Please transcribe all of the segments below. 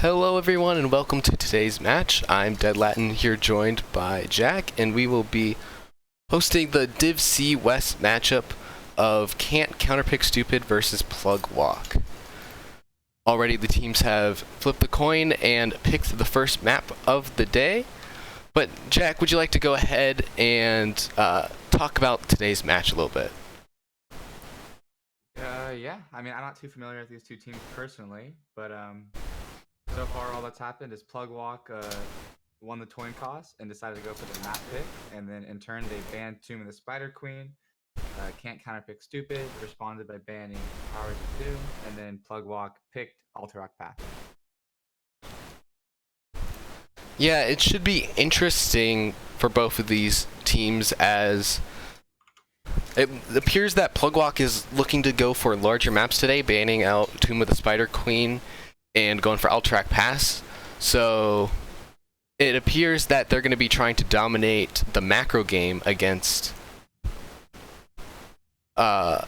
Hello everyone and welcome to today's match. I'm Dead Latin here joined by Jack, and we will be hosting the Div C West matchup of Cant Counterpick Stupid versus Plug Walk. Already the teams have flipped the coin and picked the first map of the day. But Jack, would you like to go ahead and talk about today's match a little bit? Yeah. I mean, I'm not too familiar with these two teams personally, but so far all that's happened is Plug Walk won the coin toss and decided to go for the map pick, and then in turn they banned Tomb of the Spider Queen. Can't Counterpick Stupid responded by banning Powers of Doom, and then Plug Walk picked Alterac Path. Yeah, it should be interesting for both of these teams, as it appears that Plug Walk is looking to go for larger maps today, banning out Tomb of the Spider Queen and going for Alterac Pass. So it appears that they're going to be trying to dominate the macro game against Can't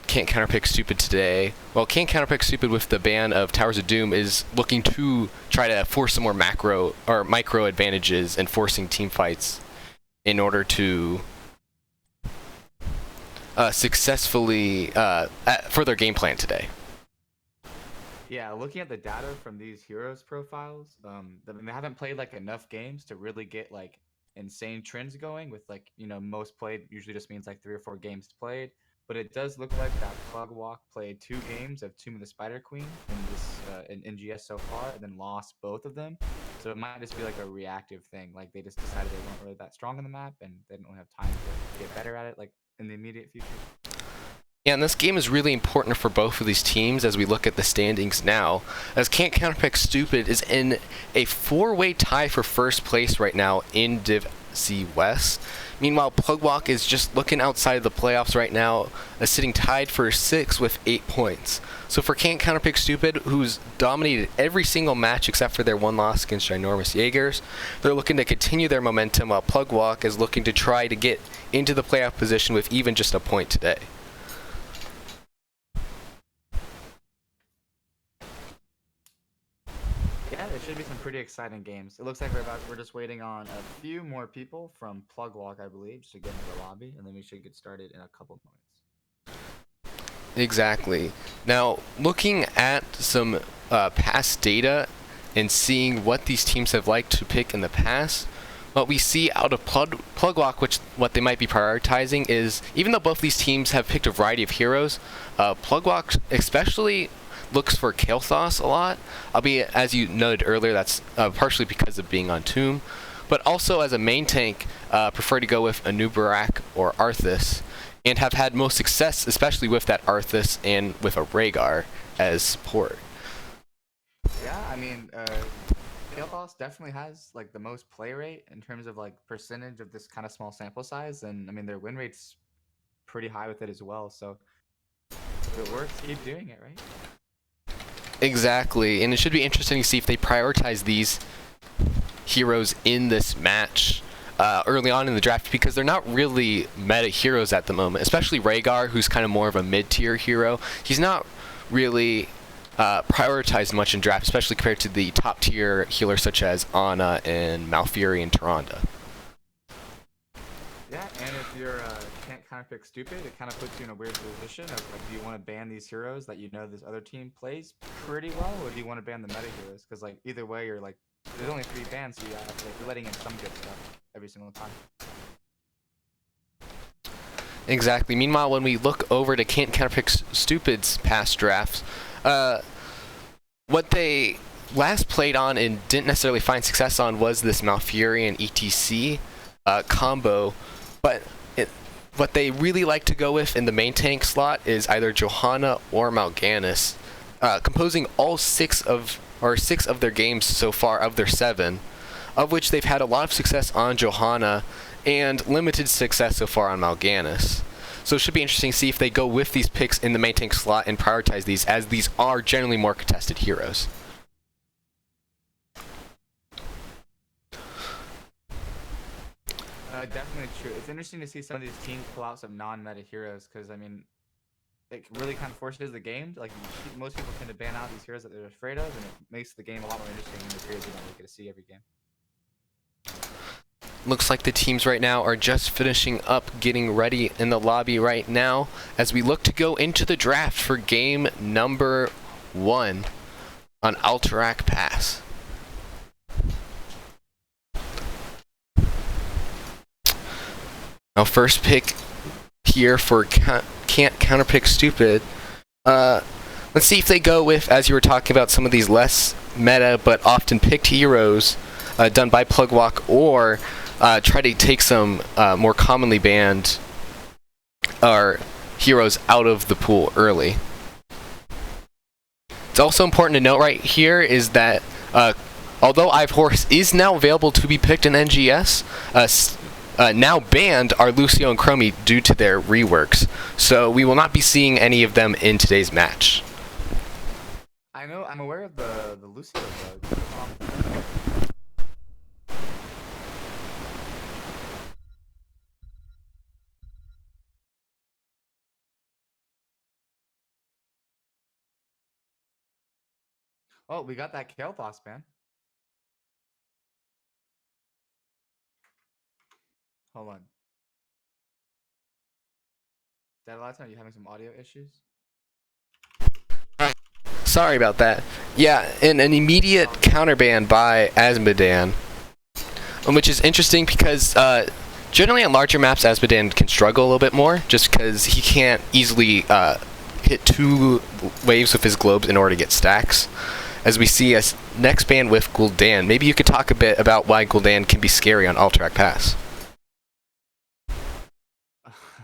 Counterpick Stupid today. Well, Can't Counterpick Stupid with the ban of Towers of Doom is looking to try to force some more macro or micro advantages and forcing team fights in order to successfully for their game plan today. Yeah, looking at the data from these heroes profiles, they haven't played like enough games to really get like insane trends going. With like, most played usually just means like 3 or 4 games played. But it does look like that Plug Walk played 2 games of Tomb of the Spider Queen in this in NGS so far, and then lost both of them. So it might just be like a reactive thing. Like they just decided they weren't really that strong on the map, and they didn't really have time to get better at it like in the immediate future. Yeah, and this game is really important for both of these teams as we look at the standings now, as Can't Counterpick Stupid is in a 4-way tie for first place right now in Div C West. Meanwhile, Plug Walk is just looking outside of the playoffs right now, sitting tied for 6th with 8 points. So for Can't Counterpick Stupid, who's dominated every single match except for their one loss against Ginormous Jaegers, they're looking to continue their momentum, while Plug Walk is looking to try to get into the playoff position with even just a point today. Yeah, there should be some pretty exciting games. It looks like we're just waiting on a few more people from Plug Walk, I believe, just to get into the lobby, and then we should get started in a couple minutes. Exactly. Now, looking at some past data and seeing what these teams have liked to pick in the past, what we see out of Plug Walk, what they might be prioritizing is, even though both these teams have picked a variety of heroes, Plug Walk especially looks for Kael'thas a lot, albeit, as you noted earlier, that's partially because of being on Tomb, but also as a main tank, prefer to go with Anubarak or Arthas, and have had most success, especially with that Arthas and with a Rhaegar as support. Yeah, I mean, Kael'thas definitely has like the most play rate in terms of like percentage of this kind of small sample size, and I mean their win rate's pretty high with it as well. So if it works, keep doing it, right? Exactly, and it should be interesting to see if they prioritize these heroes in this match early on in the draft, because they're not really meta heroes at the moment, especially Rhaegar, who's kind of more of a mid-tier hero. He's not really prioritized much in draft, especially compared to the top-tier healers such as Ana and Malfuri and Tyrande. Yeah, and if you're Can't Counterpick Stupid, it kind of puts you in a weird position of like, do you want to ban these heroes that you know this other team plays pretty well, or do you want to ban the meta heroes? Because like either way, you're like, there's only 3 bans, so you're letting in some good stuff every single time. Exactly. Meanwhile, when we look over to Can't Counterpick Stupid's past drafts, what they last played on and didn't necessarily find success on was this Malfuri and ETC combo, but what they really like to go with in the main tank slot is either Johanna or Mal'Ganis, composing all 6 of their games so far of their 7, of which they've had a lot of success on Johanna and limited success so far on Mal'Ganis. So it should be interesting to see if they go with these picks in the main tank slot and prioritize these, as these are generally more contested heroes. Definitely true. It's interesting to see some of these teams pull out some non-meta heroes, because I mean, it really kind of forces the game. Like most people tend to ban out these heroes that they're afraid of, and it makes the game a lot more interesting in the periods you don't really get to see every game. Looks like the teams right now are just finishing up, getting ready in the lobby right now as we look to go into the draft for game number 1 on Alterac Pass. Now first pick here for Cant Counterpick Stupid. Let's see if they go with, as you were talking about, some of these less meta but often picked heroes done by Plugwalk, or try to take some more commonly banned heroes out of the pool early. It's also important to note right here is that although Ivehorse is now available to be picked in NGS, now banned are Lucio and Chromie due to their reworks, so we will not be seeing any of them in today's match. I know, I'm aware of the Lucio bug. Oh, we got that Kale Boss, man. Hold on. Dad, last time you having some audio issues? Sorry about that. Yeah, and an immediate counterban by Asmodan, which is interesting because generally on larger maps Asmodan can struggle a little bit more just because he can't easily hit 2 waves with his globes in order to get stacks. As we see as next ban with Gul'dan. Maybe you could talk a bit about why Gul'dan can be scary on Alterac Pass.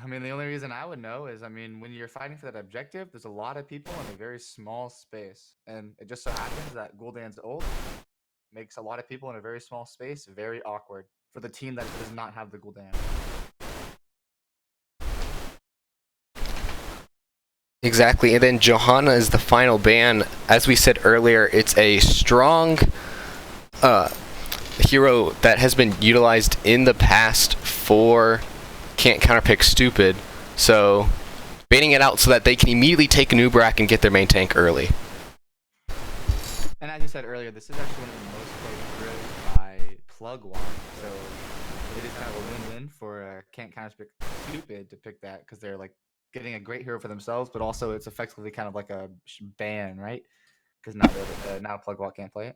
I mean, the only reason I would know is, I mean, when you're fighting for that objective, there's a lot of people in a very small space. And it just so happens that Gul'dan's ult makes a lot of people in a very small space very awkward for the team that does not have the Gul'dan. Exactly, and then Johanna is the final ban. As we said earlier, it's a strong hero that has been utilized in the past for Cant Counterpick Stupid, so banning it out so that they can immediately take a Nubrak and get their main tank early. And as you said earlier, this is actually one of the most played heroes by Plugwalk, so it is kind of a win-win for Cant Counterpick Stupid to pick that, because they're like getting a great hero for themselves, but also it's effectively kind of like a ban, right? Because now Plugwalk can't play it.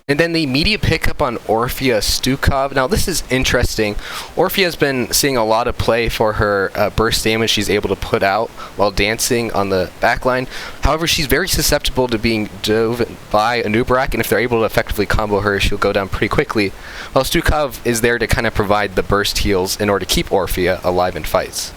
And then the immediate pickup on Orphea Stukov. Now this is interesting. Orphea has been seeing a lot of play for her burst damage she's able to put out while dancing on the backline. However, she's very susceptible to being dove by a Nubrak, and if they're able to effectively combo her, she'll go down pretty quickly. While Stukov is there to kind of provide the burst heals in order to keep Orphea alive in fights.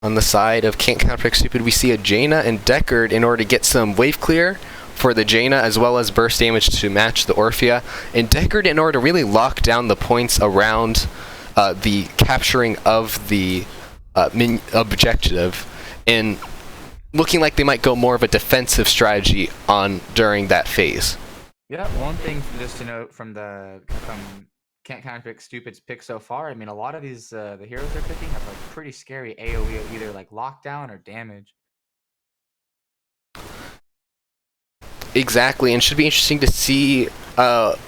On the side of Cant Counterpick Stupid, we see a Jaina and Deckard in order to get some wave clear for the Jaina, as well as burst damage to match the Orphea. And Deckard in order to really lock down the points around the capturing of the objective, and looking like they might go more of a defensive strategy during that phase. Yeah, one thing just to note from Cant Counterpick Stupid's pick so far, I mean, a lot of these the heroes they're picking have like pretty scary AoE, either like lockdown or damage. Exactly, and should be interesting to see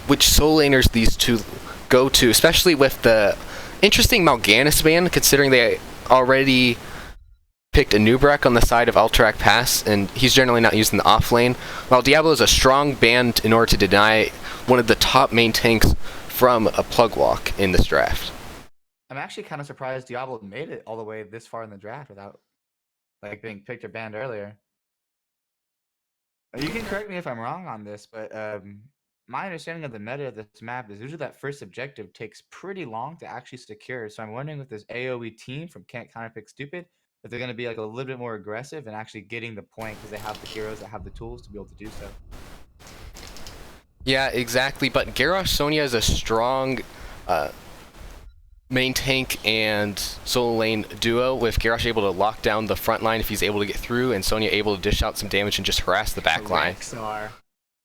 which soul laners these two go to, especially with the interesting Mal'Ganis ban, considering they already picked a Nubrak on the side of Alterac Pass, and he's generally not used in the off lane, while Diablo is a strong ban in order to deny one of the top main tanks from a Plugwalk in this draft. I'm actually kind of surprised Diablo made it all the way this far in the draft without like being picked or banned earlier. You can correct me if I'm wrong on this, but my understanding of the meta of this map is usually that first objective takes pretty long to actually secure. So I'm wondering if this AoE team from Cant Counterpick Stupid, if they're going to be like a little bit more aggressive and actually getting the point because they have the heroes that have the tools to be able to do so. Yeah, exactly, but Garrosh Sonya is a strong main tank and solo lane duo, with Garrosh able to lock down the front line if he's able to get through, and Sonya able to dish out some damage and just harass the back line. Rexar.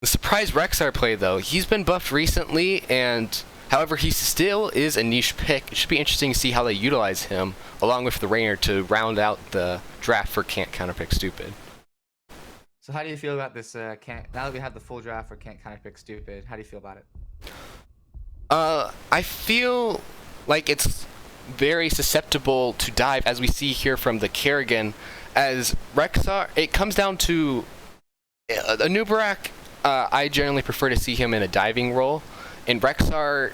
The surprise Rexar play, though, he's been buffed recently and However, he still is a niche pick. It should be interesting to see how they utilize him along with the Rainer to round out the draft for Cant Counterpick Stupid. So how do you feel about this? Now that we have the full draft for Cant Counterpick Stupid, how do you feel about it? I feel like it's very susceptible to dive, as we see here from the Kerrigan. As Rexar, it comes down to Anubarak. I generally prefer to see him in a diving role, and Rexar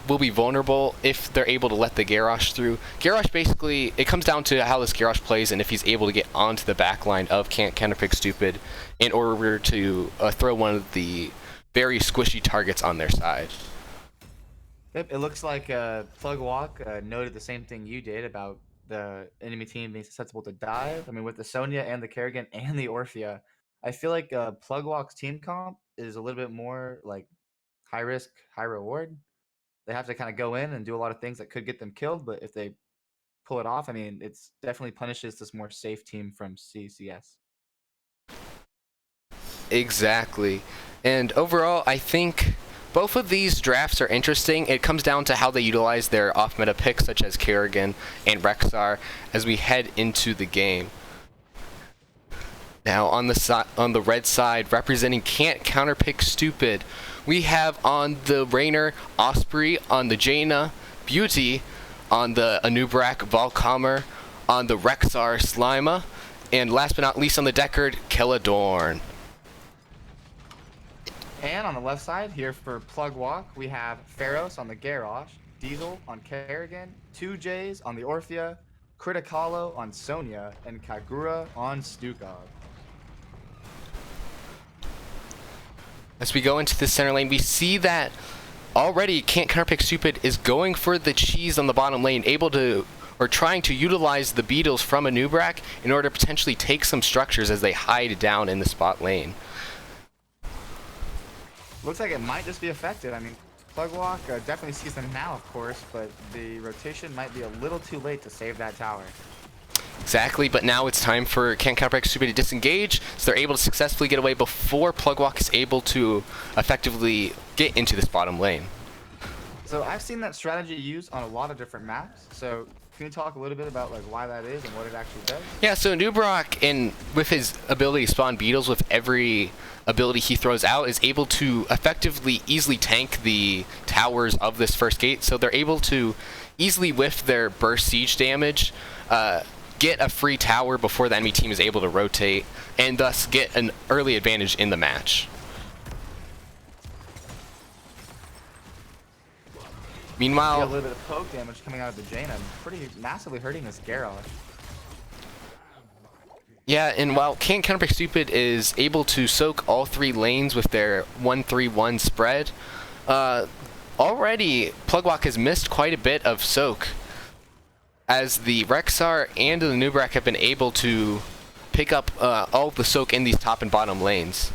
will be vulnerable if they're able to let the Garrosh through. Garrosh basically, it comes down to how this Garrosh plays and if he's able to get onto the back line of Cant Counterpick Stupid in order to throw one of the very squishy targets on their side. Yep, it looks like Plug Walk noted the same thing you did about the enemy team being susceptible to dive. I mean, with the Sonya and the Kerrigan and the Orphea, I feel like Plug Walk's team comp is a little bit more like high risk, high reward. They have to kind of go in and do a lot of things that could get them killed, but if they pull it off, I mean, it's definitely punishes this more safe team from CCS. Exactly. And overall, I think both of these drafts are interesting. It comes down to how they utilize their off-meta picks, such as Kerrigan and Rexar, as we head into the game. Now, on the red side, representing Cant Counterpick Stupid, we have on the Rainer, Osprey, on the Jaina, Beauty, on the Anubarak, Valcomer, on the Rexar, Slima, and last but not least on the Deckard, Kelladorn. And on the left side here for Plug Walk, we have Pharos on the Garrosh, Diesel on Kerrigan, 2Js on the Orphea, Criticalo on Sonya, and Kagura on Stukov. As we go into the center lane, we see that already Cant Counterpick Stupid is going for the cheese on the bottom lane, able to, or trying to utilize the beetles from Anubarak in order to potentially take some structures as they hide down in the spot lane. Looks like it might just be effective. I mean, Plug Walk definitely sees them now, of course, but the rotation might be a little too late to save that tower. Exactly, but now it's time for Cant Counterpick Stupid to disengage, so they're able to successfully get away before Plug Walk is able to effectively get into this bottom lane. So I've seen that strategy used on a lot of different maps, so can you talk a little bit about like why that is and what it actually does? Yeah, so Anubarak, with his ability to spawn beetles with every ability he throws out, is able to effectively easily tank the towers of this first gate, so they're able to easily whiff their burst siege damage, get a free tower before the enemy team is able to rotate, and thus get an early advantage in the match. Meanwhile, a little bit of poke damage coming out of the Jaina, pretty massively hurting this Garrosh. Yeah, and while Cant Counterpick Stupid is able to soak all three lanes with their 1-3-1 spread, already Plug Walk has missed quite a bit of soak, as the Rexar and the Anubarak have been able to pick up all of the soak in these top and bottom lanes.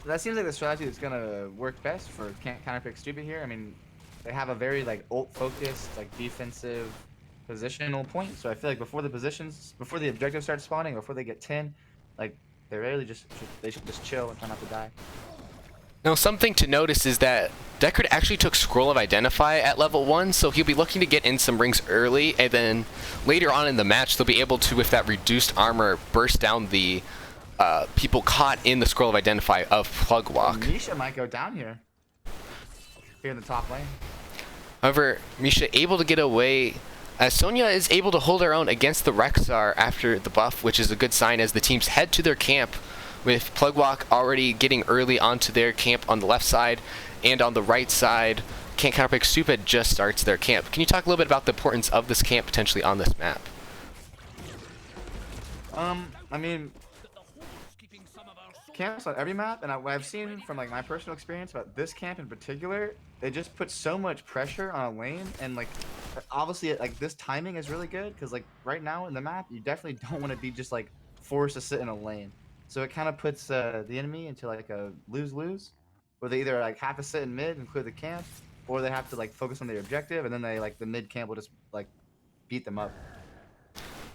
That seems like the strategy that's gonna work best for Cant Counterpick Stupid here. I mean, they have a very like ult-focused, like defensive positional point. So I feel like before the objectives start spawning, before they get 10, like they should just chill and try not to die. Now, something to notice is that Deckard actually took Scroll of Identify at level 1, so he'll be looking to get in some rings early, and then later on in the match, they'll be able to, with that reduced armor, burst down the people caught in the Scroll of Identify of Plug Walk. Misha might go down here in the top lane. However, Misha able to get away, as Sonya is able to hold her own against the Rexar after the buff, which is a good sign as the teams head to their camp, with Plug Walk already getting early onto their camp on the left side, and on the right side, Cant Counterpick Stupid just starts their camp. Can you talk a little bit about the importance of this camp potentially on this map? I mean, camps on every map, and what I've seen from like my personal experience about this camp in particular, it just puts so much pressure on a lane, and like obviously like this timing is really good because like right now in the map you definitely don't want to be just like forced to sit in a lane, so it kind of puts the enemy into like a lose-lose, where they either like have to sit in mid and clear the camp, or they have to like focus on their objective, and then they like the mid camp will just like beat them up.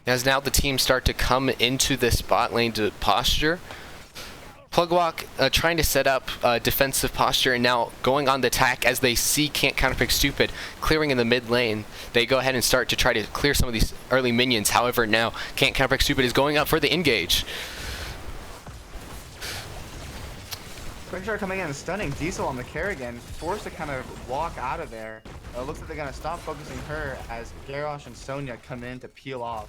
As now the teams start to come into this bot lane to posture, Plugwalk trying to set up defensive posture and now going on the attack as they see Cant Counterpick Stupid clearing in the mid lane. They go ahead and start to try to clear some of these early minions. However, now Cant Counterpick Stupid is going up for the engage. Quickstar coming in and stunning Diesel on the Kerrigan, forced to kind of walk out of there. Looks like they're going to stop focusing her as Garrosh and Sonya come in to peel off.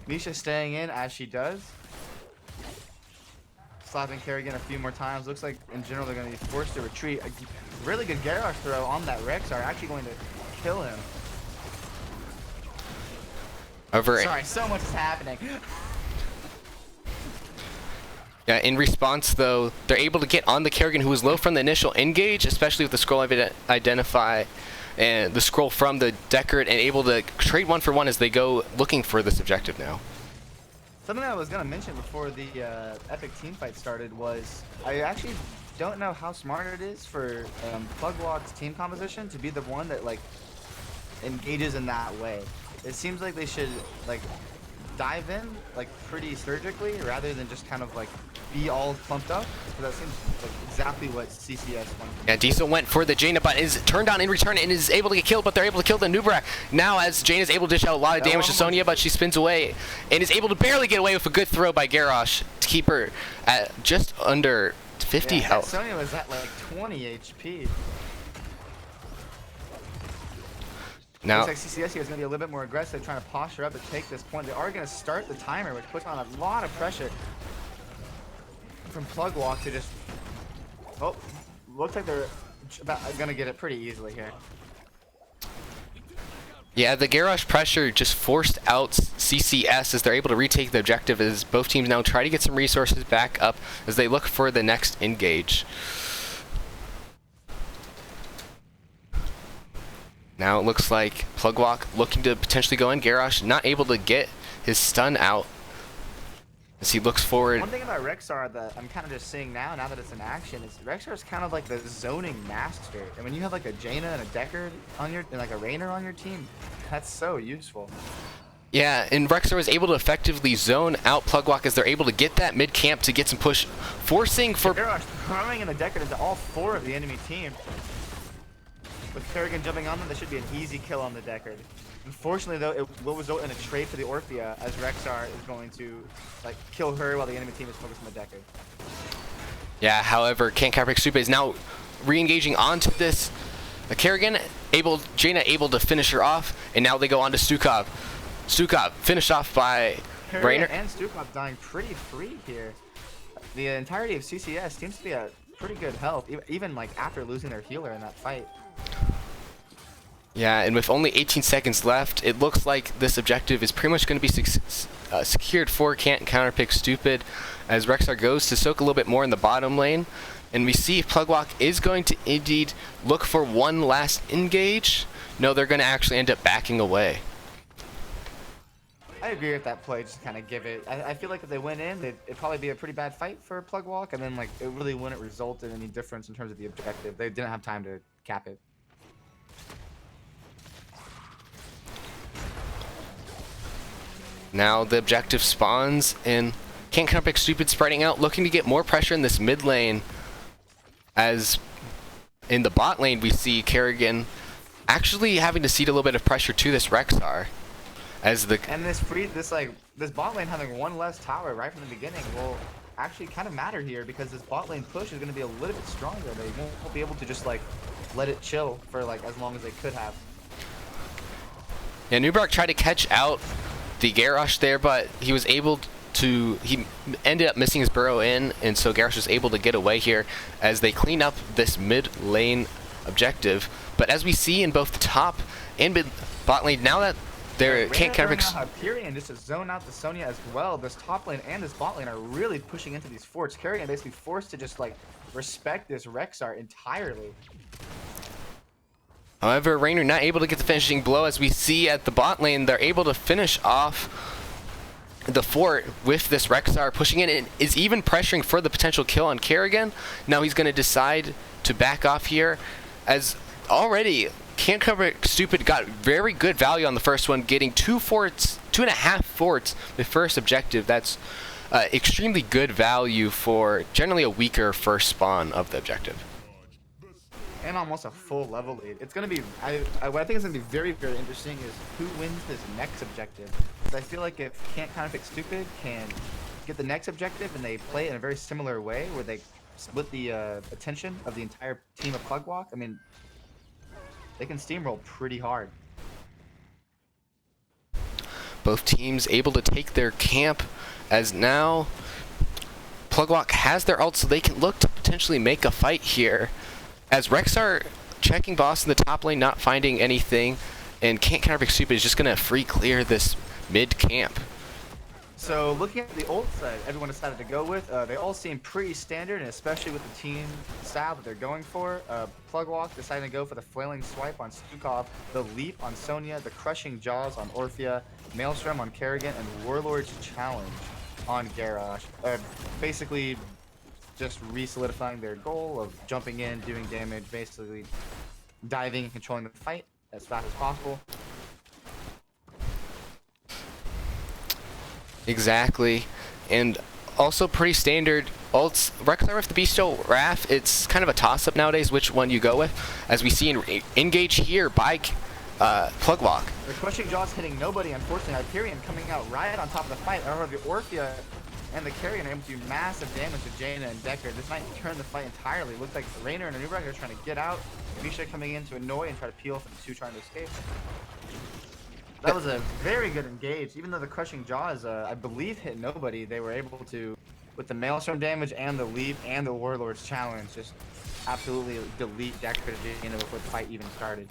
Misha staying in as she does. Slapping Kerrigan a few more times. Looks like in general they're going to be forced to retreat. A really good Garrosh throw on that Rexar, actually going to kill him. Sorry, so much is happening. Yeah, in response, though, they're able to get on the Kerrigan, who was low from the initial engage, especially with the scroll identify and the scroll from the Deckard, and able to trade 1-for-1 as they go looking for this objective now. Something I was going to mention before the epic team fight started was I actually don't know how smart it is for Plugwalk's team composition to be the one that like engages in that way. It seems like they should like dive in like pretty surgically rather than just kind of like be all clumped up. That seems like exactly what CCS wants. Yeah, Diesel went for the Jaina, but is turned down in return and is able to get killed, but they're able to kill the Nubrak. Now as Jaina is able to dish out a lot of damage to Sonya, but she spins away and is able to barely get away with a good throw by Garrosh to keep her at just under 50 health. Sonya was at like 20 HP. Now, looks like CCS here is going to be a little bit more aggressive, trying to posture up and take this point. They are going to start the timer, which puts on a lot of pressure from Plugwalk to just... Oh, looks like they're going to get it pretty easily here. Yeah, the Garrosh pressure just forced out CCS as they're able to retake the objective as both teams now try to get some resources back up as they look for the next engage. Now it looks like Plugwalk looking to potentially go in. Garrosh not able to get his stun out as he looks forward. One thing about Rexar that I'm kind of just seeing now that it's in action, is Rexar is kind of like the zoning master. And when you have like a Jaina and a Deckard on your, and like a Raynor on your team, that's so useful. Yeah, and Rexar was able to effectively zone out Plugwalk as they're able to get that mid camp to get some push, forcing for... Garrosh throwing in the Deckard into all 4 of the enemy team. With Kerrigan jumping on them, there should be an easy kill on the Deckard. Unfortunately, though, it will result in a trade for the Orphea, as Rexar is going to like kill her while the enemy team is focused on the Deckard. Yeah, however, Cant Counterpick Stupid is now re-engaging onto this. Kerrigan, Jaina able to finish her off, and now they go on to Stukov. Stukov finished off by Raynor. And Stukov dying pretty free here. The entirety of CCS seems to be at pretty good health, even like after losing their healer in that fight. Yeah, and with only 18 seconds left, it looks like this objective is pretty much going to be secured for Cant Counterpick Stupid as Rexar goes to soak a little bit more in the bottom lane. And we see Plugwalk is going to indeed look for one last engage. No, they're going to actually end up backing away. I agree with that play, just kind of give it. I feel like if they went in, it'd probably be a pretty bad fight for Plugwalk, and then like it really wouldn't result in any difference in terms of the objective. They didn't have time to cap it. Now the objective spawns, and Cant Counterpick Stupid spreading out, looking to get more pressure in this mid lane. As in the bot lane, we see Kerrigan actually having to cede a little bit of pressure to this Rexar. As the and this bot lane having one less tower right from the beginning will actually kind of matter here, because this bot lane push is going to be a little bit stronger. They won't be able to just like let it chill for like as long as they could have. Yeah, Nubrak tried to catch out the Garrosh there, but he was able to, he ended up missing his burrow in, and so Garrosh was able to get away here as they clean up this mid lane objective. But as we see in both the top and mid bot lane, now that they're Cant Counterpick Hyperion just to zone out the Sonya as well. This top lane and this bot lane are really pushing into these forts. Kerrigan basically forced to just like respect this Rexar entirely. However, Raynor not able to get the finishing blow. As we see at the bot lane, they're able to finish off the fort with this Rexar pushing in, and is even pressuring for the potential kill on Kerrigan. Now he's going to decide to back off here, as already Cant Counterpick Stupid got very good value on the first one, getting 2.5 forts the first objective. That's extremely good value for generally a weaker first spawn of the objective. And almost a full level lead. It's gonna be, what I think is gonna be very, very interesting is who wins this next objective. So I feel like if Cant Counterpick Stupid can get the next objective and they play it in a very similar way where they split the attention of the entire team of Plugwalk, I mean, they can steamroll pretty hard. Both teams able to take their camp, as now Plugwalk has their ult, so they can look to potentially make a fight here. As Rexar checking boss in the top lane, not finding anything, and Cant Counterpick Stupid is just going to free clear this mid camp. So looking at the ult side, everyone decided to go with, they all seem pretty standard, and especially with the team style that they're going for. Plugwalk deciding to go for the flailing swipe on Stukov, the leap on Sonya, the crushing jaws on Orphea, Maelstrom on Kerrigan, and Warlord's challenge on Garrosh. Basically just re-solidifying their goal of jumping in, doing damage, basically diving and controlling the fight as fast as possible. Exactly, and also pretty standard ults. Rexar with the Bestial Wrath, it's kind of a toss-up nowadays which one you go with, as we see in engage here by Plugwalk. The crushing jaws hitting nobody, unfortunately. Hyperion coming out right on top of the fight. However, the Orphea and the Carrion are able to do massive damage to Jaina and Decker. This might turn the fight entirely. Looks like Raynor and Anubrak are trying to get out. Misha coming in to annoy and try to peel for the two trying to escape. That was a very good engage. Even though the crushing jaws, I believe, hit nobody, they were able to, with the Maelstrom damage and the leap and the Warlord's challenge, just absolutely delete Decker to Jaina before the fight even started.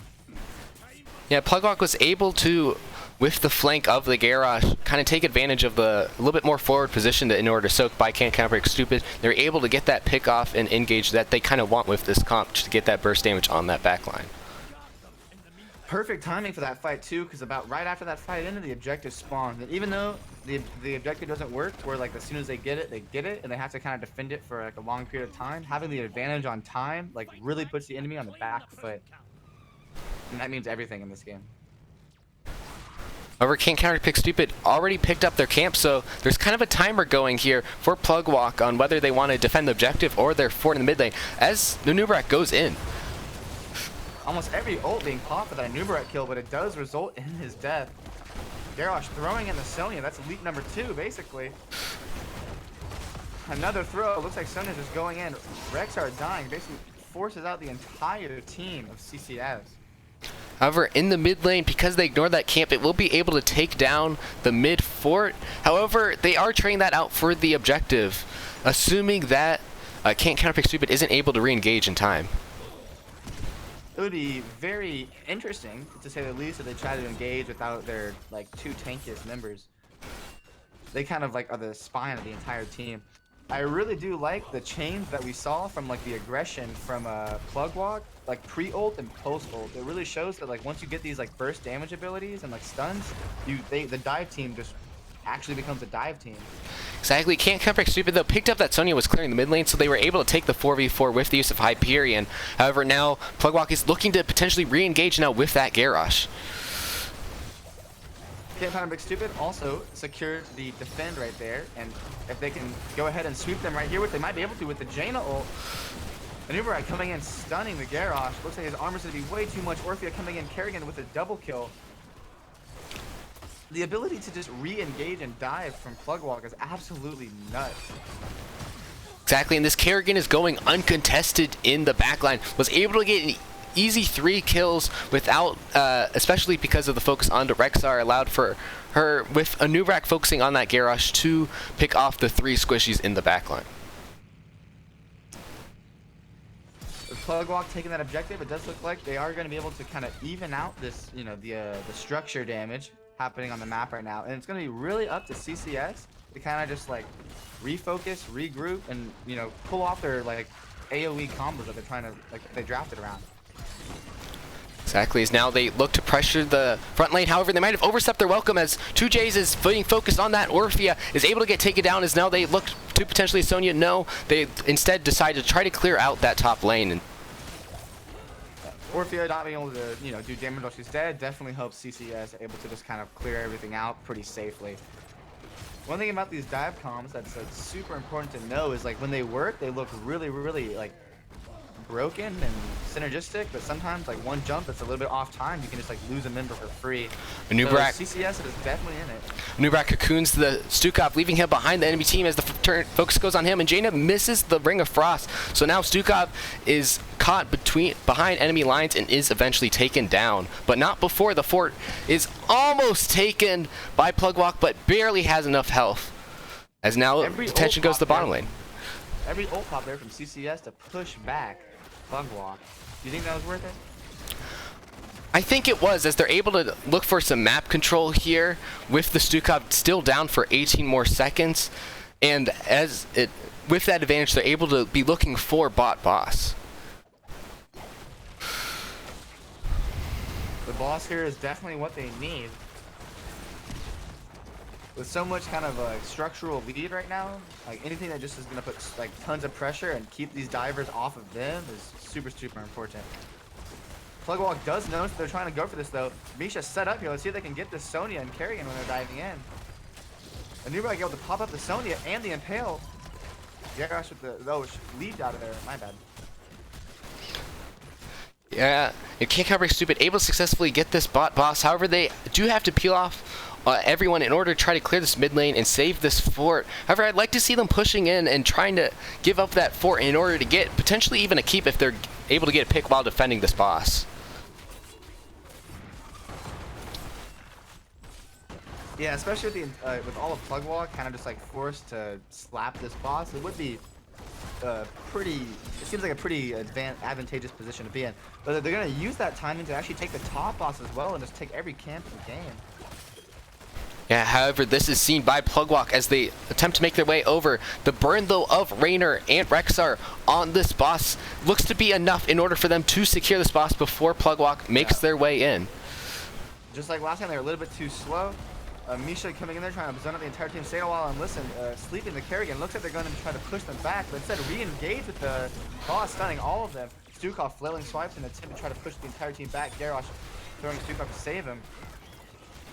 Yeah, Plugwalk was able to, with the flank of the Garrosh, kind of take advantage of the a little bit more forward position in order to soak by Cant Counterpick Stupid. They're able to get that pick off and engage that they kind of want with this comp to get that burst damage on that backline. Perfect timing for that fight too, because about right after that fight ended, the objective spawned. And even though the objective doesn't work, where like as soon as they get it, and they have to kind of defend it for like a long period of time, having the advantage on time like really puts the enemy on the back foot. And that means everything in this game. However, Cant Counterpick Stupid already picked up their camp, so there's kind of a timer going here for Plugwalk on whether they want to defend the objective or they're forward in the mid lane as Anubrak goes in. Almost every ult being popped for that Anubrak kill, but it does result in his death. Garrosh throwing in the Sonya, that's leap number 2 basically. Another throw, looks like Sonya's just going in. Rexar dying, basically forces out the entire team of CCS. However, in the mid lane, because they ignored that camp, it will be able to take down the mid fort. However, they are trading that out for the objective, assuming that Cant Counterpick Stupid isn't able to re-engage in time. It would be very interesting, to say the least, if they try to engage without their like 2 tankiest members. They kind of like are the spine of the entire team. I really do like the change that we saw from like the aggression from Plugwalk, like pre-ult and post-ult. It really shows that like once you get these like burst damage abilities and like stuns, the dive team just actually becomes a dive team. Exactly. Cant Counterpick Stupid though picked up that Sonya was clearing the mid lane, so they were able to take the 4v4 with the use of Hyperion. However, now Plugwalk is looking to potentially re-engage now with that Garrosh. Cant Counterpick Stupid also secured the defend right there, and if they can go ahead and sweep them right here, which they might be able to with the Jaina ult. Anubrak coming in, stunning the Garrosh. Looks like his armor's gonna be way too much. Orphea coming in, Kerrigan with a double kill. The ability to just re-engage and dive from Plugwalk is absolutely nuts. Exactly, and this Kerrigan is going uncontested in the backline. Was able to get an easy 3 kills without, especially because of the focus on Rexar, allowed for her, with Anubrak focusing on that Garrosh, to pick off the 3 squishies in the backline. With Plugwalk taking that objective, it does look like they are going to be able to kind of even out this, you know, the structure damage happening on the map right now, and it's going to be really up to CCS to kind of just like refocus, regroup, and you know, pull off their like AoE combos that they're trying to like they drafted around. Exactly, as now they look to pressure the front lane. However, they might have overstepped their welcome as 2J's is being focused on that. Orphea is able to get taken down as now they look to potentially Sonya. No, they instead decide to try to clear out that top lane. And Orphea not being able to, you know, do damage while she's dead definitely helps CCS able to just kind of clear everything out pretty safely. One thing about these dive comms that's like super important to know is like when they work, they look really, really like broken and synergistic, but sometimes like one jump that's a little bit off time, you can just like lose a member for free. Nubrak, so CCS is definitely in it. Nubrak cocoons the Stukov, leaving him behind the enemy team as the focus goes on him, and Jaina misses the Ring of Frost. So now Stukov is caught behind enemy lines and is eventually taken down, but not before the fort is almost taken by Plugwalk, but barely has enough health. As now attention goes to the bottom lane. Every ult pop there from CCS to push back Plugwalk. Do you think that was worth it? I think it was, as they're able to look for some map control here with the Stukov still down for 18 more seconds, and with that advantage, they're able to be looking for bot boss. The boss here is definitely what they need. With so much kind of structural lead right now, like anything that just is going to put like tons of pressure and keep these divers off of them is super, super important. Plugwalk does notice they're trying to go for this though. Misha set up here. Let's see if they can get this Sonya and Kerrigan when they're diving in. And Nubrak able to pop up the Sonya and the Impale. Garrosh with the lead out of there. My bad. Yeah, Cant Counterpick Stupid able to successfully get this bot boss. However, they do have to peel off everyone in order to try to clear this mid lane and save this fort. However, I'd like to see them pushing in and trying to give up that fort in order to get potentially even a keep if they're able to get a pick while defending this boss. Yeah, especially with all of Plugwalk kind of just like forced to slap this boss, it would be it seems like a pretty advantageous position to be in. But they're going to use that timing to actually take the top boss as well and just take every camp in the game. Yeah, however, this is seen by Plugwalk as they attempt to make their way over. The burn, though, of Raynor and Rexar on this boss looks to be enough in order for them to secure this boss before Plugwalk makes their way in. Just like last time, they were a little bit too slow. Misha coming in there trying to zone out the entire team. Stay a while and listen. Sleeping the Kerrigan. Looks like they're going to try to push them back, but instead re-engage with the boss, stunning all of them. Stukov flailing swipes in an attempt to try to push the entire team back. Garrosh throwing Stukov to save him.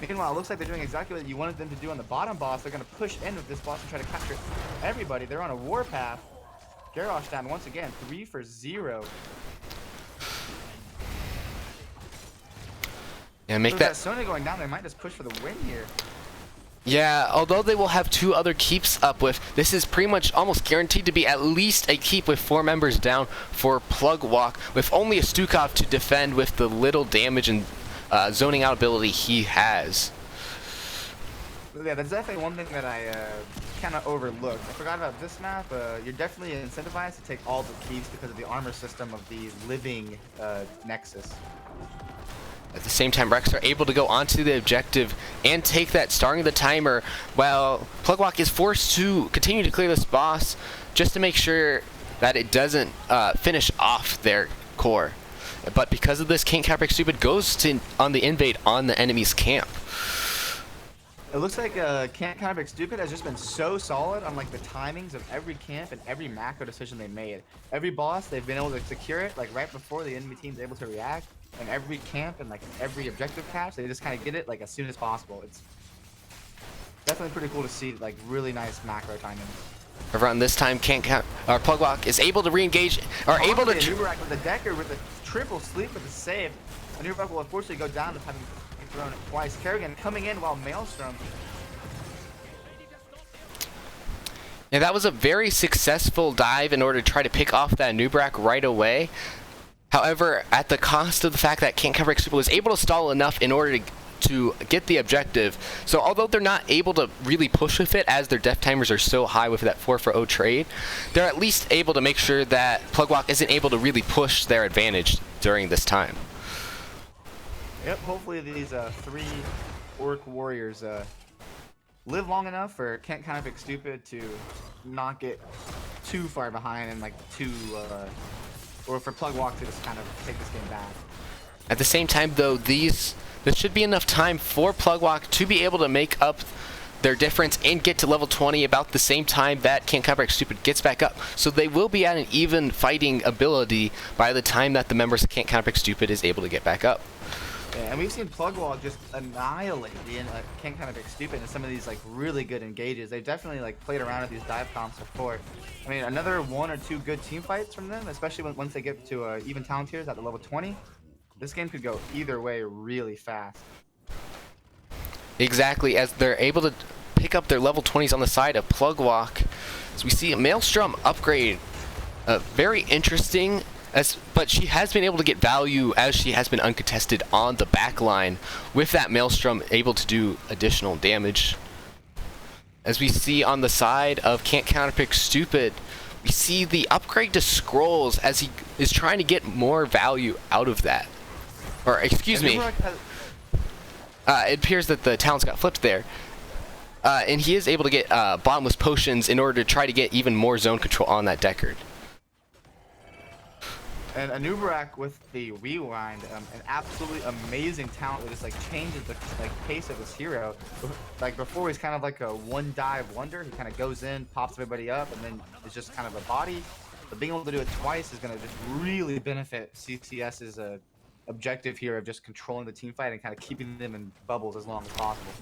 Meanwhile, it looks like they're doing exactly what you wanted them to do on the bottom boss. They're going to push in with this boss and try to capture everybody. They're on a warpath. Garrosh down once again, 3 for 0. Yeah, make so that Sonya going down. They might just push for the win here. Yeah, although they will have 2 other keeps up with, this is pretty much almost guaranteed to be at least a keep with 4 members down for Plugwalk, with only a Stukov to defend with the little damage and zoning out ability he has. Yeah, that's definitely one thing that I kind of overlooked. I forgot about this map. You're definitely incentivized to take all the keeps because of the armor system of the living Nexus. At the same time, Rex are able to go onto the objective and take that, starting the timer, while Plugwalk is forced to continue to clear this boss just to make sure that it doesn't finish off their core. But because of this, Cant Counterpick Stupid goes on the invade on the enemy's camp. It looks like Cant Counterpick Stupid has just been so solid on like the timings of every camp and every macro decision they made. Every boss, they've been able to secure it like right before the enemy team's able to react. And every camp and like every objective catch, they just kind of get it like as soon as possible. It's definitely pretty cool to see like really nice macro timing. Around this time, Plugwalk is able to re-engage, or able to... Nubrak with the Decker with the triple sleep with the save. And Nubrak will unfortunately go down with having thrown it twice. Kerrigan coming in while Maelstrom. Yeah, that was a very successful dive in order to try to pick off that Nubrak right away. However, at the cost of the fact that Cant Counterpick Stupid was able to stall enough in order to get the objective. So although they're not able to really push with it as their death timers are so high with that 4 for 0 trade, they're at least able to make sure that Plugwalk isn't able to really push their advantage during this time. Yep, hopefully these 3 Orc Warriors live long enough for Cant Counterpick Stupid to not get too far behind and like or for Plugwalk to just kind of take this game back. At the same time, though, this should be enough time for Plugwalk to be able to make up their difference and get to level 20 about the same time that Cant Counterpick Stupid gets back up. So they will be at an even fighting ability by the time that the members of Cant Counterpick Stupid is able to get back up. Yeah, and we've seen Plugwall just annihilate the Cant Counterpick Stupid in some of these like really good engages. They've definitely like played around with these dive comps before. I mean, another 1 or 2 good team fights from them, especially once they get to even talent tiers at the level 20. This game could go either way really fast. Exactly, as they're able to pick up their level 20s on the side of Plugwalk. So we see a Maelstrom upgrade. Very interesting, but she has been able to get value as she has been uncontested on the back line with that Maelstrom able to do additional damage. As we see on the side of Cant Counterpick Stupid, we see the upgrade to Scrolls as he is trying to get more value out of that. Or, excuse me. It appears that the talents got flipped there. And he is able to get bottomless potions in order to try to get even more zone control on that Deckard. And Anubarak with the rewind, an absolutely amazing talent that just like changes the pace of his hero. Like before, he's kind of like a one dive wonder. He kind of goes in, pops everybody up, and then it's just kind of a body. But being able to do it twice is going to just really benefit CCS's objective here of just controlling the team fight and kind of keeping them in bubbles as long as possible.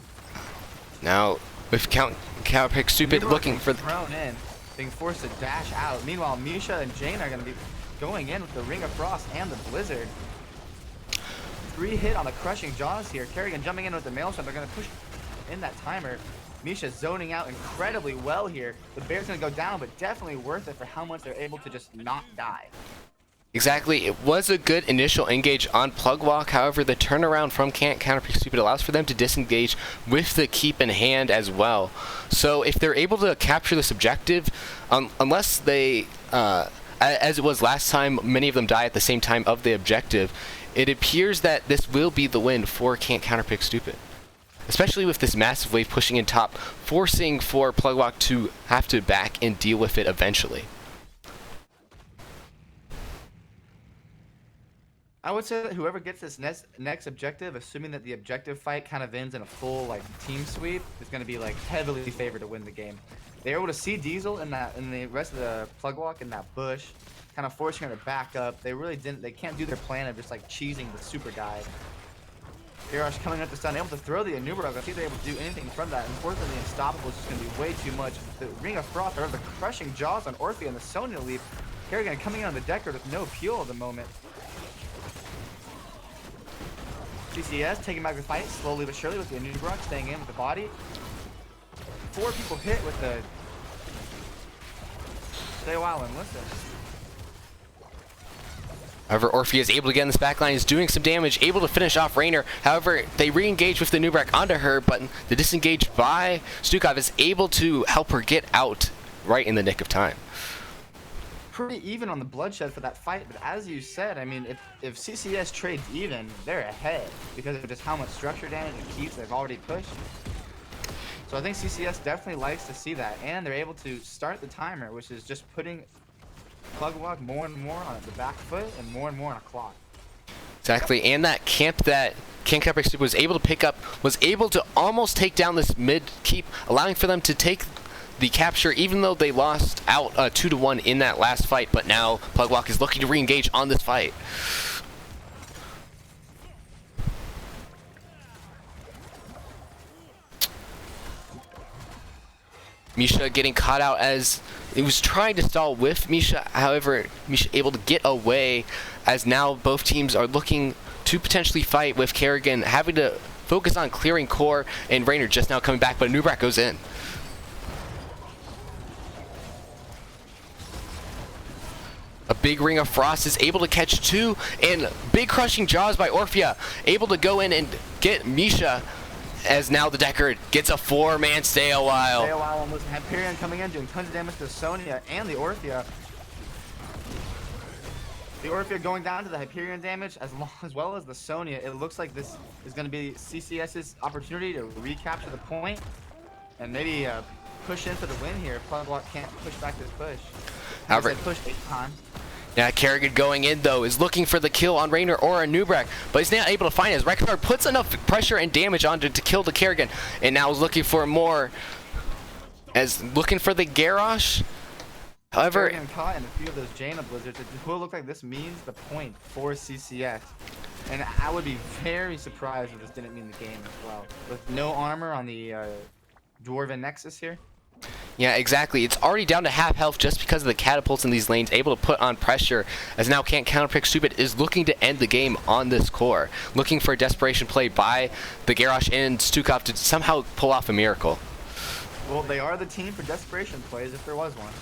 Now, with Counterpick Stupid looking for thrown in, being forced to dash out. Meanwhile, Misha and Jane are going to be going in with the Ring of Frost and the Blizzard. 3 hit on the Crushing Jaws here. Kerrigan jumping in with the Maelstrom. They're going to push in that timer. Misha zoning out incredibly well here. The Bear's going to go down, but definitely worth it for how much they're able to just not die. Exactly. It was a good initial engage on Plugwalk. However, the turnaround from Cant Counterpick Stupid allows for them to disengage with the keep in hand as well. So if they're able to capture this objective, unless they, as it was last time, many of them die at the same time of the objective, it appears that this will be the win for Cant Counterpick Stupid. Especially with this massive wave pushing in top, forcing for Plugwalk to have to back and deal with it eventually. I would say that whoever gets this next objective, assuming that the objective fight kind of ends in a full like team sweep, is going to be like heavily favored to win the game. They're able to see Diesel in the rest of the Plugwalk in that bush, kind of forcing her to back up. They can't do their plan of just like cheesing the super dive. Garrosh coming up the stun, able to throw the Anubarak. I see they're able to do anything from that. Unfortunately, the Unstoppable is just going to be way too much. The Ring of Frost, or the Crushing Jaws on Orphea and the Sonya Leap. Kerrigan coming in on the Deckard with no fuel at the moment. GCS taking back the fight slowly but surely with the Anubarak staying in with the body. 4 people hit with the... Stay a while and listen. However, Orphea is able to get in this backline, is doing some damage, able to finish off Raynor. However, they re-engage with the Anubarak onto her, but the disengage by Stukov is able to help her get out right in the nick of time. Pretty even on the bloodshed for that fight, but as you said, I mean, if CCS trades even, they're ahead because of just how much structure damage and keeps they've already pushed. So I think CCS definitely likes to see that, and they're able to start the timer, which is just putting Plugwalk more and more on the back foot and more on a clock. Exactly, and that camp that Cant Counterpick Stupid was able to pick up was able to almost take down this mid keep, allowing for them to take the capture, even though they lost out 2-1 in that last fight. But now Plugwalk is looking to re-engage on this fight. Misha getting caught out as it was trying to stall with Misha. However, Misha able to get away, as now both teams are looking to potentially fight, with Kerrigan having to focus on clearing core and Raynor just now coming back, but Anubarak goes in. A big Ring of Frost is able to catch 2, and big Crushing Jaws by Orphea, able to go in and get Misha, as now the Deckard gets a 4-man stay a while. Stay a while, almost. Hyperion coming in, doing tons of damage to Sonya and the Orphea. The Orphea going down to the Hyperion damage as well as the Sonya. It looks like this is going to be CCS's opportunity to recapture the point and maybe push in for the win here. Plugwalk can't push back this push. However, push 8 times. Yeah, Kerrigan going in though is looking for the kill on Raynor or Anubarak, but he's not able to find it. As Rek'Thar puts enough pressure and damage on to kill the Kerrigan, and now is looking for more, as looking for the Garrosh. However, Kerrigan caught in a few of those Jaina Blizzards. It will look like this means the point for CCS. And I would be very surprised if this didn't mean the game as well. With no armor on the Dwarven Nexus here. Yeah, exactly. It's already down to half health just because of the catapults in these lanes, able to put on pressure, as now Cant Counterpick Stupid is looking to end the game on this core, looking for a desperation play by the Garrosh and Stukov to somehow pull off a miracle. Well, they are the team for desperation plays if there was one.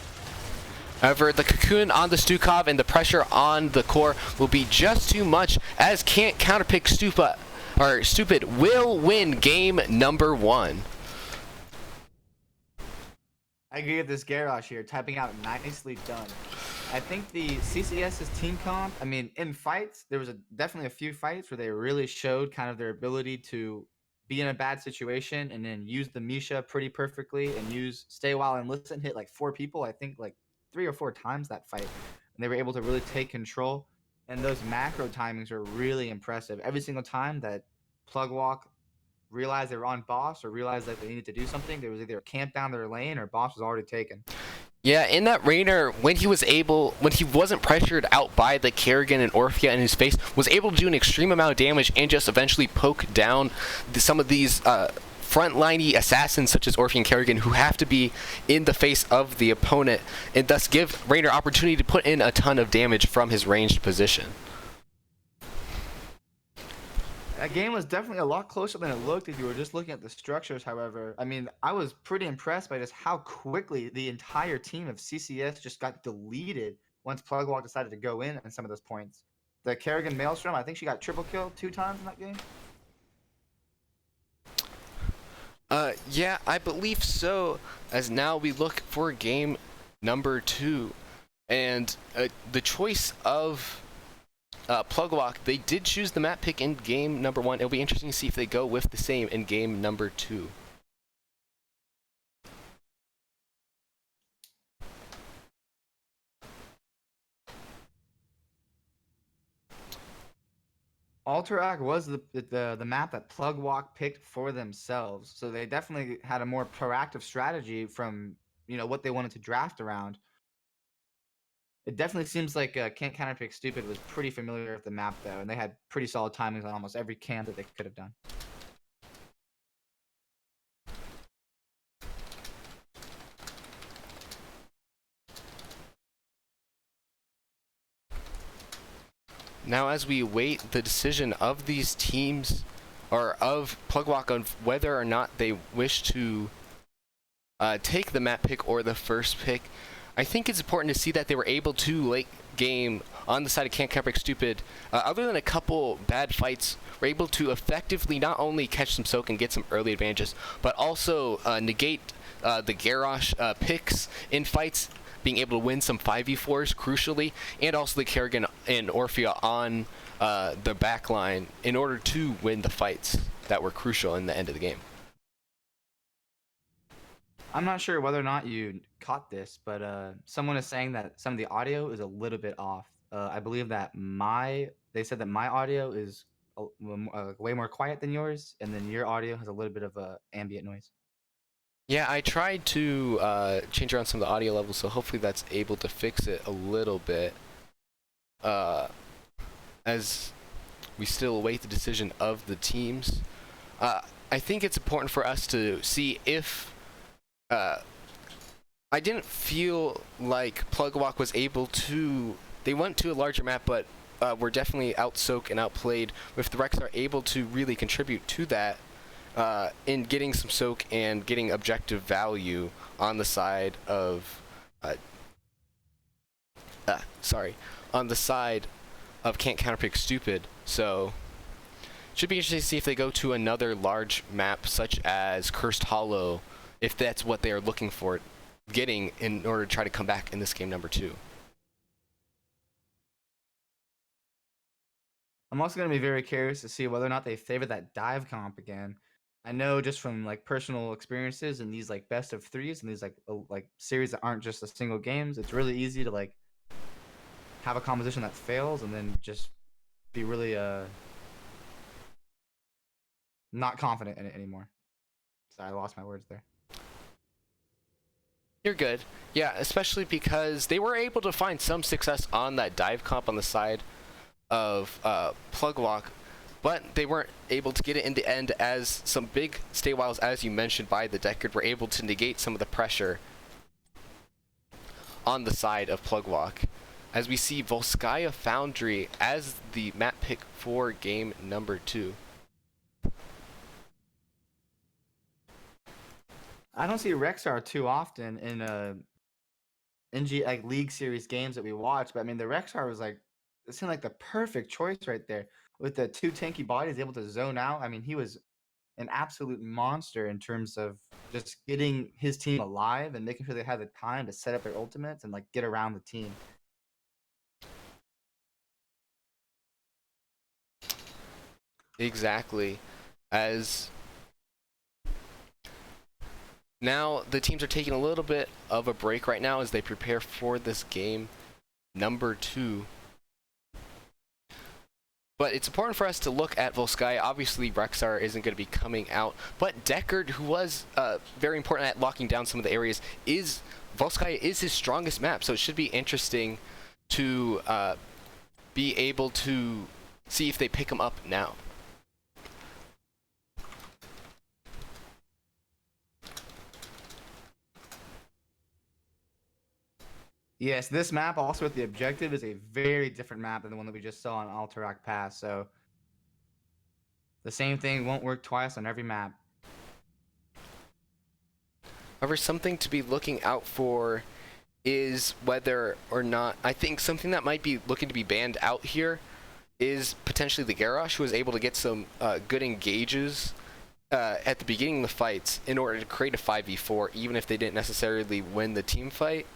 However, the cocoon on the Stukov and the pressure on the core will be just too much, as Cant Counterpick Stupid will win game number 1. I agree with this Garrosh here, typing out nicely done. I think the CCS's team comp, I mean, in fights, there was definitely a few fights where they really showed kind of their ability to be in a bad situation and then use the Misha pretty perfectly and use stay while and listen, hit like 4 people, I think like 3 or 4 times that fight. And they were able to really take control. And those macro timings are really impressive. Every single time that Plug Walk realized they were on boss or realized that they needed to do something, there was either a camp down their lane or boss was already taken. Yeah, in that Raynor, when he wasn't pressured out by the Kerrigan and Orphea in his face, was able to do an extreme amount of damage and just eventually poke down some of these frontliney assassins such as Orphea and Kerrigan, who have to be in the face of the opponent and thus give Raynor opportunity to put in a ton of damage from his ranged position. That game was definitely a lot closer than it looked if you were just looking at the structures, however. I mean, I was pretty impressed by just how quickly the entire team of CCS just got deleted once Plugwalk decided to go in on some of those points. The Kerrigan Maelstrom, I think she got triple killed 2 times in that game. Yeah, I believe so, as now we look for game number 2. And the choice of Plugwalk, they did choose the map pick in game number 1. It'll be interesting to see if they go with the same in game number 2. Alterac was the map that Plugwalk picked for themselves, so they definitely had a more proactive strategy from what they wanted to draft around. It definitely seems like Cant Counterpick Stupid was pretty familiar with the map, though, and they had pretty solid timings on almost every camp that they could have done. Now, as we await the decision of these teams, or of Plugwalk, on whether or not they wish to take the map pick or the first pick, I think it's important to see that they were able to, late game, on the side of Cant Counterpick Stupid, other than a couple bad fights, were able to effectively not only catch some soak and get some early advantages, but also negate the Garrosh picks in fights, being able to win some 5v4s crucially, and also the Kerrigan and Orphea on the back line in order to win the fights that were crucial in the end of the game. I'm not sure whether or not you caught this, but someone is saying that some of the audio is a little bit off. I believe that they said that my audio is way more quiet than yours, and then your audio has a little bit of ambient noise. Yeah, I tried to change around some of the audio levels, so hopefully that's able to fix it a little bit. As we still await the decision of the teams. I think it's important for us to see if I didn't feel like Plugwalk was able to. They went to a larger map, but were definitely out-soaked and outplayed. If the Rex are able to really contribute to that in getting some soak and getting objective value on the side of, on the side of Cant Counterpick Stupid. So should be interesting to see if they go to another large map such as Cursed Hollow, if that's what they are looking for getting in order to try to come back in this game number 2. I'm also going to be very curious to see whether or not they favor that dive comp again. I know just from like personal experiences in these like best of 3s and these like series that aren't just a single games, it's really easy to like have a composition that fails and then just be really not confident in it anymore. Sorry, I lost my words there. You're good. Yeah, especially because they were able to find some success on that dive comp on the side of Plugwalk, but they weren't able to get it in the end, as some big stay whiles, as you mentioned, by the Deckard were able to negate some of the pressure on the side of Plugwalk. As we see Volskaya Foundry as the map pick for game number 2. I don't see Rexar too often in NG like League Series games that we watch, but I mean the Rexar was like, it seemed like the perfect choice right there with the 2 tanky bodies able to zone out. I mean he was an absolute monster in terms of just getting his team alive and making sure they had the time to set up their ultimates and like get around the team. Exactly. As now the teams are taking a little bit of a break right now as they prepare for this game number 2. But it's important for us to look at Volskaya. Obviously, Rexar isn't going to be coming out, but Deckard, who was very important at locking down some of the areas, Volskaya is his strongest map. So it should be interesting to be able to see if they pick him up now. Yes, this map also with the objective is a very different map than the one that we just saw on Alterac Pass. So the same thing won't work twice on every map. However, something to be looking out for is whether or not, I think something that might be looking to be banned out here is potentially the Garrosh, who was able to get some good engages at the beginning of the fights in order to create a 5v4, even if they didn't necessarily win the team fight.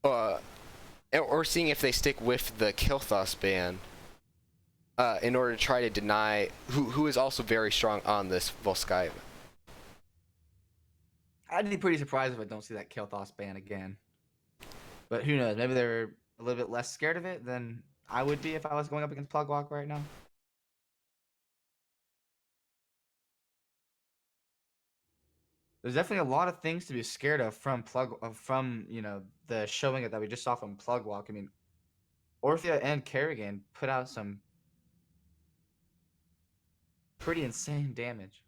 Or seeing if they stick with the Kilthos ban in order to try to deny who is also very strong on this Volskaya. I'd be pretty surprised if I don't see that Kilthos ban again. But who knows? Maybe they're a little bit less scared of it than I would be if I was going up against Plugwalk right now. There's definitely a lot of things to be scared of from the showing that we just saw from Plugwalk. I mean, Orphea and Kerrigan put out some pretty insane damage.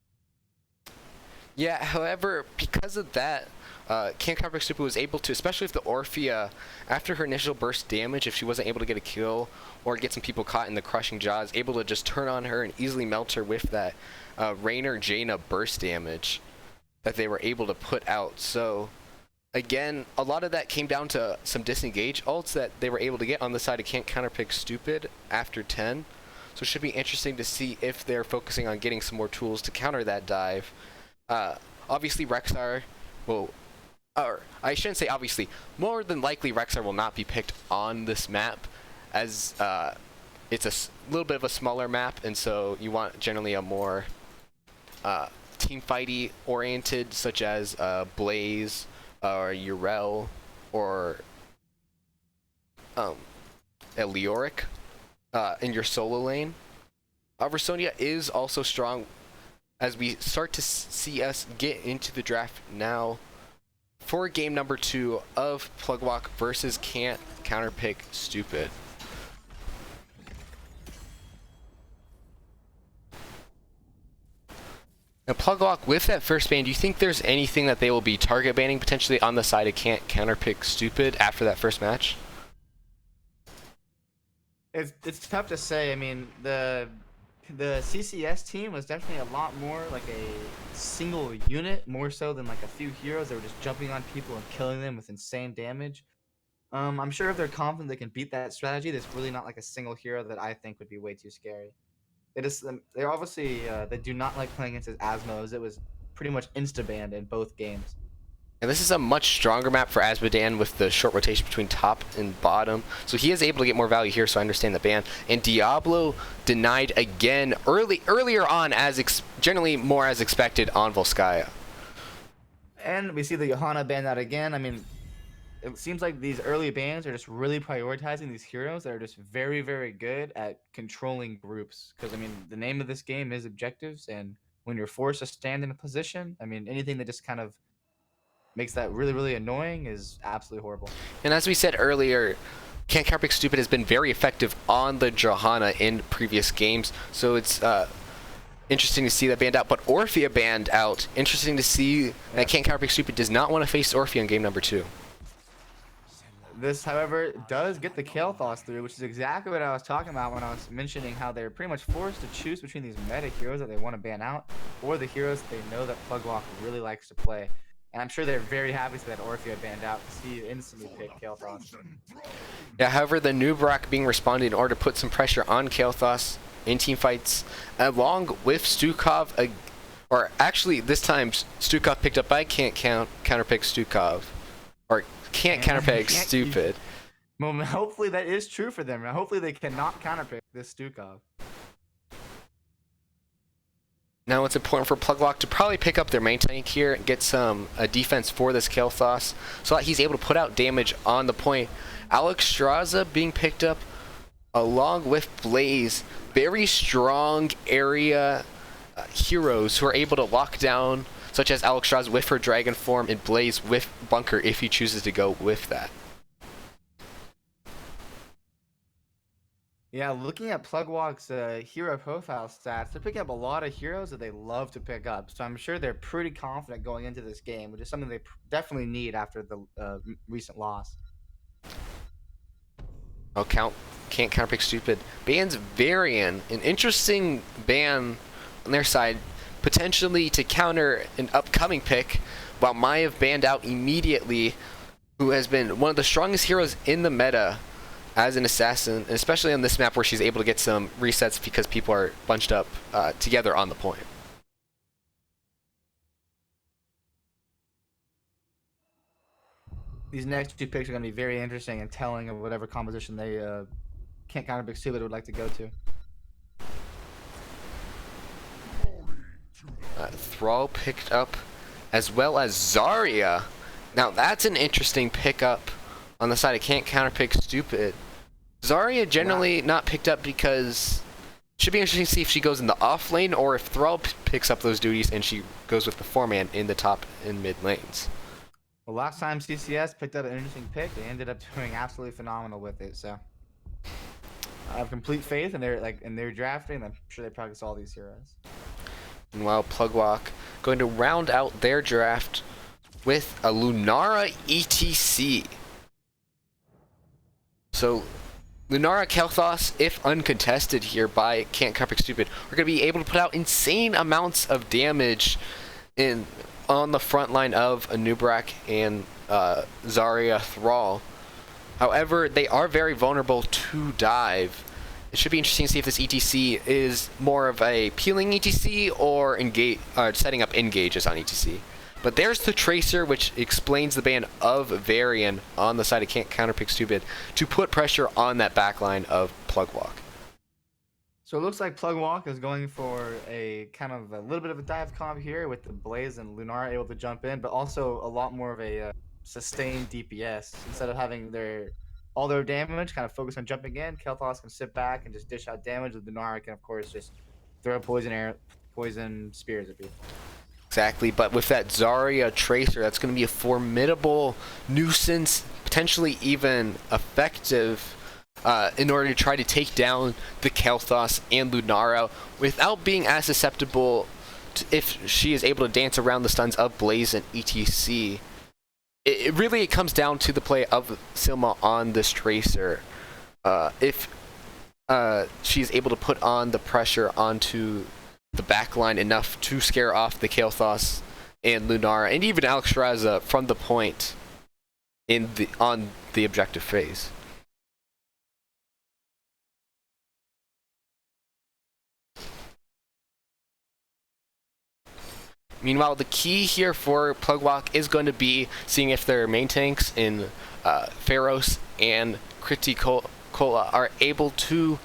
Yeah, however, because of that, Cant Counterpick Super was able to, especially if the Orphea, after her initial burst damage, if she wasn't able to get a kill or get some people caught in the crushing jaws, able to just turn on her and easily melt her with that Raynor Jaina burst damage that they were able to put out. So, again, a lot of that came down to some disengage ults that they were able to get on the side of Cant Counterpick Stupid after 10. So it should be interesting to see if they're focusing on getting some more tools to counter that dive. Obviously Rexar will, or I shouldn't say obviously, more than likely Rexar will not be picked on this map, as it's a little bit of a smaller map, and so you want generally a more team fighty oriented, such as Blaze or Urel or Elioric in your solo lane. Versonia is also strong as we start to see us get into the draft now for game number 2 of Plugwalk versus Cant Counterpick Stupid. Now, Plugwalk, with that first ban, do you think there's anything that they will be target banning potentially on the side of Cant Counterpick Stupid after that first match? It's tough to say. I mean, the CCS team was definitely a lot more like a single unit, more so than like a few heroes that were just jumping on people and killing them with insane damage. I'm sure if they're confident they can beat that strategy, there's really not like a single hero that I think would be way too scary. They're obviously they do not like playing against his Asmos. It was pretty much insta banned in both games. And this is a much stronger map for Azmodan with the short rotation between top and bottom. So he is able to get more value here, so I understand the ban. And Diablo denied again earlier on, as generally more as expected on Volskaya. And we see the Johanna ban out again. I mean, it seems like these early bans are just really prioritizing these heroes that are just very, very good at controlling groups. Because, I mean, the name of this game is objectives, and when you're forced to stand in a position, I mean, anything that just kind of makes that really, really annoying is absolutely horrible. And as we said earlier, Cant Counterpick Stupid has been very effective on the Johanna in previous games, so it's interesting to see that banned out. But Orphea banned out. Interesting to see that Cant Counterpick Stupid does not want to face Orphea in game number 2. This, however, does get the Kael'thas through, which is exactly what I was talking about when I was mentioning how they're pretty much forced to choose between these meta heroes that they want to ban out or the heroes they know that Plugwalk really likes to play. And I'm sure they're very happy to see that Orphea banned out to see you instantly pick Kael'thas. Yeah, however, the Nubrak being responded in order to put some pressure on Kael'thas in team fights, along with Stukov, or actually this time Stukov picked up by Cant Counterpick Stukov, or Cant Counterpick Stupid. Well, hopefully that is true for them. Hopefully they cannot counterpick this Stukov. Now it's important for Plugwalk to probably pick up their main tank here and get some defense for this Kael'thas so that he's able to put out damage on the point. Alex Straza being picked up along with Blaze. Very strong area heroes who are able to lock down, such as Alex Straza with her Dragon form and Blaze with Bunker if he chooses to go with that. Yeah, looking at Plugwalk's hero profile stats, they're picking up a lot of heroes that they love to pick up. So I'm sure they're pretty confident going into this game, which is something they definitely need after the recent loss. Oh, Cant Counterpick Stupid bans Varian, an interesting ban on their side, potentially to counter an upcoming pick, while Maya banned out immediately, who has been one of the strongest heroes in the meta as an assassin, and especially on this map where she's able to get some resets because people are bunched up together on the point. These next two picks are going to be very interesting and telling of whatever composition they Cant Counterpick Stupid would like to go to. Thrall picked up, as well as Zarya. Now that's an interesting pickup on the side of Cant Counterpick Stupid. Zarya generally not picked up because it should be interesting to see if she goes in the off lane or if Thrall picks up those duties and she goes with the 4-man in the top and mid lanes. Well, last time CCS picked up an interesting pick, they ended up doing absolutely phenomenal with it. So I have complete faith in their drafting. I'm sure they practice all these heroes. Meanwhile, Plugwalk going to round out their draft with a Lunara ETC. So Lunara Kael'thas, if uncontested here by Cant Counterpick Stupid, are going to be able to put out insane amounts of damage on the front line of Anubrak and Zarya Thrall. However, they are very vulnerable to dive. It should be interesting to see if this ETC is more of a peeling ETC or setting up engages on ETC. But there's the Tracer, which explains the ban of Varian on the side of Cant Counterpick Stupid to put pressure on that backline of Plugwalk. So it looks like Plugwalk is going for a kind of a little bit of a dive comp here with the Blaze and Lunara able to jump in, but also a lot more of a sustained DPS. Instead of having all their damage kind of focus on jumping in, Kael'thas can sit back and just dish out damage. The Lunara can, of course, just throw poison spears at people. Exactly, but with that Zarya Tracer, that's going to be a formidable nuisance, potentially even effective in order to try to take down the Kael'thas and Lunara without being as susceptible to, if she is able to dance around the stuns of Blaze and ETC. It really comes down to the play of Silma on this Tracer. If she's able to put on the pressure onto the backline enough to scare off the Kael'thas and Lunara and even Alex Straza from the point on the objective phase. Meanwhile, the key here for Plugwalk is going to be seeing if their main tanks in Pharos and Criticola are able to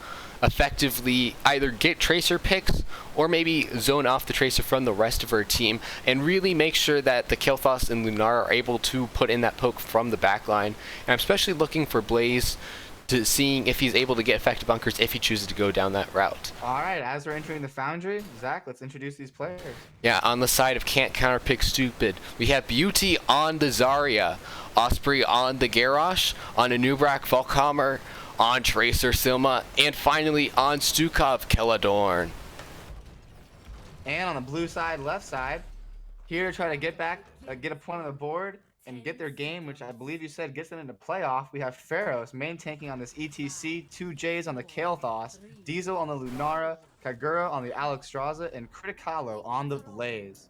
effectively either get Tracer picks or maybe zone off the Tracer from the rest of her team and really make sure that the Kael'thas and Lunara are able to put in that poke from the backline. And I'm especially looking for Blaze to seeing if he's able to get effective bunkers if he chooses to go down that route. All right, as we're entering the Foundry, Zach, let's introduce these players. Yeah, on the side of Cant Counterpick Stupid, we have Beauty on the Zarya, Osprey on the Garrosh, on Anubrak Volkhammer, on Tracer Silma, and finally on Stukov Keladorn. And on the blue side, left side, here to try to get back, get a point on the board and get their game, which I believe you said gets them into playoff. We have Pharaohs main tanking on this ETC, 2 J's on the Kael'thas, Diesel on the Lunara, Kagura on the Alexstrasza, and Criticalo on the Blaze.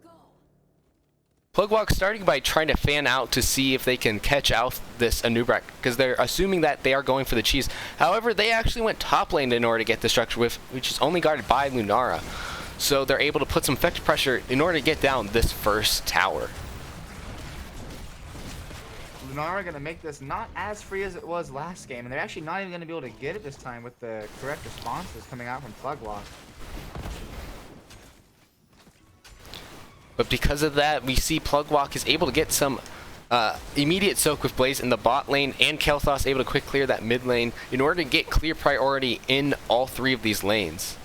Plugwalk starting by trying to fan out to see if they can catch out this Anubrak, because they're assuming that they are going for the cheese. However, they actually went top lane in order to get the structure, which is only guarded by Lunara. So they're able to put some effective pressure in order to get down this first tower. Lunara going to make this not as free as it was last game, and they're actually not even going to be able to get it this time with the correct responses coming out from Plugwalk. But because of that, we see Plugwalk is able to get some immediate soak with Blaze in the bot lane, and Kael'thas able to quick clear that mid lane in order to get clear priority in all 3 of these lanes.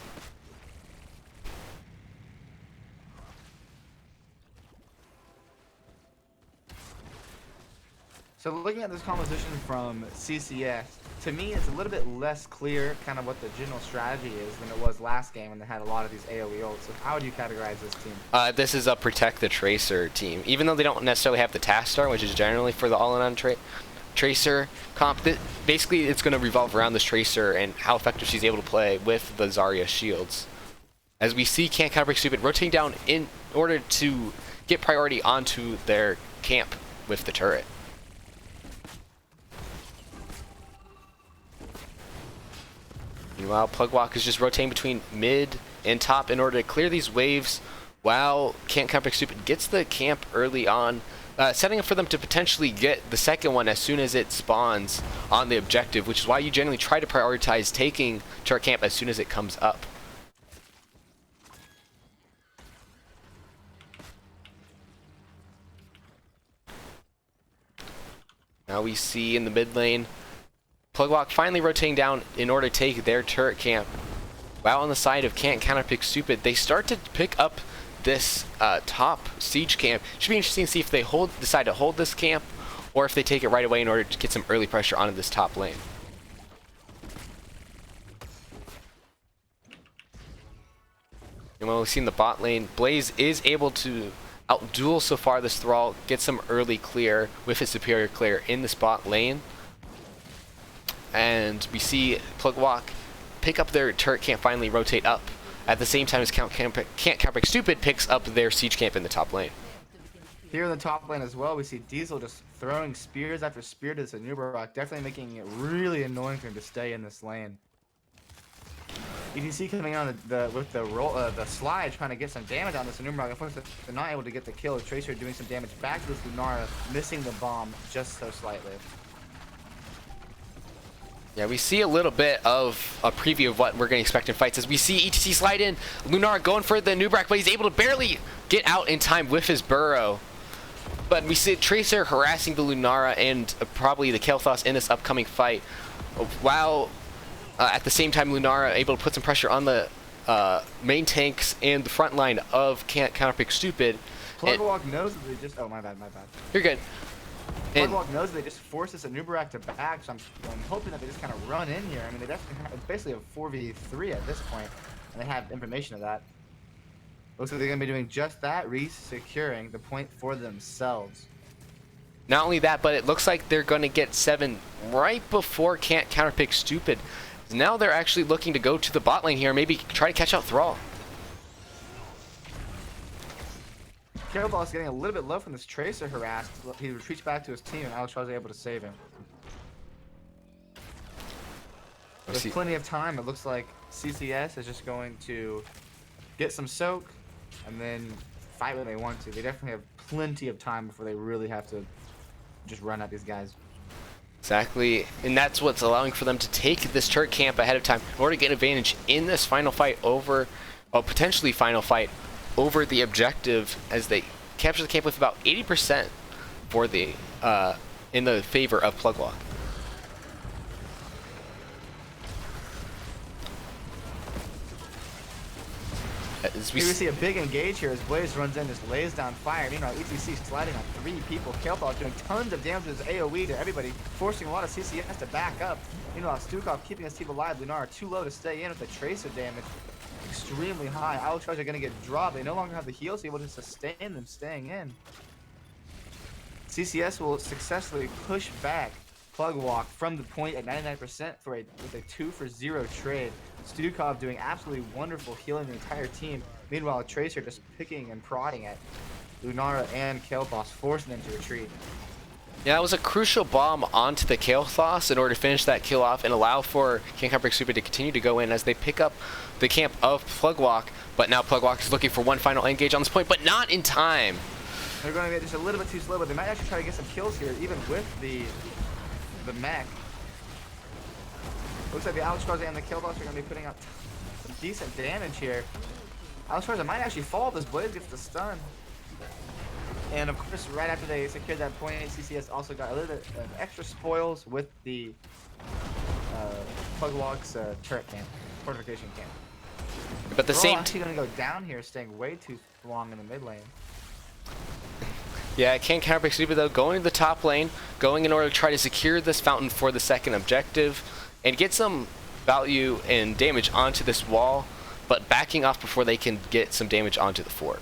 So looking at this composition from CCS, to me it's a little bit less clear kind of what the general strategy is than it was last game when they had a lot of these AoE ults. So how would you categorize this team? This is a Protect the Tracer team. Even though they don't necessarily have the task star, which is generally for the all-in-on Tracer comp, basically it's going to revolve around this Tracer and how effective she's able to play with the Zarya shields. As we see Cant Counterpick Stupid rotating down in order to get priority onto their camp with the turret. Meanwhile, Plugwalk is just rotating between mid and top in order to clear these waves, while Cant Counterpick Stupid gets the camp early on, setting up for them to potentially get the second one as soon as it spawns on the objective, which is why you generally try to prioritize taking turret camp as soon as it comes up. Now we see in the mid lane, Plugwalk finally rotating down in order to take their turret camp. While on the side of Cant Counterpick Stupid, they start to pick up this top siege camp. Should be interesting to see if they decide to hold this camp, or if they take it right away in order to get some early pressure onto this top lane. And when we've seen the bot lane, Blaze is able to outduel so far this Thrall, get some early clear with his superior clear in this bot lane. And we see Plugwalk pick up their turret camp, finally rotate up at the same time as Cant Counterpick Stupid picks up their siege camp in the top lane. Here in the top lane as well, we see Diesel just throwing spears after spear to this Anubrak, definitely making it really annoying for him to stay in this lane. You can see coming on with the slide, trying to get some damage on this Anubrak. Unfortunately, they're not able to get the kill. Tracer doing some damage back to this Lunara, missing the bomb just so slightly. Yeah, we see a little bit of a preview of what we're going to expect in fights as we see ETC slide in. Lunara going for the Anubrak, but he's able to barely get out in time with his burrow. But we see Tracer harassing the Lunara and probably the Kael'thas in this upcoming fight, while at the same time Lunara able to put some pressure on the main tanks and the front line of Cant Counterpick Stupid. Plugwalk knows that they just... Oh, my bad. You're good. Plugwalk knows they just force this Anubrak to back, so I'm hoping that they just kind of run in here. I mean, they definitely have basically a 4v3 at this point, and they have information of that. Looks like they're going to be doing just that, re-securing the point for themselves. Not only that, but it looks like they're going to get 7 right before Cant Counterpick Stupid. Now they're actually looking to go to the bot lane here, maybe try to catch out Thrall. Kael'thas is getting a little bit low from this Tracer harass. He retreats back to his team, and Alexstrasza is able to save him. There's plenty of time. It looks like CCS is just going to get some soak and then fight when they want to. They definitely have plenty of time before they really have to just run at these guys. Exactly, and that's what's allowing for them to take this turret camp ahead of time in order to get advantage in this final fight over, well, potentially final fight over the objective, as they capture the camp with about 80% for the in the favor of Plugwalk. As Here we see a big engage here as Blaze runs in, just lays down fire. Meanwhile, ETC sliding on 3 people. Kael'Thas doing tons of damage with his AoE to everybody, forcing a lot of CCS to back up. Meanwhile, Stukov keeping his team alive. Lunara too low to stay in with the tracer damage. Extremely high. Alex are going to get dropped. They no longer have the heals to be able to sustain them staying in. CCS will successfully push back Plug Walk from the point at 99% with a 2-for-0 trade. Stukov doing absolutely wonderful, healing the entire team. Meanwhile, Tracer just picking and prodding at Lunara and Kael'Thas, forcing them to retreat. Yeah, that was a crucial bomb onto the Kael'Thas in order to finish that kill off and allow for Cant Counterpick Super to continue to go in as they pick up the camp of Plugwalk. But now Plugwalk is looking for one final engage on this point, but not in time. They're going to get just a little bit too slow, but they might actually try to get some kills here, even with the mech. Looks like the Alex and the Kael'Thas are going to be putting out some decent damage here. Alex might actually fall if this Blaze gets the stun. And of course, right after they secured that point, CCS also got a little bit of extra spoils with the Plugwalk's turret camp, fortification camp. But the same actually going to go down here, staying way too long in the mid lane. Yeah, Cant Counterpick Super though going to the top lane, going in order to try to secure this fountain for the second objective, and get some value and damage onto this wall, but backing off before they can get some damage onto the fort.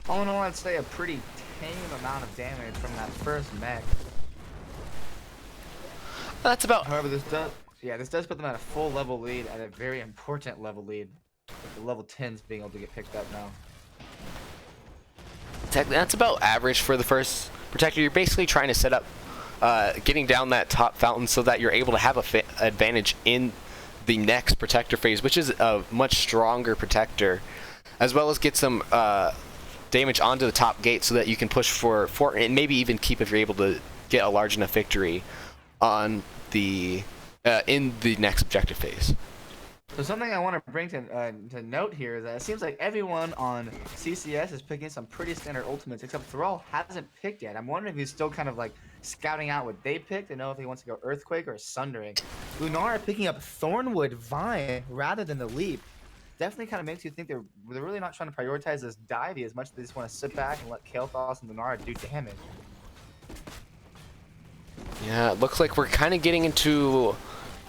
All in all, I'd say a pretty tame amount of damage from that first mech. That's about. However, this does put them at a full level lead, at a very important level lead, with the level 10s being able to get picked up now. That's about average for the first protector. You're basically trying to set up getting down that top fountain so that you're able to have a advantage in the next protector phase, which is a much stronger protector, as well as get some damage onto the top gate so that you can push for and maybe even keep if you're able to get a large enough victory on the in the next objective phase. So something I want to bring to note here is that it seems like everyone on CCS is picking some pretty standard ultimates, except Thrall hasn't picked yet. I'm wondering if he's still kind of like scouting out what they picked and know if he wants to go Earthquake or Sundering. Lunara picking up Thornwood Vine rather than the Leap definitely kind of makes you think they're really not trying to prioritize this divey as much as they just want to sit back and let Kael'Thas and Lunara do damage. Yeah, it looks like we're kind of getting into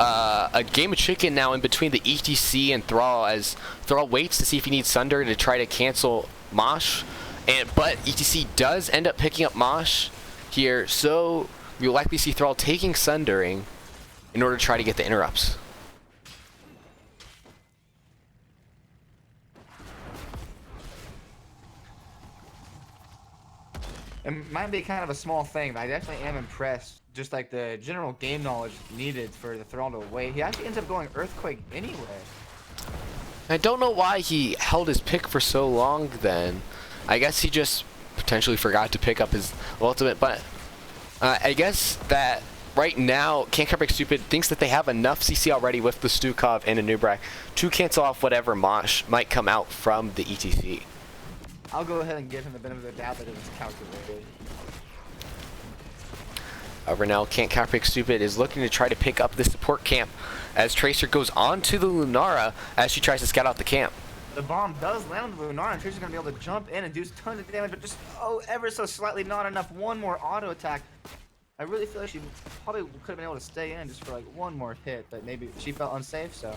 a game of chicken now in between the ETC and Thrall, as Thrall waits to see if he needs Sunder to try to cancel Mosh, but ETC does end up picking up Mosh here, so you'll likely see Thrall taking Sundering in order to try to get the interrupts. It might be kind of a small thing, but I definitely am impressed. Just like the general game knowledge needed for the Thrall to wait. He actually ends up going Earthquake anyway. I don't know why he held his pick for so long then. I guess he just potentially forgot to pick up his ultimate, but I guess that right now Cant Counterpick Stupid thinks that they have enough CC already with the Stukov and a Nubrak to cancel off whatever Mosh might come out from the ETC. I'll go ahead and give him the benefit of the doubt that it was calculated. However, now Cant Counterpick Stupid is looking to try to pick up the support camp as Tracer goes on to the Lunara as she tries to scout out the camp. The bomb does land on the Lunara, and Tracer's going to be able to jump in and do tons of damage, but just, ever so slightly not enough. One more auto attack. I really feel like she probably could have been able to stay in just for like one more hit, but maybe she felt unsafe, so.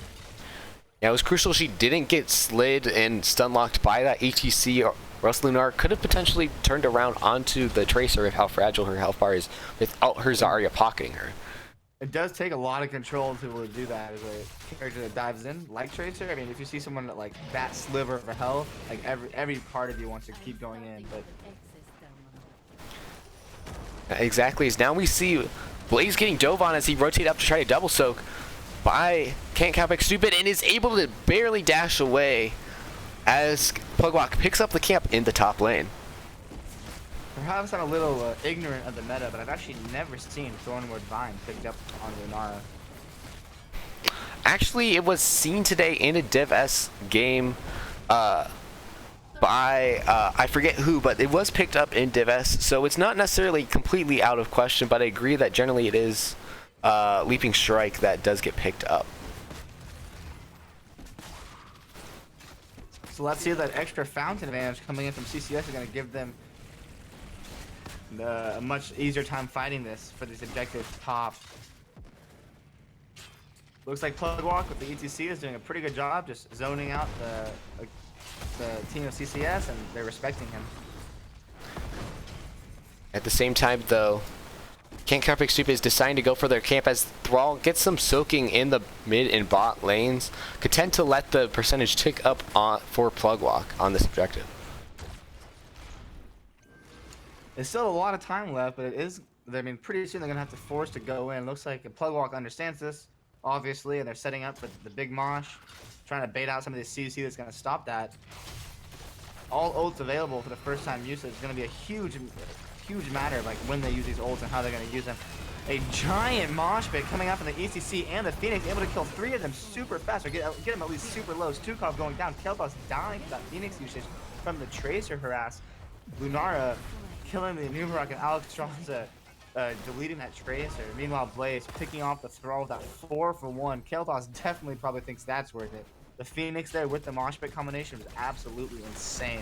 Yeah, it was crucial she didn't get slid and stun locked by that ETC, or else Lunara could have potentially turned around onto the Tracer with how fragile her health bar is without her Zarya pocketing her. It does take a lot of control to be able to do that as a character that dives in, like Tracer. I mean, if you see someone that, like that sliver of health, like every part of you wants to keep going in, but... Exactly, as now we see Blaze getting dove on as he rotated up to try to double soak by Cant Counterpick Stupid and is able to barely dash away as Plugwalk picks up the camp in the top lane. Perhaps I'm a little ignorant of the meta, but I've actually never seen Thornwood Vine picked up on Lunara. Actually, it was seen today in a Div S game by, I forget who, but it was picked up in Div S, so it's not necessarily completely out of question, but I agree that generally it is Leaping Strike that does get picked up. So let's see if that extra fountain advantage coming in from CCS is going to give them a much easier time fighting this for this objective top. Looks like Plugwalk with the ETC is doing a pretty good job just zoning out the team of CCS, and they're respecting him. At the same time, though, Cant Counterpick Stupid is deciding to go for their camp as Thrall gets some soaking in the mid and bot lanes. Could tend to let the percentage tick up for Plugwalk on this objective. There's still a lot of time left, but I mean, pretty soon they're going to have to force to go in. Looks like Plugwalk understands this, obviously, and they're setting up the big mosh, trying to bait out some of the CC that's going to stop that. All ults available for the first time usage is going to be a huge matter of like when they use these ults and how they're going to use them. A giant mosh pit coming out from the ECC and the Phoenix, able to kill 3 of them super fast, or get them at least super low. Stukov going down, Kel'Thas dying for that Phoenix usage from the Tracer harass. Lunara killing the Numerock, and Alexstrasza deleting that Tracer. Meanwhile, Blaze picking off the Thrall with that 4-for-1. Kel'Thas definitely probably thinks that's worth it. The Phoenix there with the mosh pit combination was absolutely insane.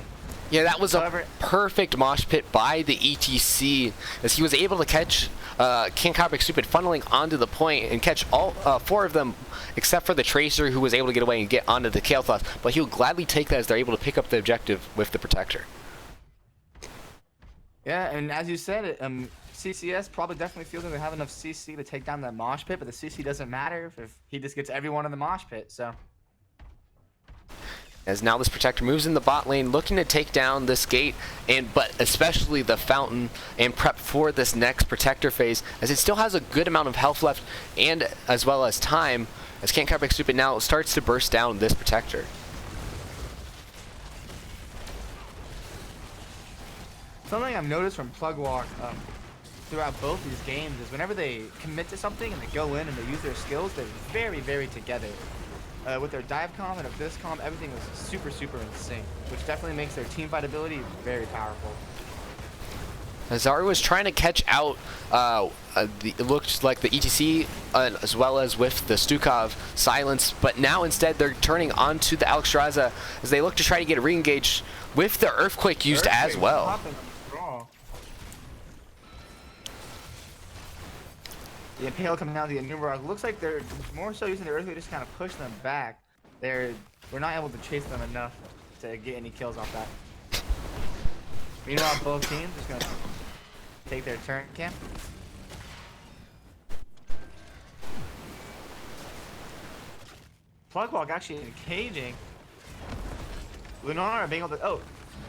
Yeah, that was a perfect mosh pit by the ETC, as he was able to catch Cant Counterpick Stupid funneling onto the point and catch all 4 of them, except for the Tracer, who was able to get away and get onto the Kel'Thas. But he'll gladly take that as they're able to pick up the objective with the Protector. Yeah, and as you said, CCS probably definitely feels like they have enough CC to take down that mosh pit, but the CC doesn't matter if he just gets everyone in the mosh pit, so. As now this Protector moves in the bot lane, looking to take down this gate, but especially the fountain, and prep for this next Protector phase, as it still has a good amount of health left, and as well as time, as Cant Counterpick Stupid now starts to burst down this Protector. Something I've noticed from Plugwalk throughout both these games is whenever they commit to something and they go in and they use their skills, they're very, very together. With their dive comp and this comp, everything was super in sync, which definitely makes their team fight ability very powerful. Azari was trying to catch out, it looked like the ETC, as well as with the Stukov silence, but now instead they're turning onto the Alexstrasza as they look to try to get re-engaged with the Earthquake used as well. The Impale coming out of the Numerock. Looks like they're more so using the Earthquake to just kind of push them back. We're not able to chase them enough to get any kills off that. Meanwhile, both teams just going to take their turn camp. Plugwalk actually engaging. Lunara being able to... Oh,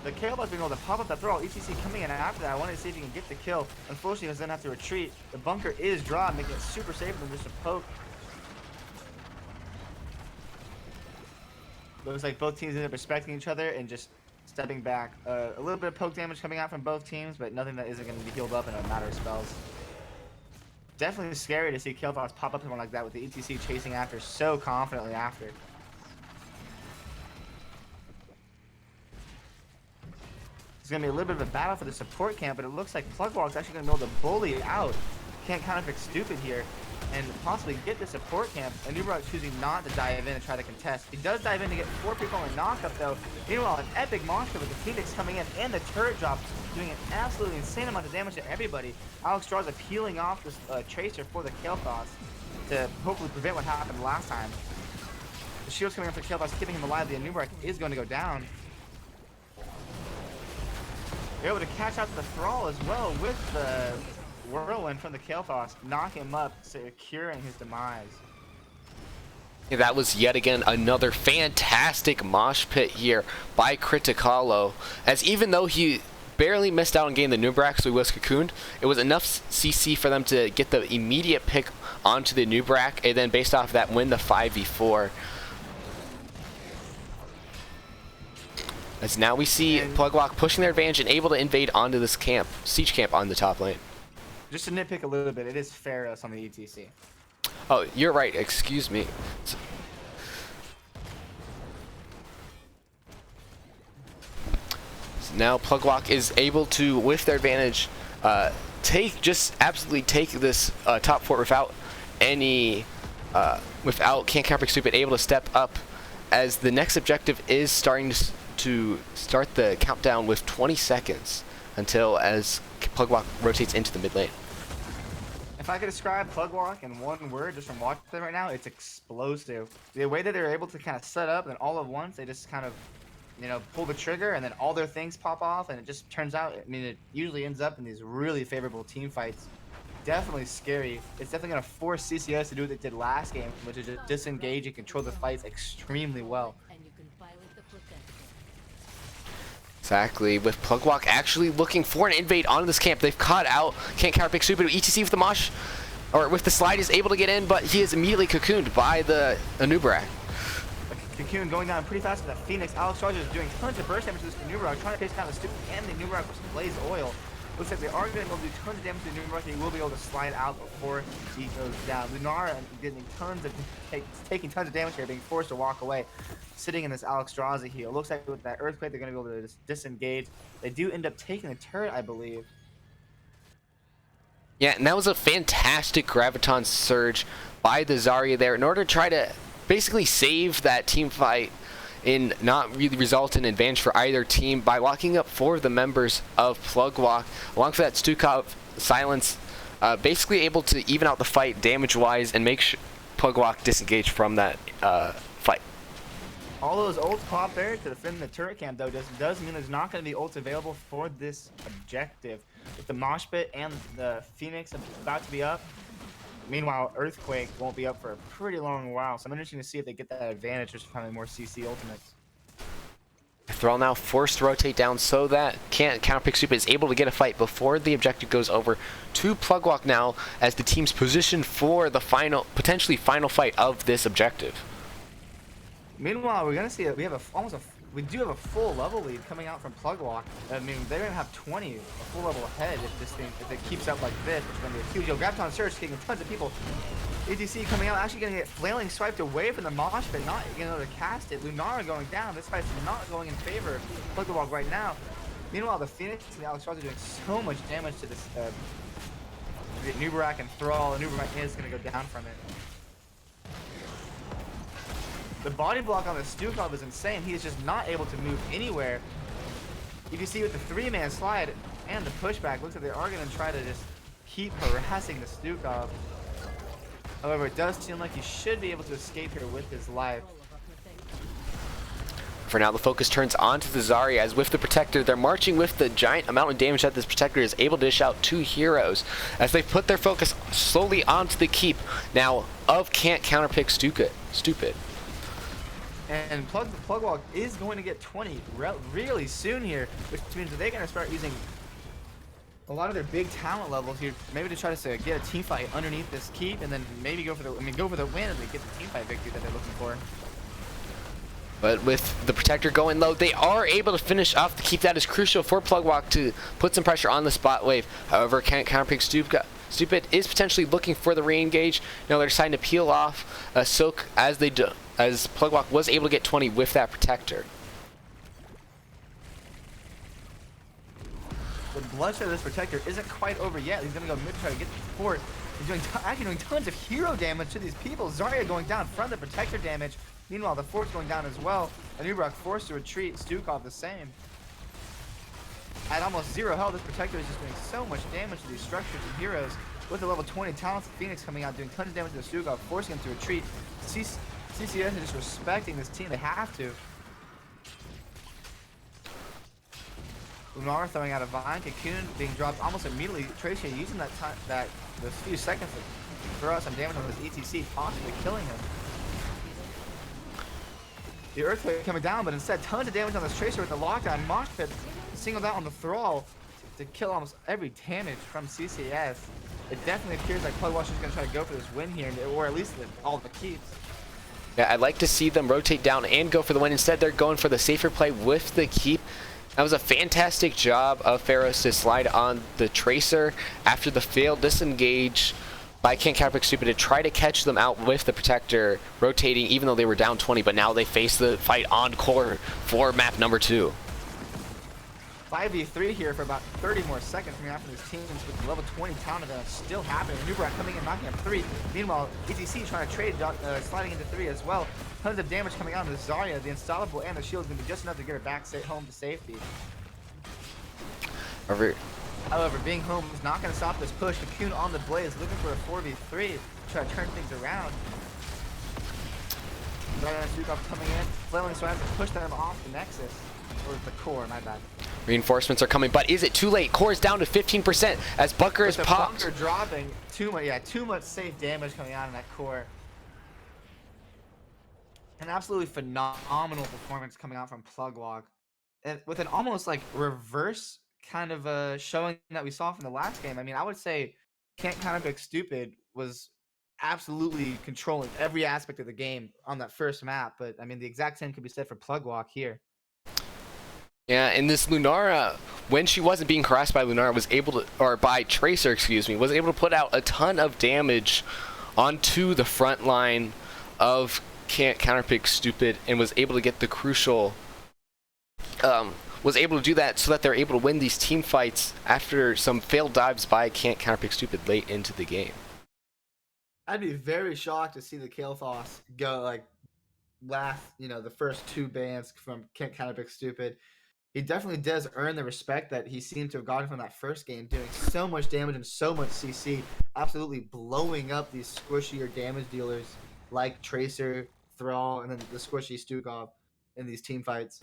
the Kel'Thas being able to pop up that throw. ETC coming in after that. I wanted to see if he can get the kill. Unfortunately, he was then have to retreat. The bunker is dropped, making it super safe than just a poke. Looks like both teams ended up respecting each other and just stepping back. A little bit of poke damage coming out from both teams, but nothing that isn't going to be healed up in a matter of spells. Definitely scary to see Kel'Thas pop up someone like that with the ETC chasing after so confidently after. It's going to be a little bit of a battle for the support camp, but it looks like Plugwalk's actually going to be able to bully out Cant Counterpick Stupid here and possibly get the support camp. And Numerock choosing not to dive in and try to contest. He does dive in to get 4 people in knockup though. Meanwhile, an epic monster with the Phoenix coming in and the turret drop doing an absolutely insane amount of damage to everybody. Alexstrasza peeling off this Tracer for the Kel'Thas to hopefully prevent what happened last time. The shield's coming up for Kel'Thas, keeping him alive. The Numerock is going to go down. They're able to catch out the Thrall as well with the Whirlwind from the Kel'Thas, knock him up, securing his demise. Yeah, that was yet again another fantastic mosh pit here by Criticalo, as even though he barely missed out on getting the Numerock, so he was cocooned, it was enough CC for them to get the immediate pick onto the Numerock, and then based off of that win the 5v4. As now we see Plugwalk pushing their advantage and able to invade onto this camp, siege camp on the top lane. Just to nitpick a little bit, it is Pharos on the ETC. Oh, you're right, excuse me. So now Plugwalk is able to, with their advantage, absolutely take this top fort without any, without Cant Counterpick Stupid able to step up as the next objective is starting to start the countdown with 20 seconds until as Plugwalk rotates into the mid lane. If I could describe Plugwalk in one word just from watching them right now, it's explosive. The way that they're able to kind of set up and all at once, they just kind of, you know, pull the trigger and then all their things pop off, and it just turns out, I mean, it usually ends up in these really favorable team fights. Definitely scary. It's definitely going to force CCS to do what they did last game, which is just disengage and control the fights extremely well. Exactly, with Plugwalk actually looking for an invade onto this camp. They've caught out Cant Counterpick Stupid. ETC with the mosh, or with the slide, is able to get in, but he is immediately cocooned by the Anubarak. Cocoon going down pretty fast with the Phoenix. Alex Charger is doing tons of burst damage to this Anubarak, trying to chase down the Stupid and the Anubarak with some Blaze Oil. Looks like they are going to be able to do tons of damage to the Anubarak. He will be able to slide out before he goes down. Lunara getting taking tons of damage here, being forced to walk away, sitting in this Alexstrasza heal. Looks like with that Earthquake, they're going to be able to just disengage. They do end up taking the turret, I believe. Yeah, and that was a fantastic Graviton surge by the Zarya there in order to try to basically save that team fight and not really result in advantage for either team by locking up 4 of the members of Plugwalk. Along with that, Stukov Silence basically able to even out the fight damage-wise and make Plugwalk disengage from that fight. All those ults pop there to defend the turret camp, though, does mean there's not going to be ults available for this objective. With the Mosh Pit and the Phoenix about to be up, meanwhile, Earthquake won't be up for a pretty long while, so I'm interested to see if they get that advantage just finding more CC ultimates. Thrall now forced to rotate down so that Cant Counterpick Stupid is able to get a fight before the objective goes over to Plugwalk now as the team's positioned for the potentially final fight of this objective. Meanwhile, we're gonna see that we do have a full level lead coming out from Plugwalk. I mean, they're gonna have 20, a full level ahead if it keeps up like this, which is gonna be a huge deal. Graviton Surge taking tons of people. ETC coming out, actually gonna get flailing swiped away from the Mosh Pit, not able to cast it. Lunara going down. This fight's not going in favor of Plugwalk right now. Meanwhile, the Phoenix and the Alexstrasza are doing so much damage to this Anubarak and Thrall. Anubarak is gonna go down from it. The body block on the Stukov is insane. He is just not able to move anywhere. You can see with the 3-man slide and the pushback, looks like they are going to try to just keep harassing the Stukov. However, it does seem like he should be able to escape here with his life. For now, the focus turns onto the Zarya, as with the Protector, they're marching with the giant amount of damage that this Protector is able to dish out to heroes, as they put their focus slowly onto the keep now of Cant Counterpick Stupid. And Plugwalk is going to get 20 really soon here, which means that they're going to start using a lot of their big talent levels here, maybe to try to get a team fight underneath this keep, and then maybe go for the win and they get the team fight victory that they're looking for. But with the Protector going low, they are able to finish off the keep. That is crucial for Plugwalk to put some pressure on the spot wave. However, Cant Counterpick Stupid is potentially looking for the re-engage. Now they're deciding to peel off Soak as they do, as Plugwalk was able to get 20 with that Protector. The bloodshed of this Protector isn't quite over yet. He's going to go mid to try to get the fort. He's actually doing tons of hero damage to these people. Zarya going down from the Protector damage. Meanwhile, the fort's going down as well. Anubarak forced to retreat. Stukov the same. At almost 0 health, this Protector is just doing so much damage to these structures and heroes. With the level 20 talented Phoenix coming out, doing tons of damage to the Stukov, forcing him to retreat. CCS is just respecting this team. They have to. Lunara throwing out a Vine. Cocoon being dropped almost immediately. Tracer using those few seconds to throw out some damage on this ETC, possibly killing him. The Earthquake coming down, but instead tons of damage on this Tracer with the lockdown. Mosh Pit singled out on the Thrall to kill almost every damage from CCS. It definitely appears like Plugwalk is going to try to go for this win here, or at least all the keeps. Yeah, I'd like to see them rotate down and go for the win. Instead, they're going for the safer play with the keep. That was a fantastic job of Pharaohs to slide on the Tracer after the failed disengage by Cant Counterpick Stupid to try to catch them out with the Protector rotating, even though they were down 20, but now they face the fight on core for map number 2. 5v3 here for about 30 more seconds coming out from these teams with the level 20 talent event still happening. Nubrak coming in, knocking up 3. Meanwhile, ETC trying to trade, sliding into 3 as well. Tons of damage coming out of the Zarya. The installable and the shield is going to be just enough to get her back home to safety. However, being home is not going to stop this push. Cocoon on the Blaze looking for a 4v3 to try to turn things around. Zarya and Sukov coming in. Flailing Swans to push them off the Nexus. Or the core, my bad. Reinforcements are coming, but is it too late? Core is down to 15% as Bunker is popped. Bunker dropping, too much safe damage coming out in that core. An absolutely phenomenal performance coming out from Plugwalk. And with an almost like reverse kind of showing that we saw from the last game. I mean, I would say Cant Counterpick Stupid was absolutely controlling every aspect of the game on that first map, but I mean, the exact same could be said for Plugwalk here. Yeah, and this Lunara, when she wasn't being harassed by Lunara, was able to, or by Tracer, excuse me, was able to put out a ton of damage onto the front line of Cant Counterpick Stupid, and was able to get the crucial, was able to do that so that they're able to win these team fights after some failed dives by Cant Counterpick Stupid late into the game. I'd be very shocked to see the Kael'thas go like last, the first 2 bans from Cant Counterpick Stupid. He definitely does earn the respect that he seemed to have gotten from that first game, doing so much damage and so much CC, absolutely blowing up these squishier damage dealers like Tracer, Thrall, and then the squishy Stukov in these team fights.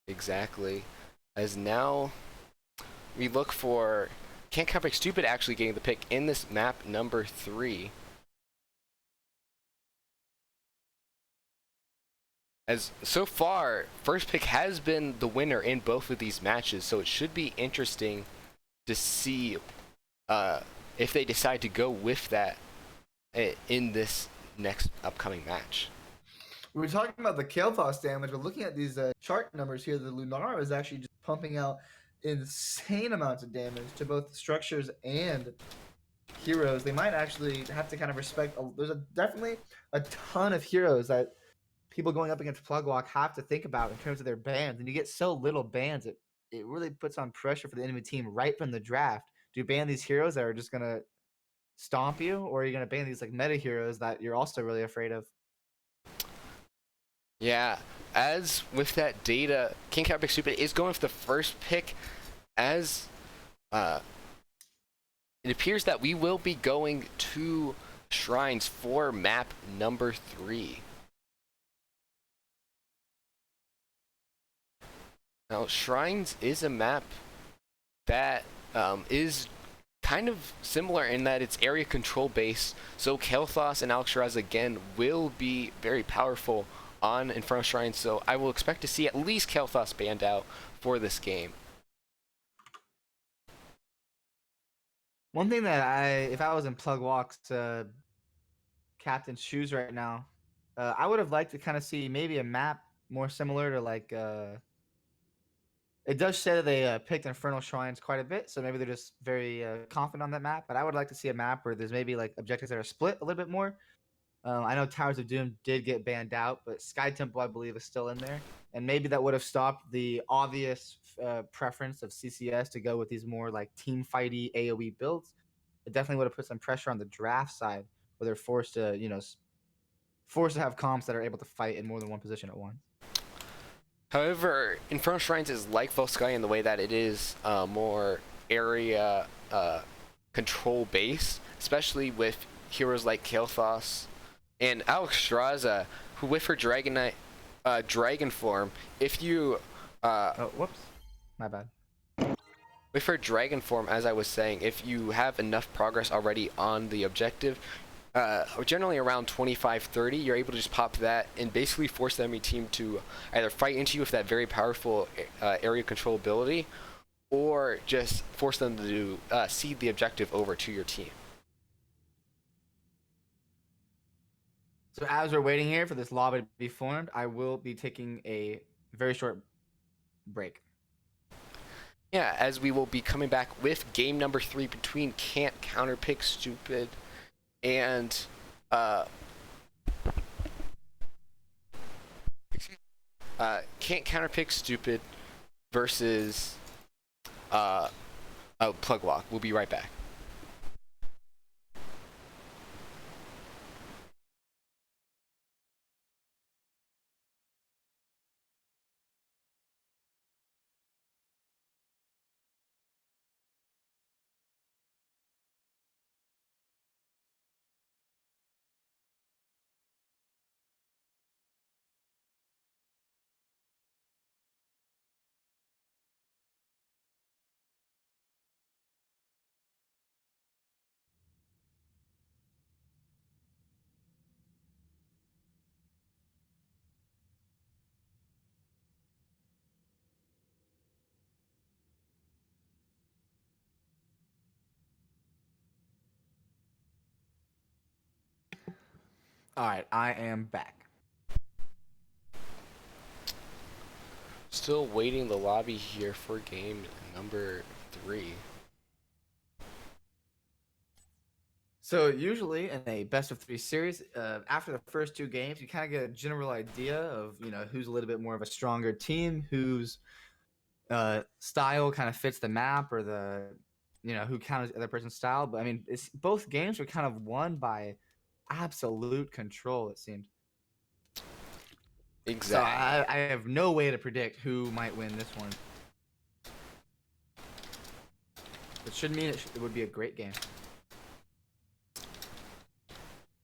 Exactly. As now we look for Cant Counterpick Stupid actually getting the pick in this map number 3. As so far, first pick has been the winner in both of these matches, so it should be interesting to see if they decide to go with that in this next upcoming match. We were talking about the Kael'thas damage, but looking at these chart numbers here, the Lunara is actually just pumping out insane amounts of damage to both structures and heroes. They might actually have to kind of respect. There's definitely a ton of heroes that people going up against Plugwalk have to think about in terms of their bans, and you get so little bans, it really puts on pressure for the enemy team right from the draft. Do you ban these heroes that are just gonna stomp you, or are you gonna ban these like meta heroes that you're also really afraid of? Yeah, as with that data, Cant Counterpick Stupid is going for the first pick, as it appears that we will be going to Shrines for map number 3. Now, Shrines is a map that is kind of similar in that it's area control based, so Kael'thas and Alexstrasza again will be very powerful on Inferno Shrines, so I will expect to see at least Kael'thas banned out for this game. One thing that if I was in Plugwalk's captain's shoes right now, I would have liked to kind of see maybe a map more similar to like it does say that they picked Infernal Shrines quite a bit, so maybe they're just very confident on that map. But I would like to see a map where there's maybe like objectives that are split a little bit more. I know Towers of Doom did get banned out, but Sky Temple, I believe, is still in there. And maybe that would have stopped the obvious preference of CCS to go with these more like team fighty AoE builds. It definitely would have put some pressure on the draft side, where they're forced to, forced to have comps that are able to fight in more than one position at once. However, Inferno Shrines is like Volsky in the way that it is more area control based, especially with heroes like Kael'thas and Alexstrasza, who with her dragon form, if you whoops, my bad. With her dragon form, as I was saying, if you have enough progress already on the objective, generally around 25-30, you're able to just pop that and basically force the enemy team to either fight into you with that very powerful area control ability, or just force them to cede the objective over to your team. So as we're waiting here for this lobby to be formed, I will be taking a very short break. Yeah, as we will be coming back with game number 3 between Cant Counterpick Stupid and Can't Counterpick Stupid versus Plug Walk. We'll be right back. All right, I am back. Still waiting the lobby here for game number 3. So usually in a best of 3 series, after the first 2 games, you kind of get a general idea of who's a little bit more of a stronger team, whose style kind of fits the map, or who counters the other person's style. But I mean, both games were kind of won by absolute control, it seemed. Exactly. So I have no way to predict who might win this one. It should mean it would be a great game.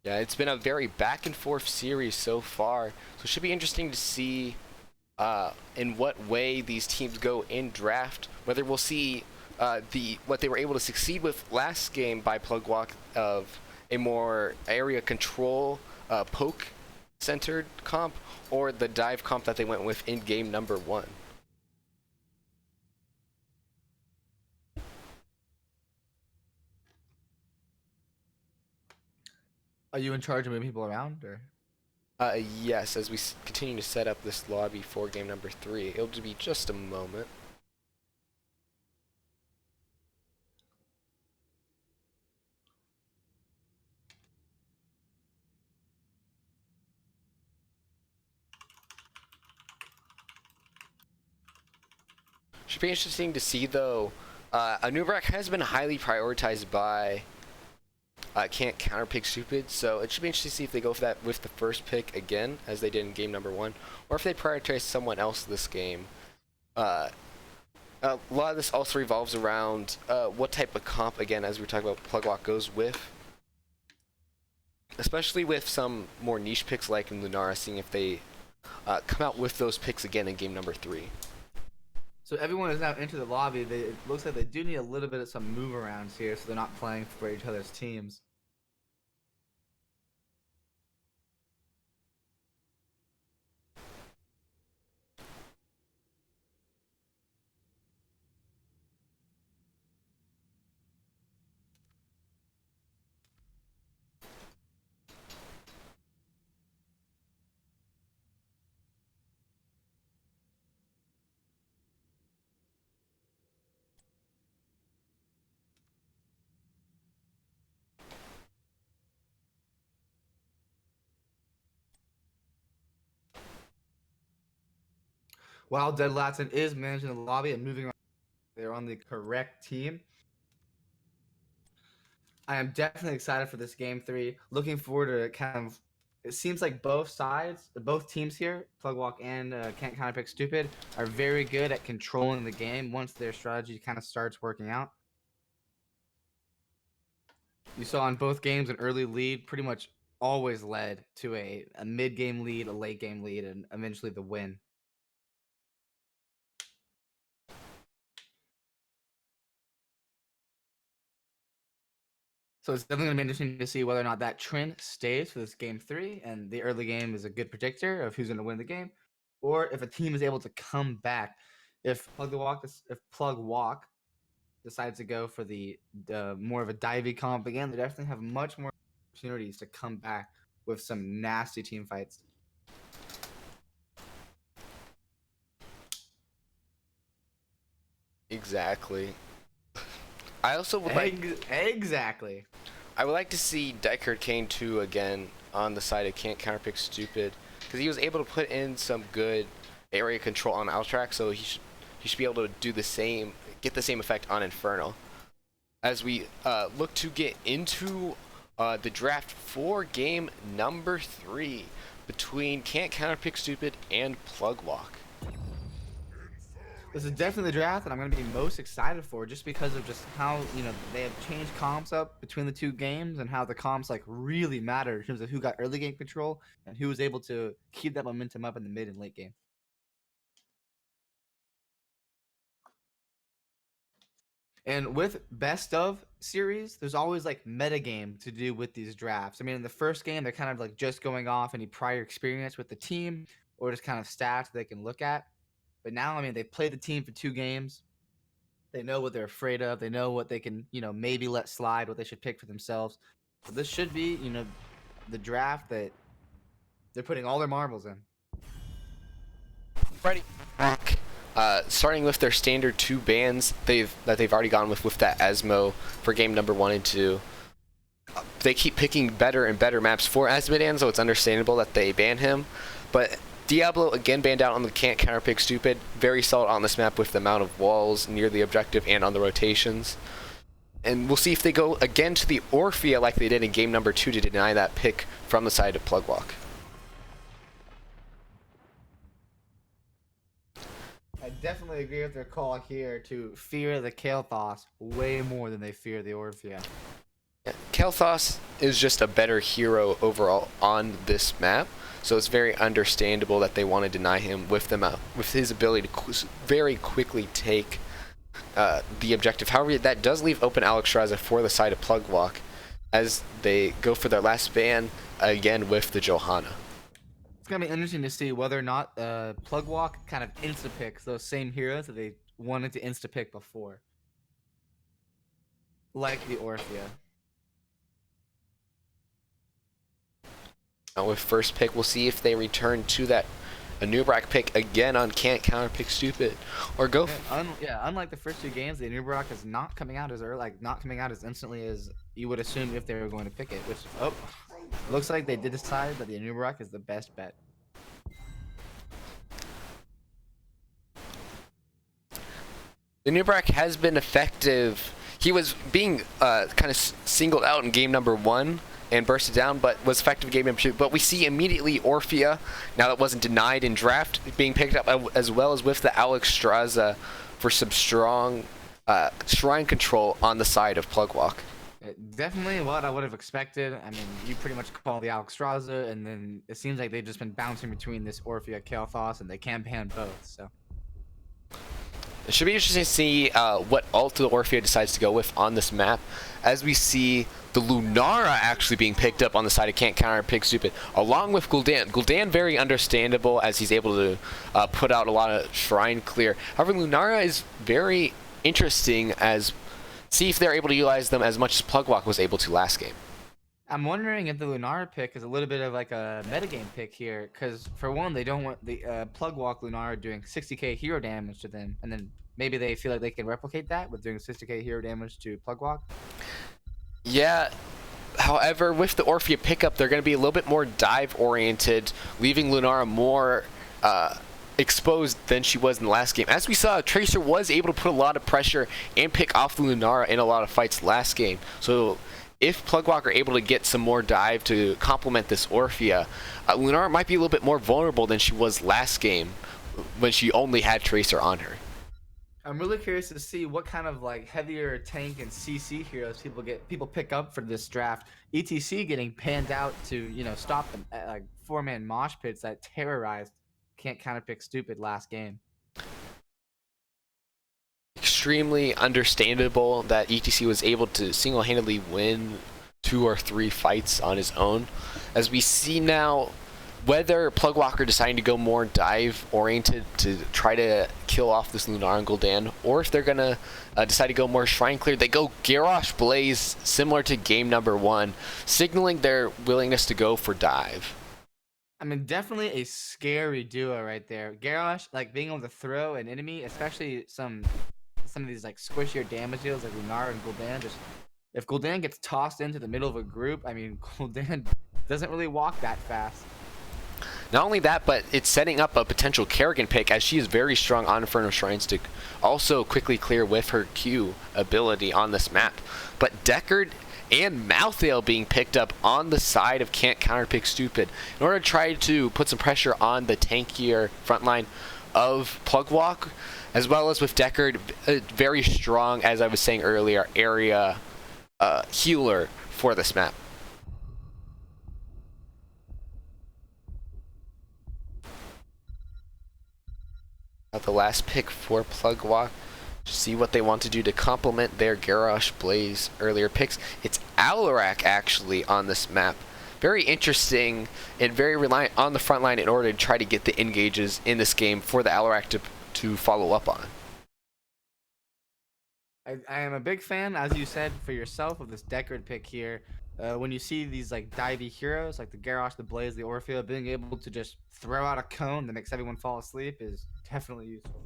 Yeah, it's been a very back and forth series so far, so it should be interesting to see in what way these teams go in draft. Whether we'll see what they were able to succeed with last game by Plug Walk of a more area control poke centered comp, or the dive comp that they went with in game number 1. Are you in charge of moving people around, or? Yes, as we continue to set up this lobby for game number 3. It'll be just a moment. Should be interesting to see, though. Anubrak has been highly prioritized by Cant Counterpick Stupid, so it should be interesting to see if they go for that with the first pick again, as they did in game number 1, or if they prioritize someone else this game. A lot of this also revolves around what type of comp, again, as we were talking about, Plug Walk goes with. Especially with some more niche picks like in Lunara, seeing if they come out with those picks again in game number 3. So everyone is now into the lobby. It looks like they do need a little bit of some move arounds here, so they're not playing for each other's teams. While Dead Latson is managing the lobby and moving around, they're on the correct team. I am definitely excited for this game 3. Looking forward to kind of. It seems like both teams here, Plugwalk and Can't Counterpick Stupid, are very good at controlling the game once their strategy kind of starts working out. You saw in both games an early lead pretty much always led to a mid-game lead, a late-game lead, and eventually the win. So it's definitely going to be interesting to see whether or not that trend stays for this game 3, and the early game is a good predictor of who's going to win the game, or if a team is able to come back. If Plug Walk decides to go for the more of a divey comp again, they definitely have much more opportunities to come back with some nasty team fights. Exactly. I also would like Exactly. I would like to see Deckard Kane 2 again on the side of Can't Counterpick Stupid, because he was able to put in some good area control on Alterac, so he should be able to do the same, get the same effect on Infernal. As we look to get into the draft for game number 3 between Cant Counterpick Stupid and Plugwalk. This is definitely the draft that I'm going to be most excited for, just because of just how, they have changed comps up between the two games and how the comps like really matter in terms of who got early game control and who was able to keep that momentum up in the mid and late game. And with best of series, there's always like metagame to do with these drafts. I mean, in the first game, they're kind of like just going off any prior experience with the team or just kind of stats they can look at. But now, I mean, they've played the team for 2 games. They know what they're afraid of. They know what they can, maybe let slide, what they should pick for themselves. So this should be, the draft that they're putting all their marbles in. Ready. Starting with their standard 2 bans that they've already gone with that Asmo for game number 1 and 2. They keep picking better and better maps for Asmodan, so it's understandable that they ban him. But Diablo again banned out on the Cant Counterpick Stupid. Very solid on this map with the amount of walls near the objective and on the rotations. And we'll see if they go again to the Orphea like they did in game number 2 to deny that pick from the side of Plugwalk. I definitely agree with their call here to fear the Kael'thas way more than they fear the Orphea. Yeah, Kael'thas is just a better hero overall on this map, so it's very understandable that they want to deny him with his ability to very quickly take the objective. However, that does leave open Alexstrasza for the side of Plugwalk as they go for their last ban again with the Johanna. It's going to be interesting to see whether or not Plugwalk kind of insta-picks those same heroes that they wanted to insta-pick before. Like the Orphea. With first pick, we'll see if they return to that Anubrak pick again on Cant Counterpick Stupid, or go. Unlike the first 2 games, the Anubrak is not coming out as early, not coming out as instantly as you would assume if they were going to pick it. Which looks like they did decide that the Anubrak is the best bet. The Anubrak has been effective. He was being kind of singled out in game number 1 and bursted down, but was effective in game number 2. But we see immediately Orphea, now that wasn't denied in draft, being picked up as well as with the Alexstrasza for some strong shrine control on the side of Plugwalk. Definitely what I would have expected. I mean, you pretty much call the Alexstrasza, and then it seems like they've just been bouncing between this Orphea Kael'thas, and they can't ban both, so. It should be interesting to see what ult the Orphea decides to go with on this map, as we see the Lunara actually being picked up on the side of Cant Counterpick Stupid, along with Gul'dan. Gul'dan very understandable as he's able to put out a lot of shrine clear. However, Lunara is very interesting as see if they're able to utilize them as much as Plugwalk was able to last game. I'm wondering if the Lunara pick is a little bit of like a metagame pick here, because for one, they don't want the Plugwalk Lunara doing 60k hero damage to them, and then maybe they feel like they can replicate that with doing 60k hero damage to Plugwalk. Yeah, however, with the Orphea pickup, they're going to be a little bit more dive-oriented, leaving Lunara more exposed than she was in the last game. As we saw, Tracer was able to put a lot of pressure and pick off Lunara in a lot of fights last game. So if Plugwalk are able to get some more dive to complement this Orphea, Lunara might be a little bit more vulnerable than she was last game when she only had Tracer on her. I'm really curious to see what kind of like heavier tank and CC heroes people pick up for this draft. ETC getting panned out to stop them like 4-man mosh pits that terrorized Cant Counterpick Stupid last game. Extremely understandable that ETC was able to single-handedly win 2 or 3 fights on his own. As we see now, whether Plugwalk are deciding to go more dive-oriented to try to kill off this Lunara and Gul'dan, or if they're going to decide to go more shrine clear, they go Garrosh Blaze, similar to game number 1, signaling their willingness to go for dive. I mean, definitely a scary duo right there. Garrosh, like being able to throw an enemy, especially some of these like squishier damage deals like Lunara and Gul'dan. Just if Gul'dan gets tossed into the middle of a group, I mean, Gul'dan doesn't really walk that fast. Not only that, but it's setting up a potential Kerrigan pick, as she is very strong on Inferno Shrines to also quickly clear with her Q ability on this map. But Deckard and Malthael being picked up on the side of Cant Counterpick Stupid in order to try to put some pressure on the tankier front line of Plugwalk, as well as with Deckard, very strong, as I was saying earlier, area healer for this map. The last pick for Plugwalk, to see what they want to do to complement their Garrosh Blaze earlier picks. It's Alarak actually on this map. Very interesting and very reliant on the front line in order to try to get the engages in this game for the Alarak to follow up on. I am a big fan, as you said for yourself, of this Deckard pick here. When you see these like divey heroes like the Garrosh, the Blaze, the Orphea, being able to just throw out a cone that makes everyone fall asleep is definitely useful.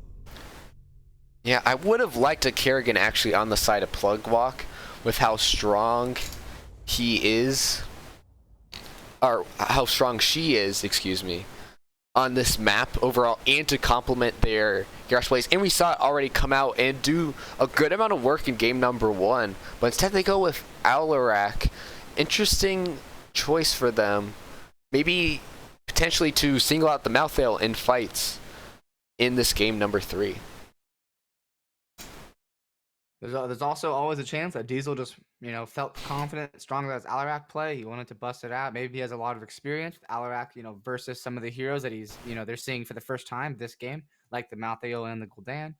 Yeah, I would have liked a Kerrigan actually on the side of Plugwalk with how strong he is, or how strong she is, excuse me, on this map overall, and to complement their Garrosh Blaze. And we saw it already come out and do a good amount of work in game number 1, but instead they go with Alarak. Interesting choice for them. Maybe potentially to single out the Malthael in fights in this game number 3. There's also always a chance that Diesel just, felt confident, strong with his Alarak play. He wanted to bust it out. Maybe he has a lot of experience with Alarak, versus some of the heroes that he's, they're seeing for the first time this game, like the Malthael and the Gul'dan.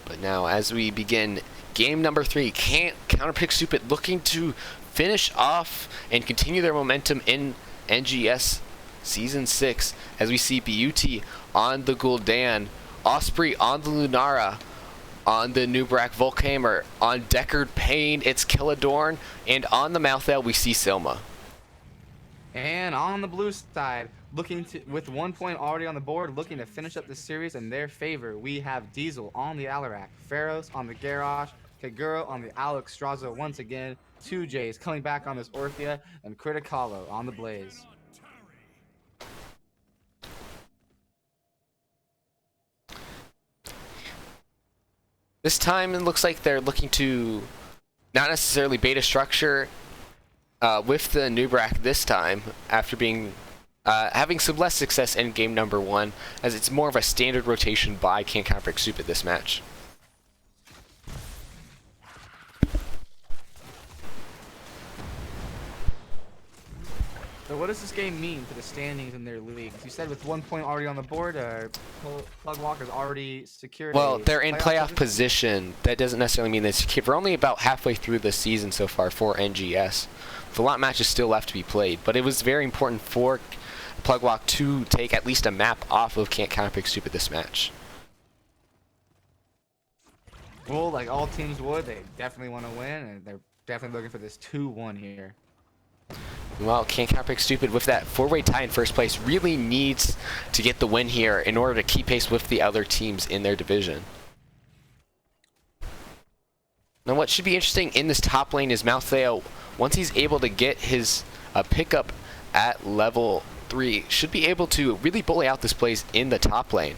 But now, as we begin game number 3, Cant Counterpick Stupid looking to finish off and continue their momentum in NGS Season 6, as we see BUT on the Gul'dan, Osprey on the Lunara, on the Nubrak Volkhammer, on Deckard Payne, it's Killadorn, and on the Malthael we see Silma. And on the blue side, with 1 point already on the board, looking to finish up the series in their favor, we have Diesel on the Alarak, Pharos on the Garrosh, Kagura on the Alex Straza once again, 2Js coming back on this Orphea, and Criticalo on the Blaze. This time it looks like they're looking to not necessarily beta structure with the Nubrak this time, after being having some less success in game number 1, as it's more of a standard rotation by Cant Counterpick Stupid this match. So what does this game mean for the standings in their leagues? You said with 1 point already on the board, Plugwalker's already secured. Well, they're in playoff position. That doesn't necessarily mean they're secure. We're only about halfway through the season so far for NGS. A lot of matches still left to be played, but it was very important for Plugwalk to take at least a map off of Cant Counterpick Stupid this match. Well, like all teams would, they definitely want to win, and they're definitely looking for this 2-1 here. Well, Cant Counterpick Stupid with that 4-way tie in first place really needs to get the win here in order to keep pace with the other teams in their division. Now what should be interesting in this top lane is Malthael, once he's able to get his pickup at level 3, should be able to really bully out this Blaze in the top lane.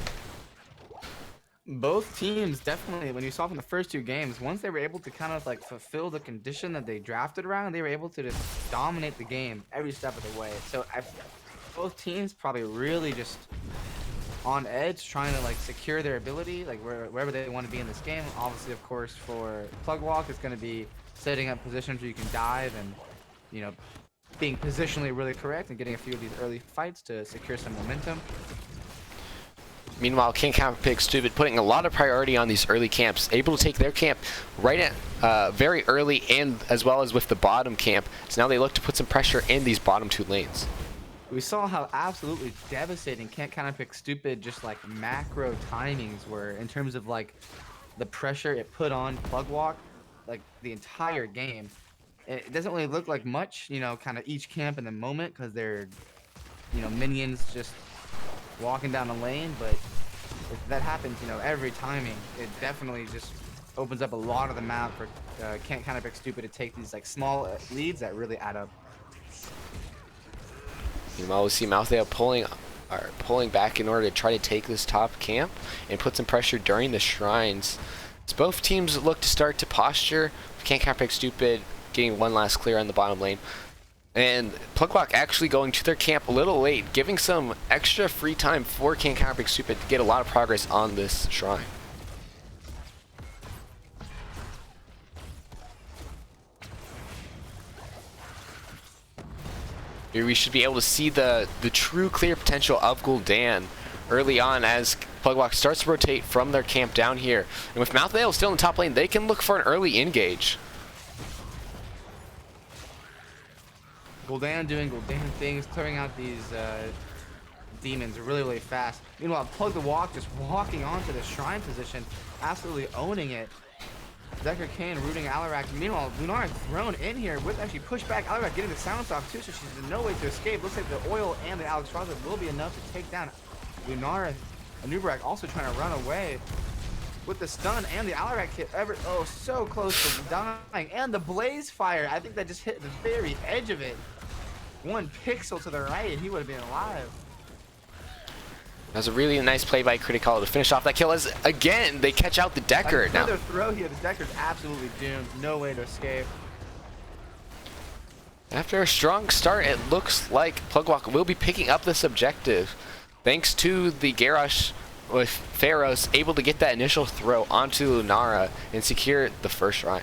Both teams definitely, when you saw from the first 2 games, once they were able to kind of like fulfill the condition that they drafted around, they were able to just dominate the game every step of the way. So both teams probably really just on edge, trying to like secure their ability, like wherever they want to be in this game. Obviously, of course, for Plugwalk, it's going to be setting up positions where you can dive and, being positionally really correct and getting a few of these early fights to secure some momentum. Meanwhile, Cant Counterpick Stupid putting a lot of priority on these early camps, able to take their camp right at very early, and as well as with the bottom camp. So now they look to put some pressure in these bottom 2 lanes. We saw how absolutely devastating Cant Counterpick Stupid just like macro timings were in terms of like the pressure it put on Plugwalk like the entire game. It doesn't really look like much, kind of each camp in the moment because they're, minions just walking down the lane, but if that happens, every timing, it definitely just opens up a lot of the map for Cant Counterpick Stupid to take these like small leads that really add up. Meanwhile, we see Malthea pulling back in order to try to take this top camp and put some pressure during the shrines. As both teams look to start to posture, Cant Counterpick Stupid getting one last clear on the bottom lane. And Pluglock actually going to their camp a little late, giving some extra free time for Cant Counterpick Stupid to get a lot of progress on this shrine. Here we should be able to see the true clear potential of Gul'dan early on as Pluglock starts to rotate from their camp down here. And with Malthea still in the top lane, they can look for an early engage. Gul'dan doing Gul'dan things, clearing out these demons really, really fast. Meanwhile, Plug the Walk just walking onto the shrine position, absolutely owning it. Decker Kane rooting Alarak. Meanwhile, Lunara thrown in here with actually pushback. Alarak getting the silence off too, so she's in no way to escape. Looks like the oil and the Alex Raza will be enough to take down Lunara. Anubarak also trying to run away with the stun and the Alarak hit. Oh, so close to dying. And the blaze fire. I think that just hit the very edge of it. One pixel to the right and he would have been alive. That was a really nice play by Critical to finish off that kill as, again, they catch out the Decker. Now, another throw here. The Decker's absolutely doomed. No way to escape. after a strong start, it looks like Pluglock will be picking up this objective. Thanks to the Garrosh with Pharaohs able to get that initial throw onto Lunara and secure the first shrine.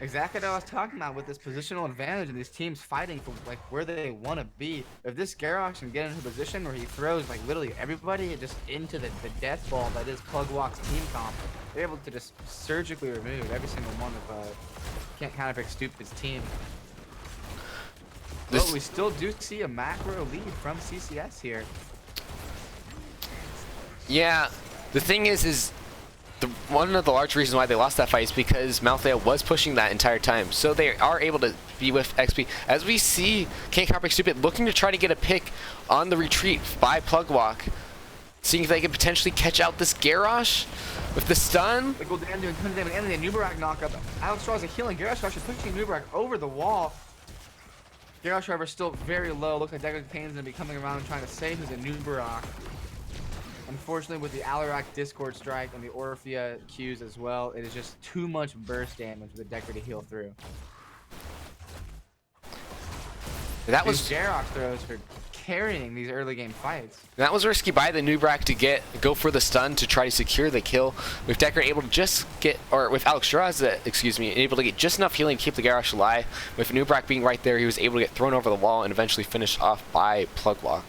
Exactly what I was talking about with this positional advantage and these teams fighting for like where they want to be. If this Garrosh can get into a position where he throws like literally everybody just into the death ball that is Pluglock's team comp, they're able to just surgically remove every single one of Cant Counterpick Stupid's team. But we still do see a macro lead from CCS here. Yeah, the thing is one of the large reasons why they lost that fight is because Malthea was pushing that entire time. So they are able to be with XP. As we see Cant Counterpick Stupid looking to try to get a pick on the retreat by Pluglock, seeing if they can potentially catch out this Garrosh with the stun. They go down doing tons of damage and the Nubarak knockup. Alex Straws is healing. Garrosh actually pushing Nubarak over the wall. Garrosh, however, still very low. Looks like Decker Kane's gonna be coming around and trying to save his Nubarak. Unfortunately, with the Alarak Discord Strike and the Orphea Qs as well, it is just too much burst damage for the Decker to heal through. That was Garrosh throws for carrying these early game fights. That was risky by the Nubarak to go for the stun to try to secure the kill. With Decker able to just get, or with Alex Straza, excuse me, able to get just enough healing to keep the Garrosh alive. With Nubarak being right there, he was able to get thrown over the wall and eventually finished off by Pluglock.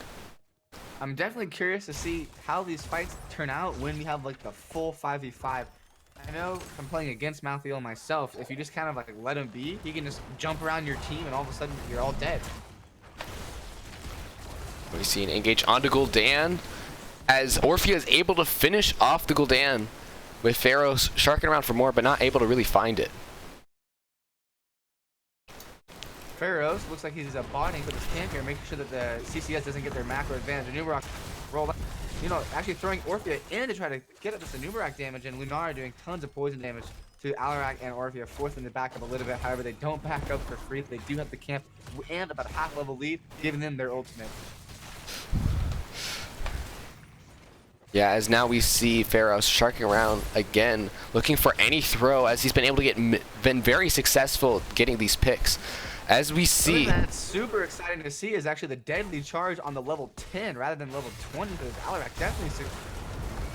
I'm definitely curious to see how these fights turn out when we have like the full 5v5. I know I'm playing against Malthea myself. If you just kind of like let him be, he can just jump around your team and all of a sudden you're all dead. We see an engage onto Gul'dan as Orphea is able to finish off the Gul'dan with Pharaohs sharking around for more but not able to really find it. Pharaohs looks like he's botting for this camp here, making sure that the CCS doesn't get their macro advantage. The Nubarak roll out, actually throwing Orphea in to try to get at this Nubarak damage, and Lunara doing tons of poison damage to Alarak and Orphea, forcing them to back up a little bit. However, they don't back up for free. They do have the camp and about a half level lead, giving them their ultimate. Yeah, as now we see Pharaohs sharking around again, looking for any throw as he's been able to been very successful getting these picks. As we see, something that's super exciting to see is actually the deadly charge on the level 10 rather than level 20, because Alarak definitely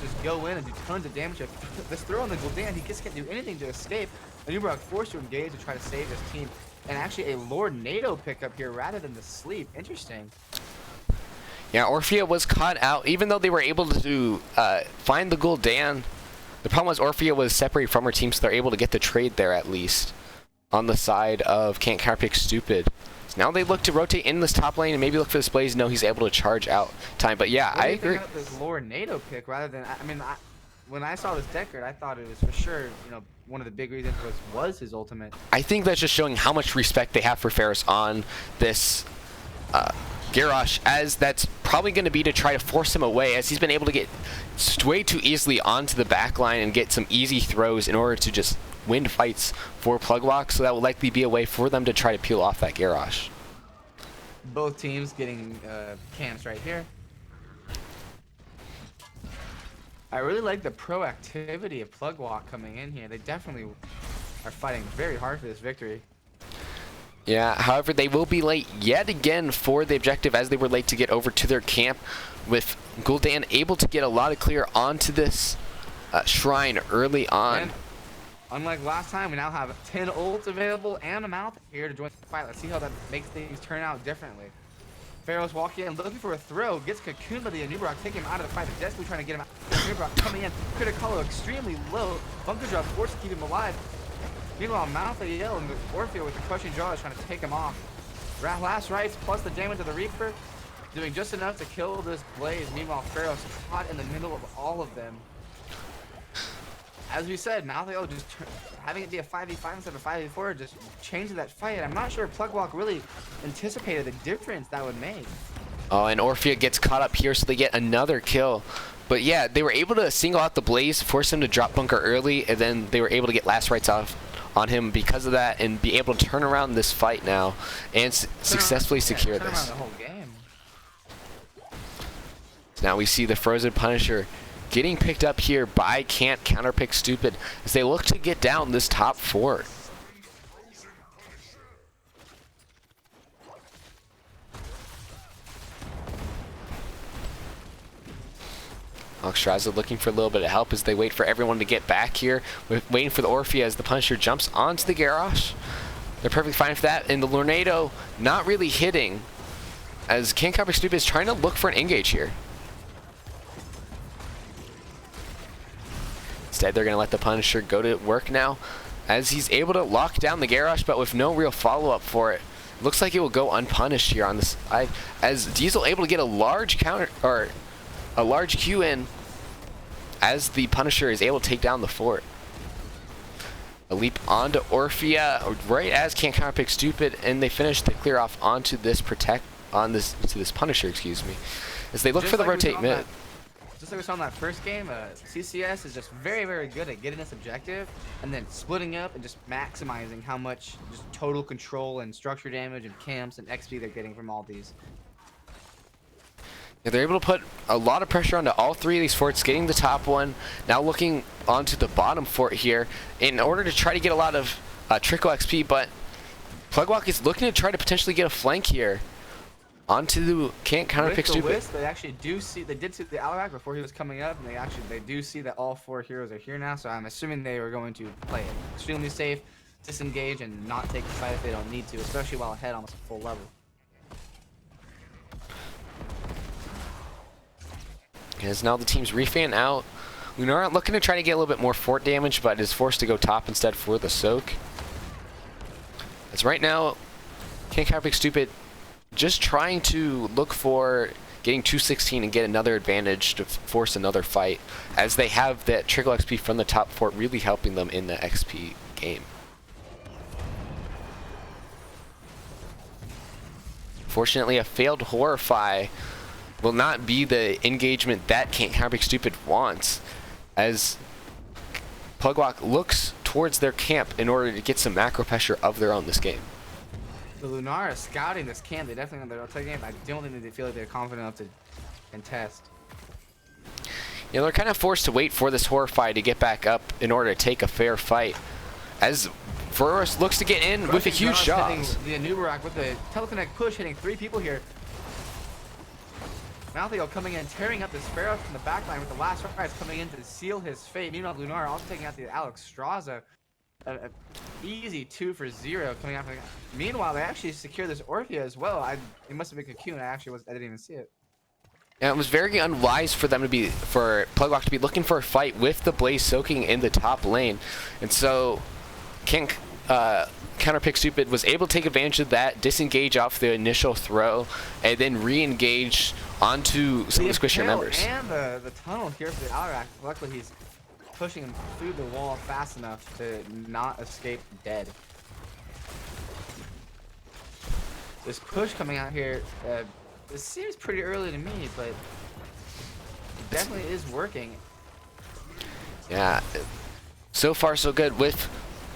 just go in and do tons of damage. This throw on the Gul'dan, he just can't do anything to escape. Anubarak forced to engage to try to save his team, and actually a Lord NATO pickup here rather than the sleep. Interesting. Yeah, Orphea was caught out, even though they were able to find the Gul'dan. The problem was Orphea was separated from her team, so they're able to get the trade there at least on the side of Cant Counterpick Stupid. So now they look to rotate in this top lane and maybe look for this Blaze. No, he's able to charge out time. But yeah, I agree. About this Lord NATO pick rather than, when I saw this Deckard, I thought it was for sure, one of the big reasons was his ultimate. I think that's just showing how much respect they have for Ferris on this Garrosh, as that's probably going to be to try to force him away, as he's been able to get way too easily onto the back line and get some easy throws in order to just win fights for Pluglock. So that will likely be a way for them to try to peel off that Garrosh. both teams getting camps right here. I really like the proactivity of Plugwalk coming in here. They definitely are fighting very hard for this victory. Yeah, however, they will be late yet again for the objective, as they were late to get over to their camp, with Gul'dan able to get a lot of clear onto this shrine early on. And unlike last time, we now have 10 ults available and a mouth here to join the fight. Let's see how that makes things turn out differently. Pharaoh's walking in, looking for a throw, gets cocooned by the Anubarak, taking him out of the fight. They're desperately trying to get him out. Anubarak coming in, Critical extremely low. Bunker drop forced to keep him alive. Meanwhile, Mouth AL and Orphea with the crushing jaw is trying to take him off. Last rights plus the damage of the Reaper, doing just enough to kill this Blaze. Meanwhile, Pharaoh's caught in the middle of all of them. As we said, Mouth AL just having it be a 5v5 instead of a 5v4 just changed that fight. I'm not sure Plugwalk really anticipated the difference that would make. Oh, and Orphea gets caught up here, so they get another kill. But yeah, they were able to single out the Blaze, force him to drop bunker early, and then they were able to get last rights off on him because of that, and be able to turn around this fight now and successfully secure this. The whole game. So now we see the Frozen Punisher getting picked up here by Cant Counterpick Stupid as they look to get down this top fort. Alexstrasza looking for a little bit of help as they wait for everyone to get back here. We're waiting for the Orphea as the Punisher jumps onto the Garrosh. They're perfectly fine for that, and the Lornado not really hitting as Cant Counterpick Stupid is trying to look for an engage here. Instead, they're going to let the Punisher go to work now as he's able to lock down the Garrosh, but with no real follow-up for it. Looks like it will go unpunished here on this side, as Diesel able to get a large counter, or a large Q in, as the Punisher is able to take down the fort. A leap onto Orphea right as Cant Counterpick Stupid, and they finish the clear off onto this this Punisher, excuse me, as they look Just for the like rotate mid. Just like we saw in that first game, CCS is just very, very good at getting this objective and then splitting up and just maximizing how much just total control and structure damage and camps and XP they're getting from all these. Yeah, they're able to put a lot of pressure onto all three of these forts, getting the top one, now looking onto the bottom fort here in order to try to get a lot of trickle XP, but Plugwalk is looking to try to potentially get a flank here onto the Cant Counterpick Stupid. They actually do see, they did see the Alarak before he was coming up, and they do see that all four heroes are here now, so I'm assuming they were going to play it extremely safe, disengage, and not take the fight if they don't need to, especially while ahead almost full level. As now the team's refan out. Lunara looking to try to get a little bit more fort damage, but is forced to go top instead for the soak. As right now, Cant Counterpick Stupid just trying to look for getting 216 and get another advantage to force another fight, as they have that trickle XP from the top fort really helping them in the XP game. Fortunately, a failed Horrify will not be the engagement that Cant Counterpick Stupid wants, as Plugwalk looks towards their camp in order to get some macro pressure of their own this game. The Lunara scouting this camp, they definitely know they're game. I don't think they feel like they're confident enough to contest. Yeah, they're kind of forced to wait for this Horrify to get back up in order to take a fair fight, as Ferris looks to get in with a huge shot. The Anubarak with the teleconnect push, hitting 3 people here. Malthael coming in, tearing up this Pharaoh from the backline with the last rise coming in to seal his fate. Meanwhile, Lunara also taking out the Alexstrasza. Easy 2 for 0 coming out. Meanwhile, they actually secure this Orphea as well. It must have been cocoon. I didn't even see it. Yeah, it was very unwise for them to be, for Plugwalk to be looking for a fight with the Blaze soaking in the top lane, and so Cant Counterpick Stupid was able to take advantage of that, disengage off the initial throw, and then re-engage onto some of the squishier members. And the tunnel here for the Alarak. Luckily, he's pushing him through the wall fast enough to not escape dead. This push coming out here, it seems pretty early to me, but it definitely is working. Yeah, so far so good, with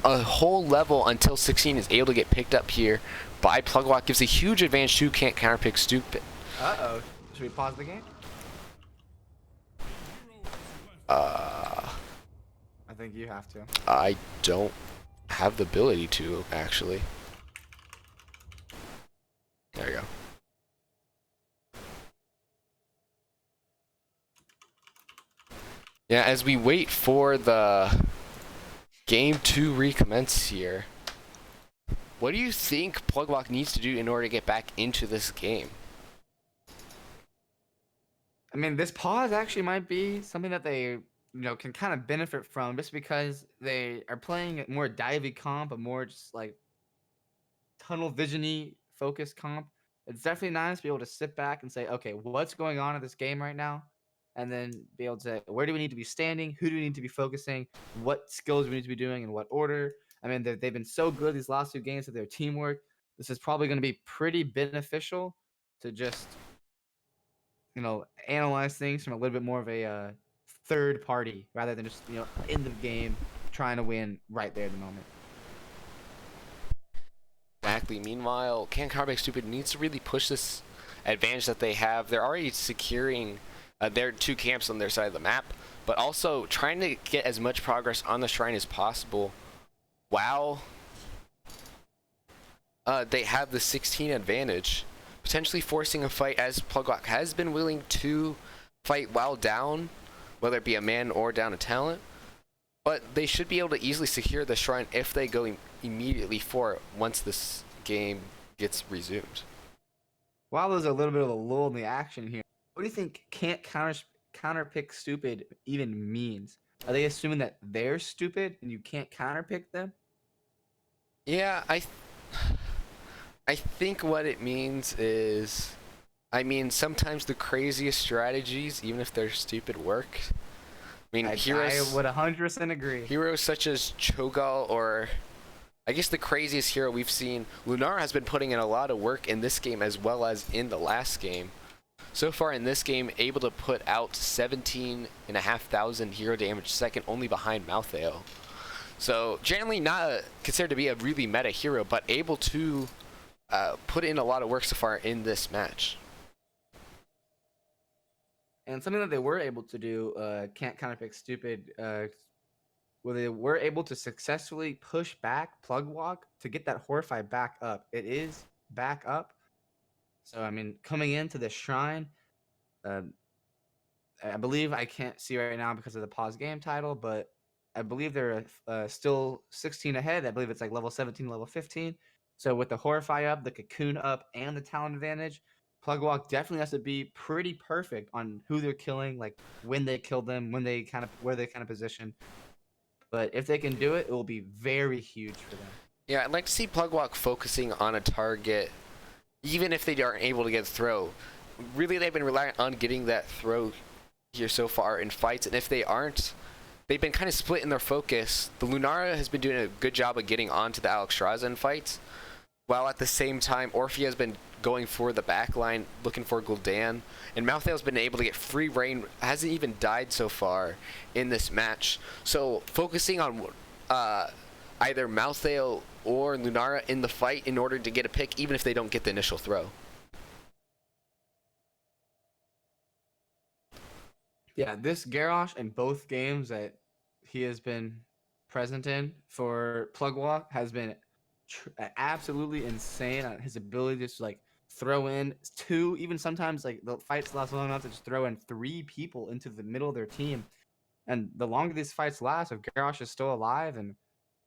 a whole level until 16 is able to get picked up here by Plugwalk gives a huge advantage to Cant Counterpick Stupid. Uh-oh. Should we pause the game? I think you have to. I don't have the ability to, actually. There you go. Yeah, as we wait for the game to recommence here, what do you think Plugwalk needs to do in order to get back into this game? I mean, this pause actually might be something that they, can kind of benefit from, just because they are playing more divey comp, but more just like tunnel visiony focused comp. It's definitely nice to be able to sit back and say, okay, what's going on in this game right now? And then be able to say, where do we need to be standing? Who do we need to be focusing? What skills do we need to be doing in what order? I mean, they've been so good these last 2 games with their teamwork. This is probably going to be pretty beneficial to just, analyze things from a little bit more of a third party rather than just, in the game trying to win right there at the moment. Exactly. Meanwhile, Cant Counterpick Stupid needs to really push this advantage that they have. They're already securing their 2 camps on their side of the map, but also trying to get as much progress on the shrine as possible while they have the 16 advantage, potentially forcing a fight, as Plugwalk has been willing to fight while down, whether it be a man or down a talent. But they should be able to easily secure the shrine if they go immediately for it once this game gets resumed. While there's a little bit of a lull in the action here, what do you think can't counterpick stupid even means? Are they assuming that they're stupid and you can't counterpick them? Yeah, I think what it means is, sometimes the craziest strategies, even if they're stupid, work. I I would 100% agree. Heroes such as Cho'Gall, or I guess the craziest hero we've seen, Lunara, has been putting in a lot of work in this game as well as in the last game. So far in this game, able to put out 17,500 hero damage second, only behind Malthael. So generally not considered to be a really meta hero, but able to put in a lot of work so far in this match. And something that they were able to do, can't counterpick stupid, where they were able to successfully push back Plugwalk to get that Horrify back up. It is back up. So, I mean, coming into the shrine, I believe, I can't see right now because of the pause game title, but I believe they're still 16 ahead. I believe it's like level 17, level 15. So with the Horrify up, the Cocoon up, and the Talent advantage, Plugwalk definitely has to be pretty perfect on who they're killing, like when they kill them, where they kind of position. But if they can do it, it will be very huge for them. Yeah, I'd like to see Plugwalk focusing on a target, even if they aren't able to get a throw. Really, they've been relying on getting that throw here so far in fights, and if they aren't, they've been kind of split in their focus. The Lunara has been doing a good job of getting onto the Alexstrasza in fights, while at the same time, Orphea has been going for the back line, looking for Gul'dan, and Malthael's been able to get free reign, hasn't even died so far in this match. So focusing on either Malthael or Lunara in the fight in order to get a pick, even if they don't get the initial throw. Yeah, this Garrosh in both games that he has been present in for Plugwalk has been absolutely insane on his ability to just like throw in 2, even sometimes like the fights last long enough to just throw in 3 people into the middle of their team. And the longer these fights last, if Garrosh is still alive and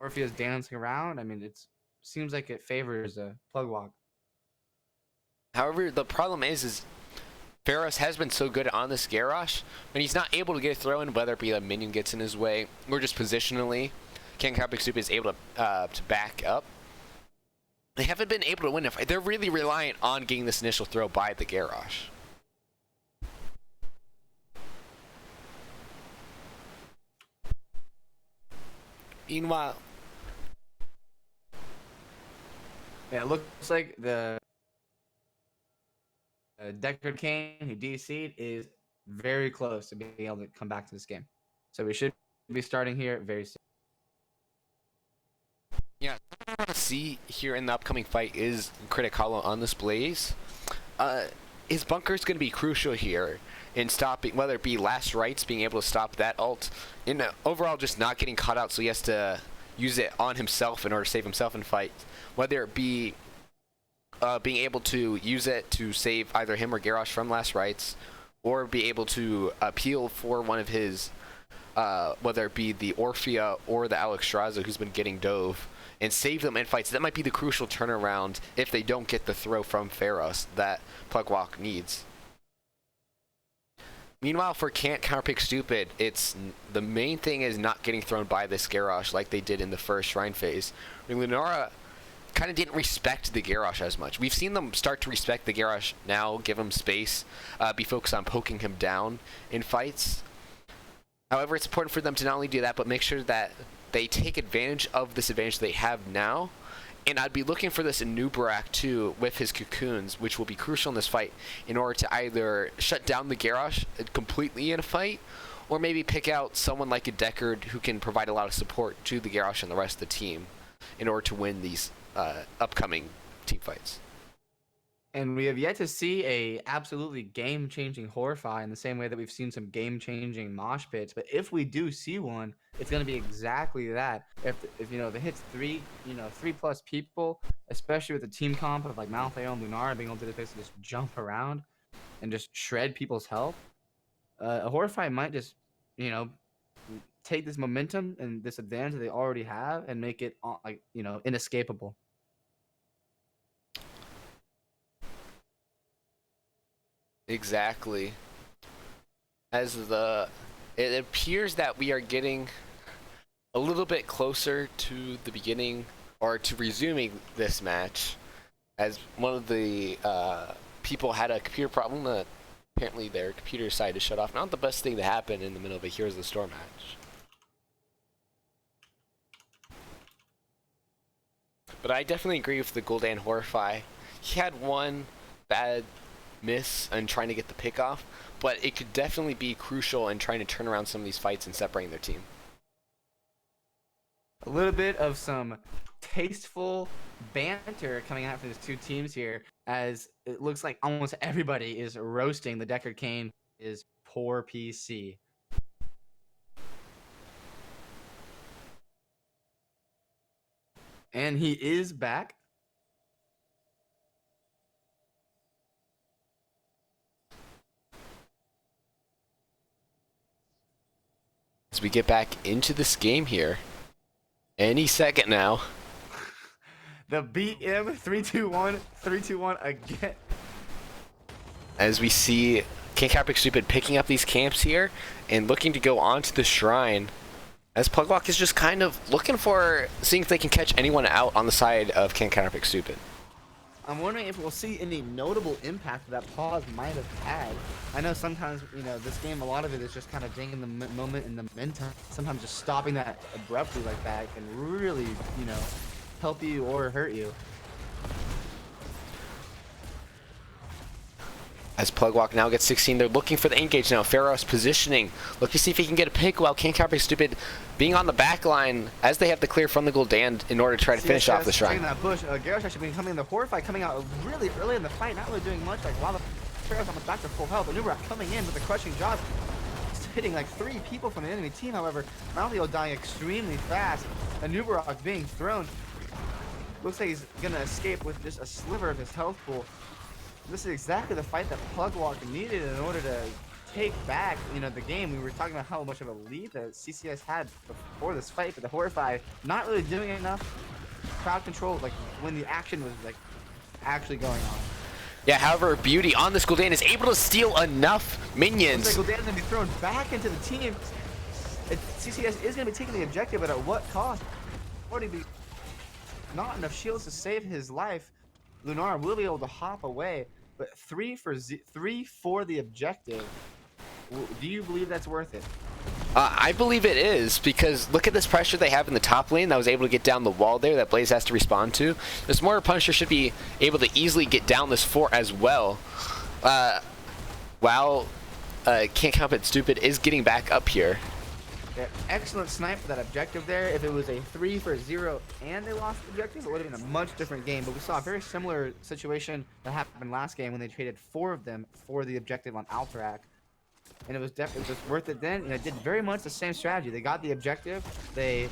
Orphea is dancing around, I mean, it seems like it favors Plugwalk. However, the problem is Pharos has been so good on this Garrosh, when he's not able to get a throw in, whether it be a minion gets in his way, or just positionally, Cant Counterpick Stupid is able to back up. They haven't been able to win a fight. They're really reliant on getting this initial throw by the Garrosh. Meanwhile, yeah, it looks like the Deckard Cain, who DC'd, is very close to being able to come back to this game. So we should be starting here very soon. Yeah, what I want to see here in the upcoming fight is Critic Hollow on this Blaze. His bunker is going to be crucial here in stopping, whether it be last rites, being able to stop that ult, and overall just not getting caught out, so he has to use it on himself in order to save himself in fights. Whether it be being able to use it to save either him or Garrosh from last rites, or be able to appeal for one of his, whether it be the Orphea or the Alexstrasza who's been getting dove, and save them in fights. That might be the crucial turnaround if they don't get the throw from Pharos that Plugwalk needs. Meanwhile, for Cant Counterpick Stupid, the main thing is not getting thrown by this Garrosh like they did in the first Shrine phase. Lunara kind of didn't respect the Garrosh as much. We've seen them start to respect the Garrosh now, give him space, be focused on poking him down in fights. However, it's important for them to not only do that, but make sure that they take advantage of this advantage they have now. And I'd be looking for this in Nubarak too, with his cocoons, which will be crucial in this fight in order to either shut down the Garrosh completely in a fight, or maybe pick out someone like a Deckard who can provide a lot of support to the Garrosh and the rest of the team in order to win these upcoming team fights. And we have yet to see a absolutely game-changing Horrify in the same way that we've seen some game-changing mosh pits. But if we do see one, it's going to be exactly that. If you know, the hits three plus people, especially with the team comp of like Malthael and Lunara being able to basically just jump around and just shred people's health, a Horrify might just, you know, take this momentum and this advantage that they already have and make it like, you know, inescapable. Exactly. It appears that we are getting a little bit closer to the beginning, or to resuming this match, as one of the people had a computer problem. Apparently their computer decided to shut off. Not the best thing to happen in the middle of a Heroes of the Storm match. But I definitely agree with the Gul'dan Horrify. He had one bad miss in trying to get the pick off, but it could definitely be crucial in trying to turn around some of these fights and separating their team. A little bit of some tasteful banter coming out from these two teams here, as it looks like almost everybody is roasting the Deckard Cain is poor PC. And he is back. As we get back into this game here, any second now. The BM 3-2-1, 3-2-1 again. As we see Cant Counterpick Stupid picking up these camps here and looking to go onto the shrine, as Plugwalk is just kind of looking for, seeing if they can catch anyone out on the side of Cant Counterpick Stupid. I'm wondering if we'll see any notable impact that pause might have had. I know sometimes, you know, this game, a lot of it is just kind of taking the moment and the momentum. Sometimes just stopping that abruptly like that can really, you know, help you or hurt you. As Plugwalk now gets 16, they're looking for the engage now. Pharos positioning, looking to see if he can get a pick, while Cant Counterpick Stupid being on the back line as they have the clear from the Gul'dan in order to try to finish off the shrine. That bush, Garrosh actually becoming the Horrify, coming out really early in the fight, not really doing much. Like while the Pharos almost back to full health, but Nubarak coming in with a crushing job, hitting like 3 people from the enemy team. However, Malthael dying extremely fast, and Nubarak being thrown. Looks like he's gonna escape with just a sliver of his health pool. This is exactly the fight that Plugwalk needed in order to take back, you know, the game. We were talking about how much of a lead that CCS had before this fight, but the Horrify not really doing enough crowd control, like when the action was like actually going on. Yeah, however, Beauty on this Gul'dan is able to steal enough minions. Looks like Gul'dan's gonna be thrown back into the team. CCS is gonna be taking the objective, but at what cost? Already be not enough shields to save his life. Lunara will be able to hop away, but 3 for the objective. Do you believe that's worth it? I believe it is, because look at this pressure they have in the top lane that was able to get down the wall there that Blaze has to respond to. This Mortar Punisher should be able to easily get down this fort as well, while Cant Counterpick Stupid is getting back up here. Excellent snipe for that objective there. If it was a 3-for-0 and they lost the objective, it would have been a much different game. But we saw a very similar situation that happened last game when they traded 4 of them for the objective on Alterac. And it was definitely just worth it then. And it did very much the same strategy. They got the objective. They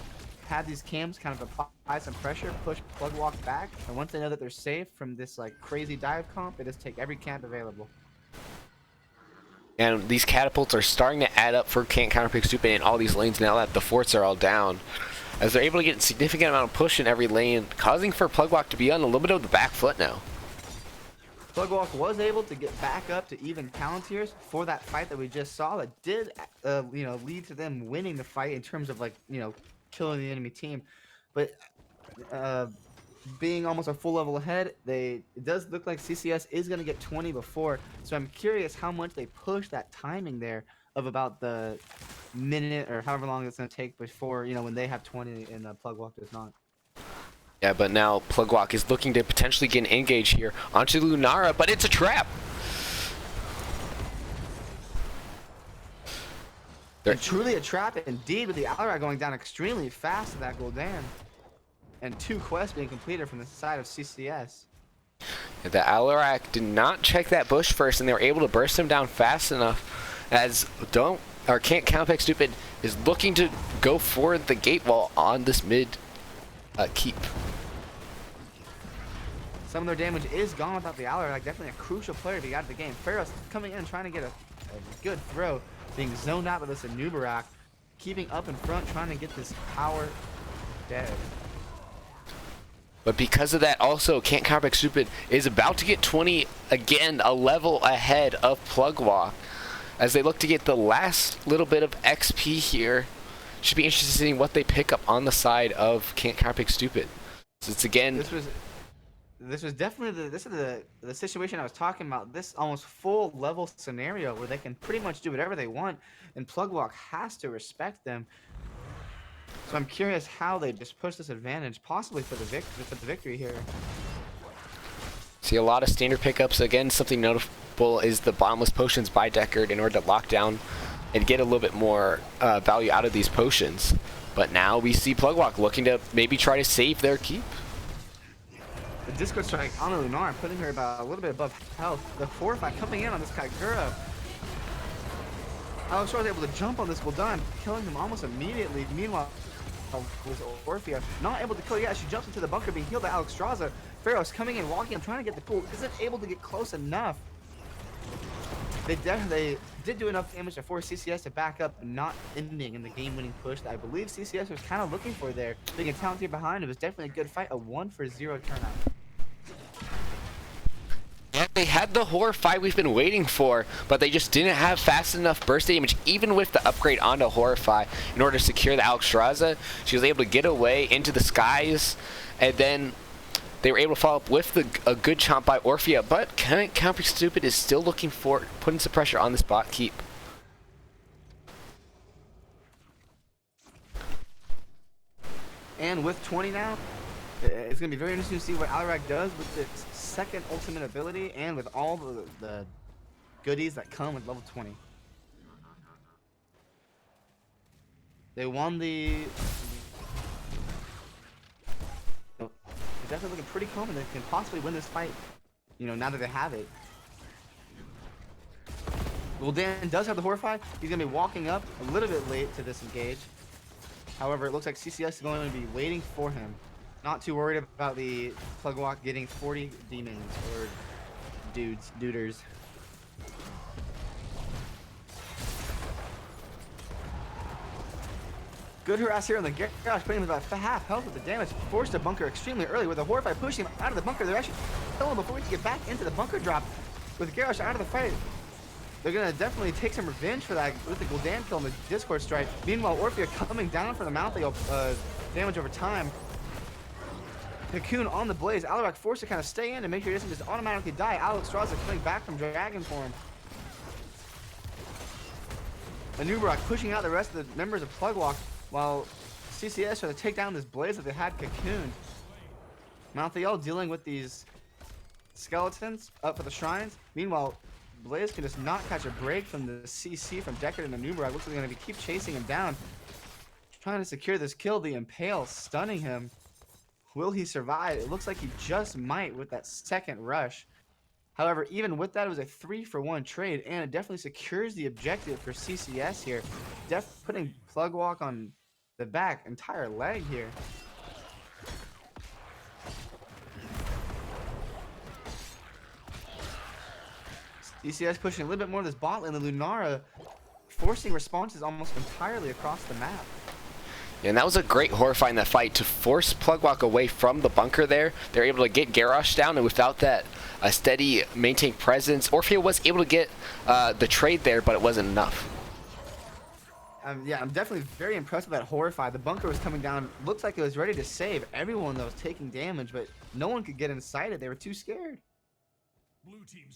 had these cams kind of apply some pressure, push plug walk back. And once they know that they're safe from this like crazy dive comp, they just take every camp available. And these catapults are starting to add up for Cant Counterpick Stupid in all these lanes now that the forts are all down, as they're able to get a significant amount of push in every lane, causing for Plugwalk to be on a little bit of the back foot now. Plugwalk was able to get back up to even Palantirs for that fight that we just saw. That did, lead to them winning the fight in terms of killing the enemy team. But being almost a full level ahead, it does look like CCS is going to get 20 before. So I'm curious how much they push that timing there of about the minute or however long it's going to take before, when they have 20 and Plugwalk does not. Yeah, but now Plugwalk is looking to potentially get an engage here onto Lunara, but it's a trap. And truly a trap indeed, with the Alra going down extremely fast to that Gul'dan. And 2 quests being completed from the side of CCS. The Alarak did not check that bush first, and they were able to burst him down fast enough, as Cant Counterpick Stupid is looking to go for the gate wall on this mid keep. Some of their damage is gone without the Alarak. Definitely a crucial player to be out of the game. Pharaoh's coming in trying to get a good throw, being zoned out by this Anubarak, keeping up in front, trying to get this power dead. But because of that, also, Cant Counterpick Stupid is about to get 20 again, a level ahead of Plugwalk, as they look to get the last little bit of XP here. Should be interested in seeing what they pick up on the side of Cant Counterpick Stupid. So it's again. This was definitely the situation I was talking about. This almost full level scenario where they can pretty much do whatever they want, and Plugwalk has to respect them. So I'm curious how they just push this advantage, possibly for the victory here. See a lot of standard pickups. Again, something notable is the bottomless potions by Deckard in order to lock down and get a little bit more value out of these potions. But now we see Plugwalk looking to maybe try to save their keep. The Discord strike on the Lunar, putting her about a little bit above health. The 4-5 coming in on this Kagura. Alex was able to jump on this Gul'dan, killing him almost immediately. Meanwhile, was Orphea not able to kill yet. She jumps into the bunker, being healed by Alexstrasza. Pharaoh's coming in, walking, trying to get the pool. Isn't able to get close enough. They did do enough damage to force CCS to back up, not ending in the game-winning push that I believe CCS was kind of looking for there. Being a talent here behind, it was definitely a good fight, a 1-for-0 turnout. Yeah, they had the horror fight we've been waiting for, but they just didn't have fast enough burst damage, even with the upgrade onto Horrify, in order to secure the Alexstrasza. She was able to get away into the skies, and then they were able to follow up with a good chomp by Orphea, but Cant Counterpick Stupid is still looking for putting some pressure on this bot keep. And with 20 now, it's going to be very interesting to see what Alarak does with its second ultimate ability and with all the goodies that come with level 20. They won the... They're definitely looking pretty confident they can possibly win this fight, now that they have it. Gul'dan does have the Horrify. He's going to be walking up a little bit late to this engage. However, it looks like CCS is going to be waiting for him. Not too worried about the Plugwalk getting 40 demons or duders. Good harass here on the garage, putting him about half health with the damage. Forced to bunker extremely early with the Horrify pushing him out of the bunker. They're actually killing him before he can get back into the bunker drop. With Garrosh out of the fight, they're going to definitely take some revenge for that with the Gul'dan kill and the Discord strike. Meanwhile, Orphea coming down for the mount damage over time. Cocoon on the blaze. Alarak forced to kind of stay in and make sure he doesn't just automatically die. Alexstrasza coming back from dragon form. Anubarak pushing out the rest of the members of Plugwalk while CCS try to take down this blaze that they had cocooned. Malthael dealing with these skeletons up for the shrines. Meanwhile, Blaze can just not catch a break from the CC from Deckard and the Nubrag. Looks like they're going to keep chasing him down. Trying to secure this kill. The Impale stunning him. Will he survive? It looks like he just might with that second rush. However, even with that, it was a 3-for-1 trade, and it definitely secures the objective for CCS here. Putting Plugwalk on the back entire leg here. CCS pushing a little bit more of this bot lane. The Lunara forcing responses almost entirely across the map. And that was a great horrify in that fight to force Plugwalk away from the bunker there. They're able to get Garrosh down, and without that, a steady maintained presence. Orphea was able to get the trade there, but it wasn't enough. Yeah, I'm definitely very impressed with that horrify. The bunker was coming down. Looks like it was ready to save everyone that was taking damage, but no one could get inside it. They were too scared.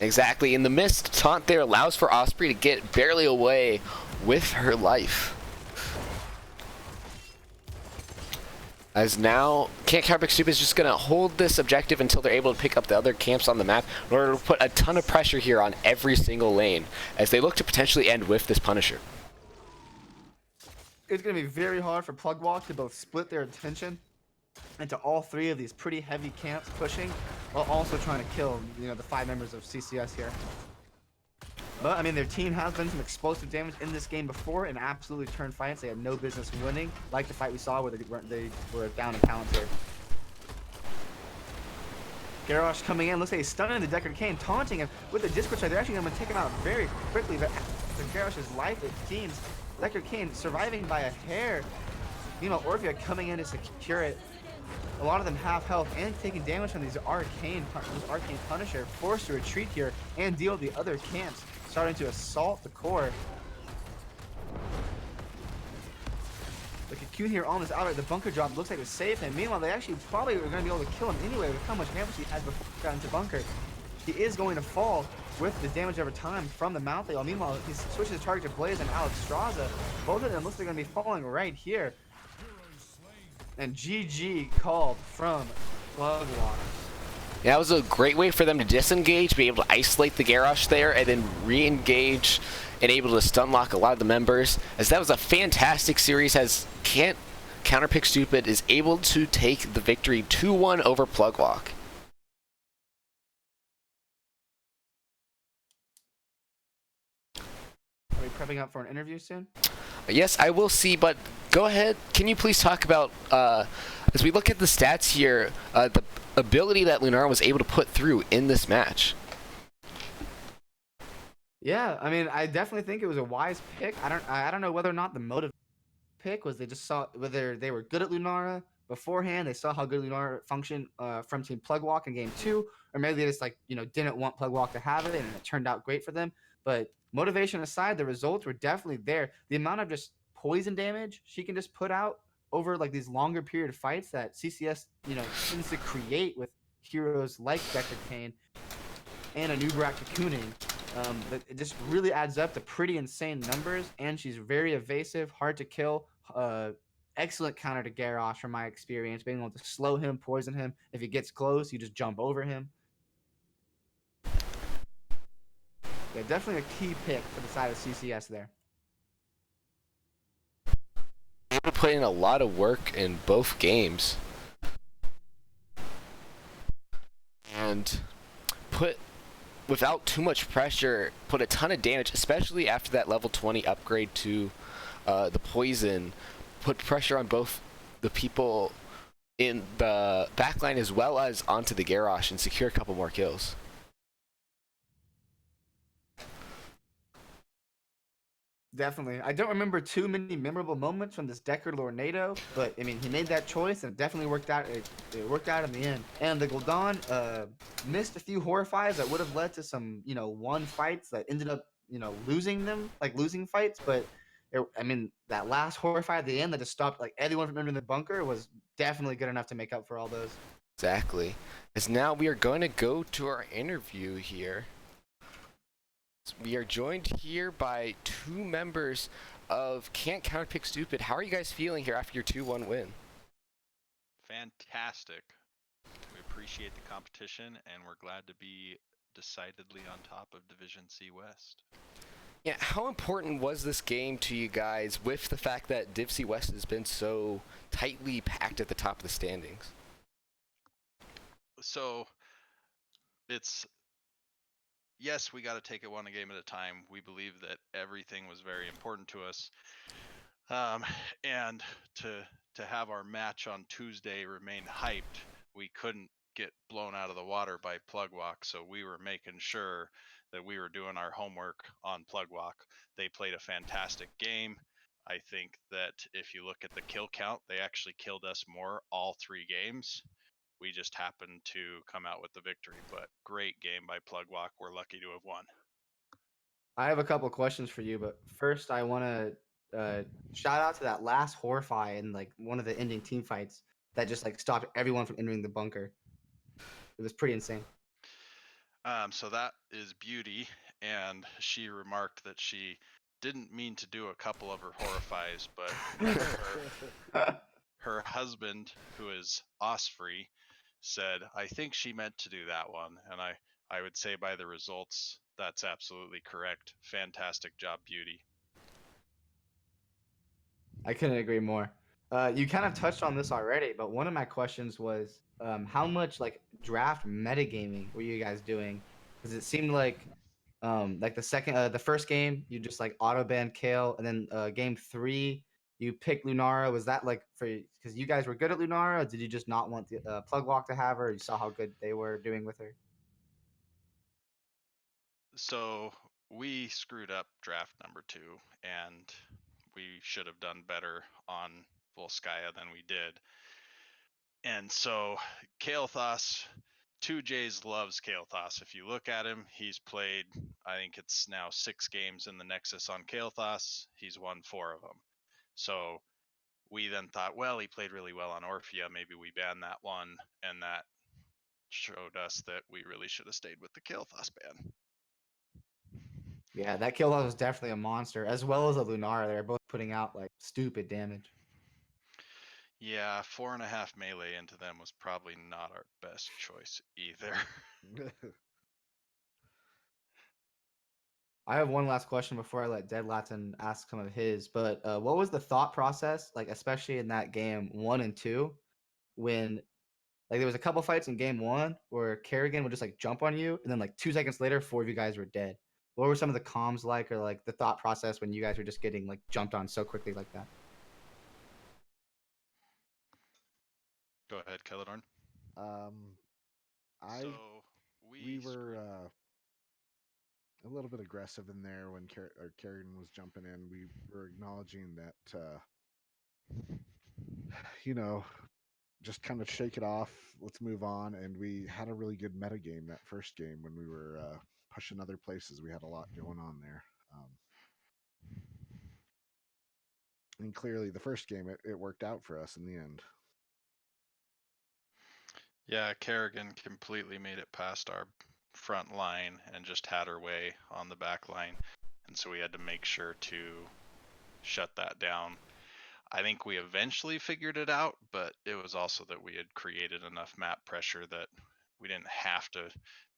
Exactly. In the mist, taunt there allows for Osprey to get barely away with her life. As now, Cant Counterpick Stupid is just going to hold this objective until they're able to pick up the other camps on the map in order to put a ton of pressure here on every single lane as they look to potentially end with this Punisher. It's going to be very hard for Plugwalk to both split their attention into all three of these pretty heavy camps pushing, while also trying to kill, the 5 members of CCS here. But I mean, their team has done some explosive damage in this game before and absolutely turned fights they had no business winning, like the fight we saw where they were down in Palantir. Garrosh coming in, looks like he's stunning the Deckard Cain, taunting him with the Discord Strike. They're actually going to take him out very quickly, but for Garrosh's life, it seems Deckard Cain surviving by a hair. Meanwhile, Orphea coming in to secure it. A lot of them half health and taking damage from these arcane Punisher, forced to retreat here and deal with the other camps, starting to assault the core. The Cocoon here on this outright, the bunker drop looks like it saved him. Meanwhile, they actually probably are going to be able to kill him anyway with how much damage he had before he got into bunker. He is going to fall with the damage over time from the mouth. Meanwhile, he switches his target to Blaze and Alex Straza. Both of them looks like they're going to be falling right here. And GG called from Plugwalk. Yeah, that was a great way for them to disengage, be able to isolate the Garrosh there, and then re-engage and able to stun lock a lot of the members. As that was a fantastic series, as Cant Counterpick Stupid is able to take the victory 2-1 over Plugwalk. Are we prepping up for an interview soon? Yes, I will see, but go ahead. Can you please talk about, as we look at the stats here, the ability that Lunara was able to put through in this match? Yeah, I mean, I definitely think it was a wise pick. I don't know whether or not the motive pick was they just saw whether they were good at Lunara beforehand. They saw how good Lunara functioned from Team Plugwalk in Game 2, or maybe they just didn't want Plugwalk to have it, and it turned out great for them. But motivation aside, the results were definitely there. The amount of just poison damage she can just put out over these longer period of fights that CCS tends to create with heroes like Deckard Cain and a Nubrak cocooning, it just really adds up to pretty insane numbers. And she's very evasive, hard to kill, excellent counter to Garrosh from my experience, being able to slow him, poison him. If he gets close, you just jump over him. Yeah, definitely a key pick for the side of CCS there. Able to put in a lot of work in both games and without too much pressure, put a ton of damage, especially after that level 20 upgrade to the poison, put pressure on both the people in the backline as well as onto the Garrosh and secure a couple more kills. Definitely. I don't remember too many memorable moments from this Deckard Lornado, but I mean, he made that choice and it definitely worked out. It worked out in the end. And the Gul'dan missed a few horrifies that would have led to some, won fights that ended up, losing fights. But I mean, that last horrify at the end that just stopped everyone from entering the bunker was definitely good enough to make up for all those. Exactly. As now we are going to go to our interview here. We are joined here by 2 members of Cant Counterpick Stupid. How are you guys feeling here after your 2-1 win? Fantastic. We appreciate the competition and we're glad to be decidedly on top of Division C West. Yeah, how important was this game to you guys with the fact that Div C West has been so tightly packed at the top of the standings? So it's yes, we got to take it one game at a time. We believe that everything was very important to us, and to have our match on Tuesday remain hyped, we couldn't get blown out of the water by Plug Walk. So we were making sure that we were doing our homework on Plug Walk. They played a fantastic game. I think that if you look at the kill count, they actually killed us more all 3 games. We just happened to come out with the victory, but great game by Plug Walk. We're lucky to have won. I have a couple questions for you, but first I want to shout out to that last horrify in like one of the ending team fights that just like stopped everyone from entering the bunker. It was pretty insane. So that is Beauty, and she remarked that she didn't mean to do a couple of her horrifies, but her husband, who is Osprey, said, I think she meant to do that one. And I would say by the results, that's absolutely correct. Fantastic job, Beauty. I couldn't agree more. You kind of touched on this already, but one of my questions was how much like draft metagaming were you guys doing? Because it seemed like the first game you just like auto banned Kale, and then game 3 you picked Lunara. Was that like for because you guys were good at Lunara? Or did you just not want the Plug Walk to have her? You saw how good they were doing with her. So we screwed up draft number 2, and we should have done better on Volskaya than we did. And so Kael'thas, 2J's loves Kael'thas. If you look at him, he's played, I think it's now 6 games in the Nexus on Kael'thas. He's won 4 of them. So we then thought, well, he played really well on Orphea. Maybe we ban that one. And that showed us that we really should have stayed with the Kael'thas ban. Yeah, that kill was definitely a monster, as well as a Lunara. They're both putting out like stupid damage. Yeah, 4.5 melee into them was probably not our best choice either. I have one last question before I let Dead Latin ask some of his. But what was the thought process, like especially in that game 1 and 2, when like there was a couple fights in game 1 where Kerrigan would just like jump on you, and then like 2 seconds later, 4 of you guys were dead. What were some of the comms like, or like the thought process when you guys were just getting like jumped on so quickly like that? Go ahead, Kelladorn. I So we were a little bit aggressive in there when Kerrigan was jumping in. We were acknowledging that you know, just kind of shake it off. Let's move on. And we had a really good meta game that first game when we were pushing other places. We had a lot going on there. And clearly, the first game it worked out for us in the end. Yeah, Kerrigan completely made it past our front line and just had her way on the back line. And so we had to make sure to shut that down. I think we eventually figured it out, but it was also that we had created enough map pressure that we didn't have to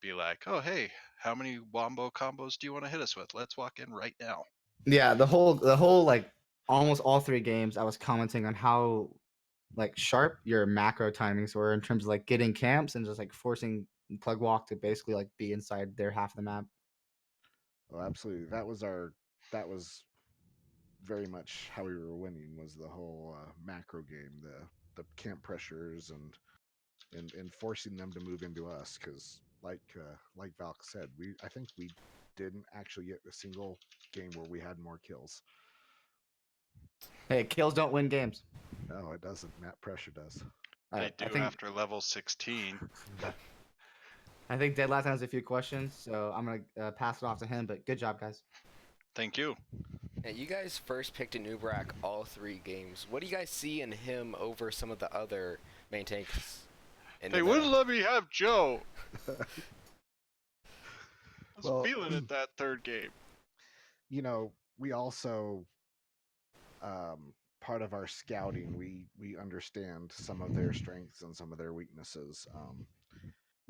be like, oh, hey, how many wombo combos do you want to hit us with? Let's walk in right now. Yeah, the whole like almost all 3 games, I was commenting on how like sharp your macro timings were in terms of like getting camps and just like forcing Plug Walk to basically like be inside their half of the map. Oh, absolutely. That was very much how we were winning, was the whole macro game, the camp pressures and forcing them to move into us. Because like Valk said, I think we didn't actually get a single game where we had more kills. Hey, kills don't win games. No, it doesn't. Map pressure does. They I do think after level 16. I think Dead Last has a few questions, so I'm gonna pass it off to him. But good job, guys. Thank you. Yeah, you guys first picked Anubrak all 3 games. What do you guys see in him over some of the other main tanks? They wouldn't let me have Joe. I was Well, feeling it that third game. You know, we also part of our scouting, we understand some of their strengths and some of their weaknesses.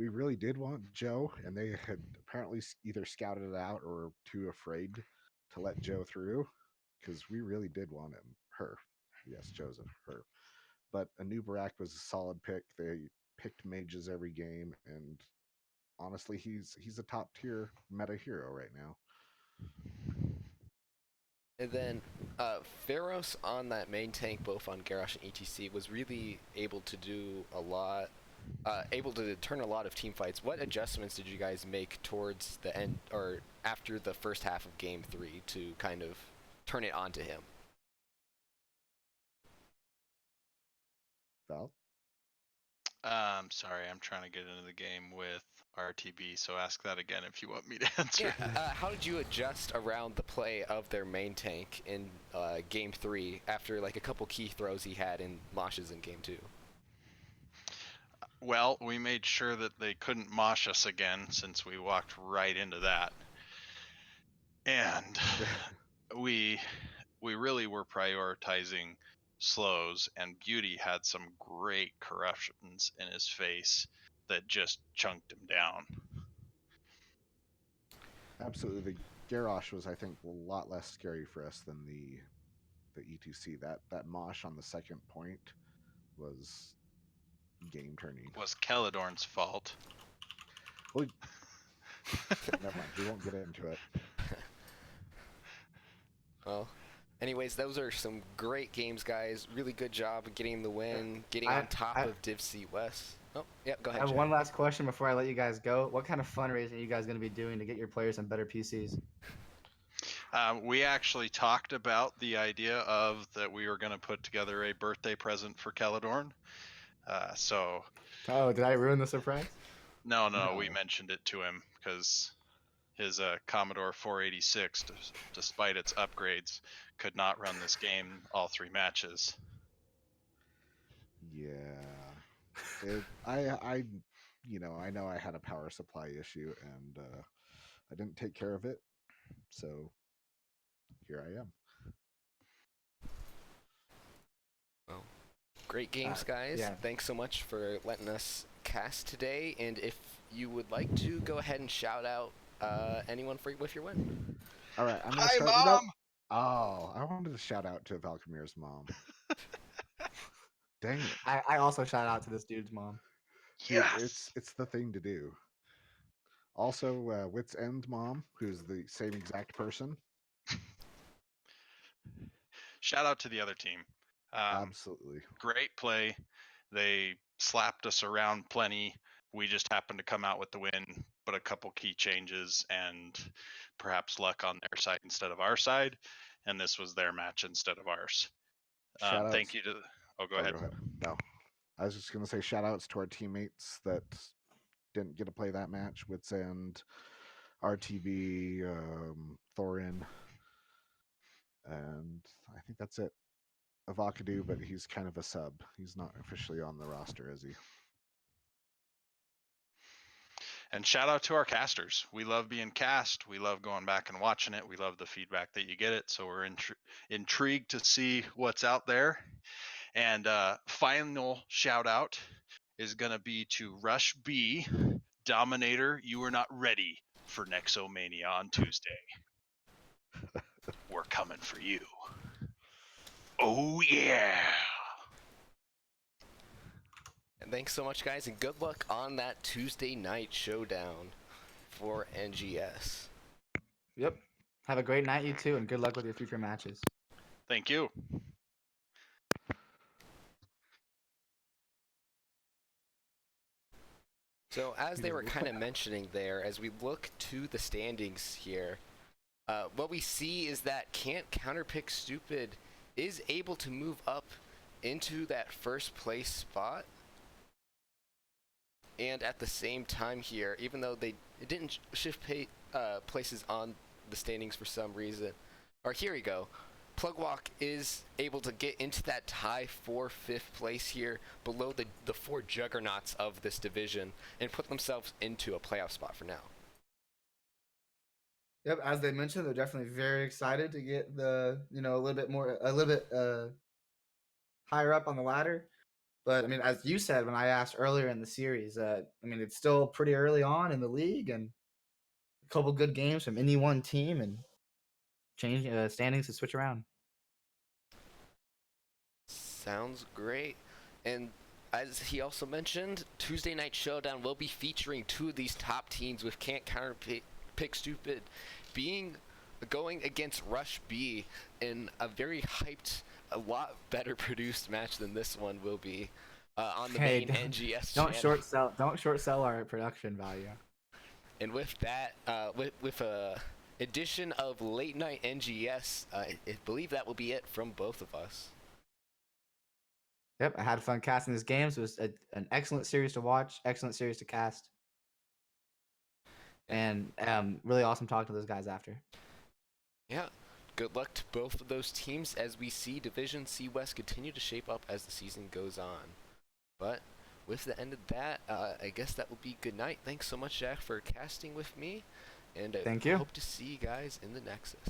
we really did want Joe, and they had apparently either scouted it out or too afraid to let Joe through, because we really did want him. Her, yes, Joseph, her. But Anubarak was a solid pick. They picked mages every game, and honestly, he's a top tier meta hero right now. And then Pharos on that main tank, both on Garrosh and ETC, was really able to do a lot, able to turn a lot of team fights. What adjustments did you guys make towards the end or after the first half of Game 3 to kind of turn it onto him? Val? Sorry, I'm trying to get into the game with RTB, so ask that again if you want me to answer. Yeah. How did you adjust around the play of their main tank in Game 3 after like a couple key throws he had in Moshes in Game 2? Well, we made sure that they couldn't mosh us again since we walked right into that. And we really were prioritizing slows, and Beauty had some great corruptions in his face that just chunked him down. Absolutely. The Garrosh was, I think, a lot less scary for us than the ETC. That mosh on the second point was game turning. Was Caledorn's fault. Well, never mind. We won't get into it. Well, anyways, those are some great games, guys. Really good job of getting the win, getting on top of Div C West. Oh, yeah, go ahead. I have Jack. one last question before I let you guys go. What kind of fundraising are you guys going to be doing to get your players some better PCs? We actually talked about the idea of that we were going to put together a birthday present for Caledorn. Oh, did I ruin the surprise? No, we mentioned it to him because his Commodore 486, despite its upgrades, could not run this game all 3 matches. Yeah. I know I had a power supply issue, and I didn't take care of it. So here I am. Well, great games, guys. Yeah. Thanks so much for letting us cast today. And if you would like to, go ahead and shout out anyone with your win. All right, I'm gonna Hi, start. Mom! Oh, I wanted to shout out to Valkymir's mom. Dang it! I also shout out to this dude's mom. Dude, Yes! it's the thing to do. Also, Wits End mom, who's the same exact person. Shout out to the other team. Absolutely. Great play. They slapped us around plenty. We just happened to come out with the win, but a couple key changes and perhaps luck on their side instead of our side. And this was their match instead of ours. Thank you to. Go ahead. No, I was just gonna say shout outs to our teammates that didn't get to play that match. Wits End, RTB, Thorin, and I think that's it. Avocado, but he's kind of a sub. He's not officially on the roster, is he? And shout out to our casters. We love being cast. We love going back and watching it. We love the feedback that you get it. So we're intrigued to see what's out there. And final shout out is going to be to Rush B. Dominator, you are not ready for Nexomania on Tuesday. We're coming for you. Oh, yeah. And thanks so much, guys, and good luck on that Tuesday night showdown for NGS. Yep. Have a great night, you two, and good luck with your future matches. Thank you. So as they were kind of mentioning there, as we look to the standings here, what we see is that Cant Counterpick Stupid is able to move up into that first place spot. And at the same time here, even though it didn't shift places on the standings for some reason, or here we go, Plugwalk is able to get into that tie for 5th place here, below the 4 juggernauts of this division, and put themselves into a playoff spot for now. Yep, as they mentioned, they're definitely very excited to get a little bit higher up on the ladder. But I mean, as you said when I asked earlier in the series, I mean, it's still pretty early on in the league, and a couple good games from any one team, and change standings to switch around. Sounds great. And as he also mentioned, Tuesday Night Showdown will be featuring two of these top teams, with Cant Counterpick Stupid going against Rush B in a very hyped, a lot better produced match than this one will be on the main NGS Don't channel. Don't short sell our production value. And with that, with a edition of Late Night NGS, I believe that will be it from both of us. Yep, I had fun casting these games. It was an excellent series to watch, excellent series to cast, and really awesome talking to those guys after. Yeah, good luck to both of those teams as we see Division C West continue to shape up as the season goes on. But with the end of that, I guess that will be good night. Thanks so much, Jack, for casting with me, and Thank you. Hope to see you guys in the Nexus.